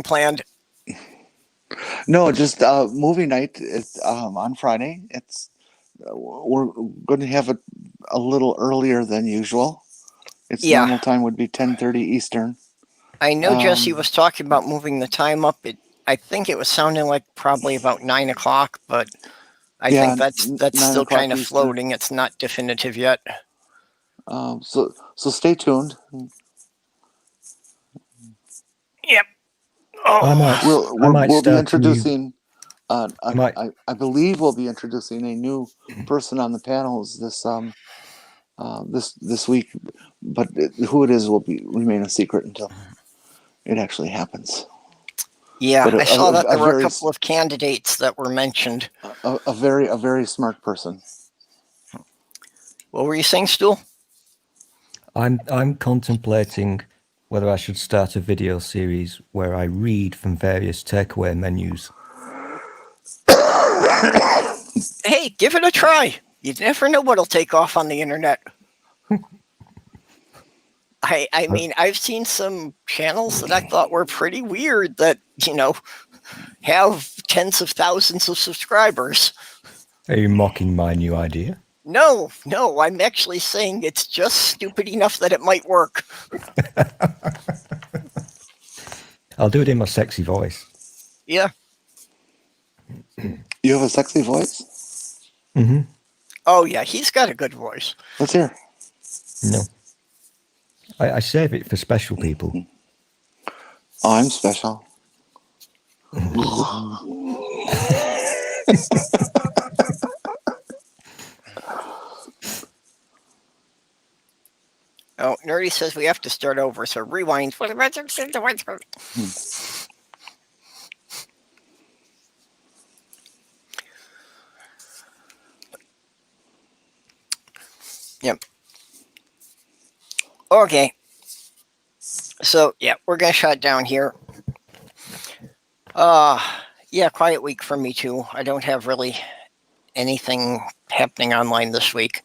planned. No, just movie night on Friday. It's we're going to have it a little earlier than usual. Its Yeah. normal time would be 10:30 Eastern. I know Jesse was talking about moving the time up. I think it was sounding like probably about 9 o'clock, but I Yeah, think that's 9 still o'clock kind of Eastern. floating. It's not definitive yet. So stay tuned. Yep. Oh, I might We'll be start introducing. might- I believe we'll be introducing a new person on the panels this week, but who it is will remain a secret until it actually happens. yeah, But I saw that there were a very- couple of candidates that were mentioned. A very smart person. What were you saying, Stool? I'm contemplating whether I should start a video series where I read from various takeaway menus. Hey, give it a try. You never know what'll take off on the internet. I mean, I've seen some channels that I thought were pretty weird that, have tens of thousands of subscribers. Are you mocking my new idea? No, I'm actually saying it's just stupid enough that it might work. I'll do it in my sexy voice. Yeah. You have a sexy voice? Mm-hmm. Oh, yeah, he's got a good voice. Let's hear. No. I save it for special people. Oh, I'm special. Oh, Nerdy says we have to start over, so rewind. Yep. Okay. So, yeah, we're going to shut down here. Yeah, quiet week for me too. I don't have really anything happening online this week.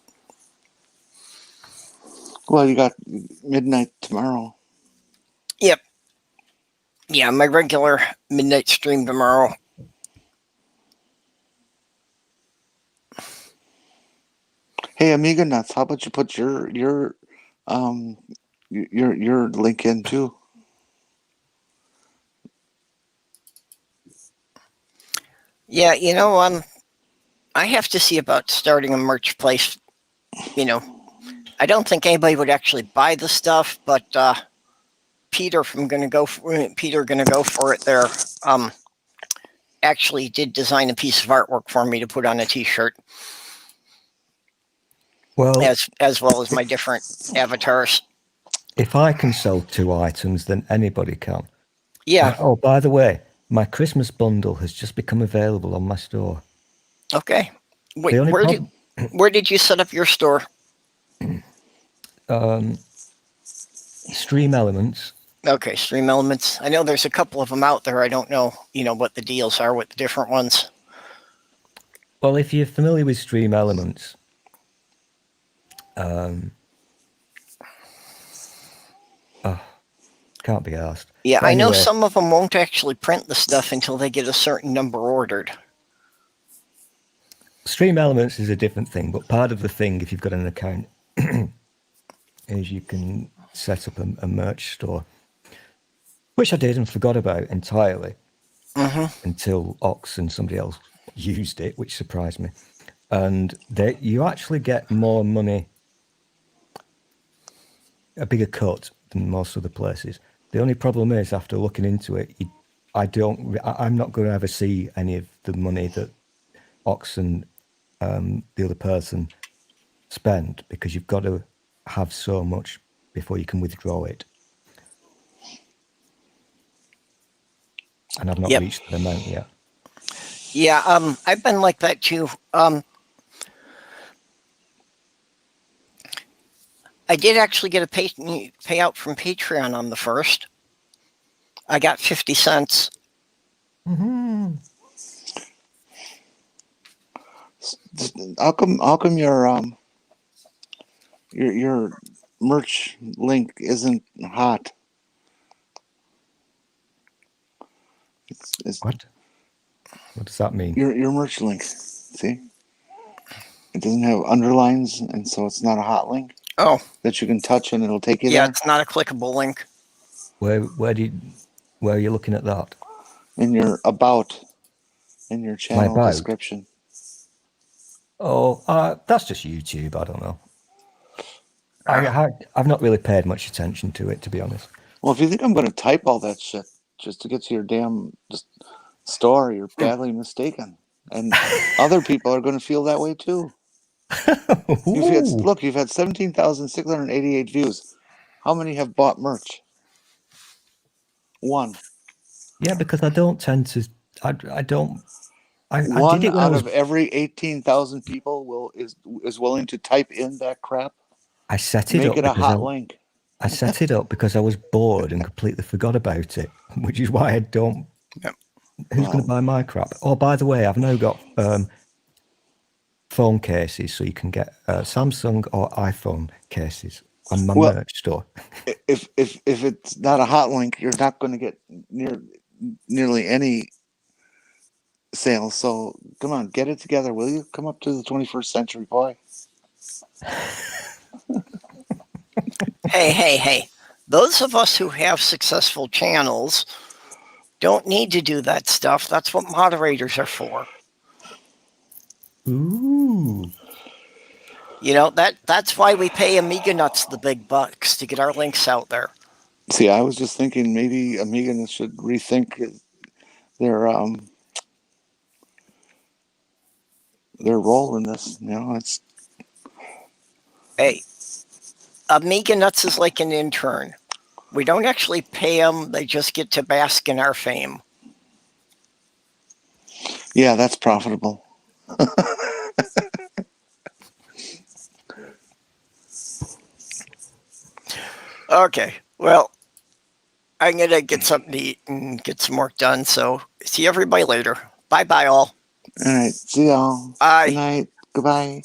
Well, you got midnight tomorrow. Yep. Yeah, my regular midnight stream tomorrow. Hey, Amiga Nuts, how about you put your link in too? Yeah, I have to see about starting a merch place. I don't think anybody would actually buy the stuff, but Peter Gonna Go For It there actually did design a piece of artwork for me to put on a t-shirt. Well, As well as my different avatars. If I can sell 2 items, then anybody can. Yeah. Oh, by the way, my Christmas bundle has just become available on my store. Okay. Wait, The only where did you set up your store? Stream Elements. Okay, Stream Elements. I know there's a couple of them out there. I don't know, what the deals are with the different ones. Well, if you're familiar with Stream Elements, can't be asked. Yeah, But I know anyway, some of them won't actually print the stuff until they get a certain number ordered. Stream Elements is a different thing, but part of the thing, if you've got an account, is you can set up a merch store, which I did and forgot about entirely until Ox and somebody else used it, which surprised me. And you actually get more money, a bigger cut than most other places. The only problem is, after looking into it, I'm not going to ever see any of the money that Ox and the other person spend, because you've got to have so much before you can withdraw it. And I've not reached the amount yet. Yeah, I've been like that too. I did actually get a payout from Patreon on the 1st. I got 50 cents. How come your merch link isn't hot? It's What does that mean? Your merch link. See, it doesn't have underlines, and so it's not a hot link. Oh, that you can touch and it'll take you yeah, there. it's not a clickable link. Where are you looking at that? In your in your channel description. Oh, that's just YouTube. I don't know. I've not really paid much attention to it, to be honest. Well, if you think I'm going to type all that shit just to get to your damn store, you're badly mistaken. And other people are going to feel that way too. You've had 17,688 views. How many have bought merch? 1. Yeah, because I don't tend to. I don't. One out of every 18,000 people is willing to type in that crap. I set it up. Make it a hot link. I set it up because I was bored and completely forgot about it, which is why I don't. Yep. Who's going to buy my crap? Oh, by the way, I've now got phone cases, so you can get Samsung or iPhone cases on my merch store. If it's not a hot link, you're not going to get nearly any sales. So come on, get it together, will you? Come up to the 21st century, boy. Hey. Those of us who have successful channels don't need to do that stuff. That's what moderators are for. Ooh. That's why we pay Amiga Nuts the big bucks to get our links out there. See, I was just thinking maybe Amiga Nuts should rethink their role in this. It's. Hey, Amiga Nuts is like an intern. We don't actually pay them. They just get to bask in our fame. Yeah, that's profitable. Okay, well, I'm going to get something to eat and get some work done. So see everybody later. Bye-bye, all. All right. See y'all. Bye. Good night. Goodbye.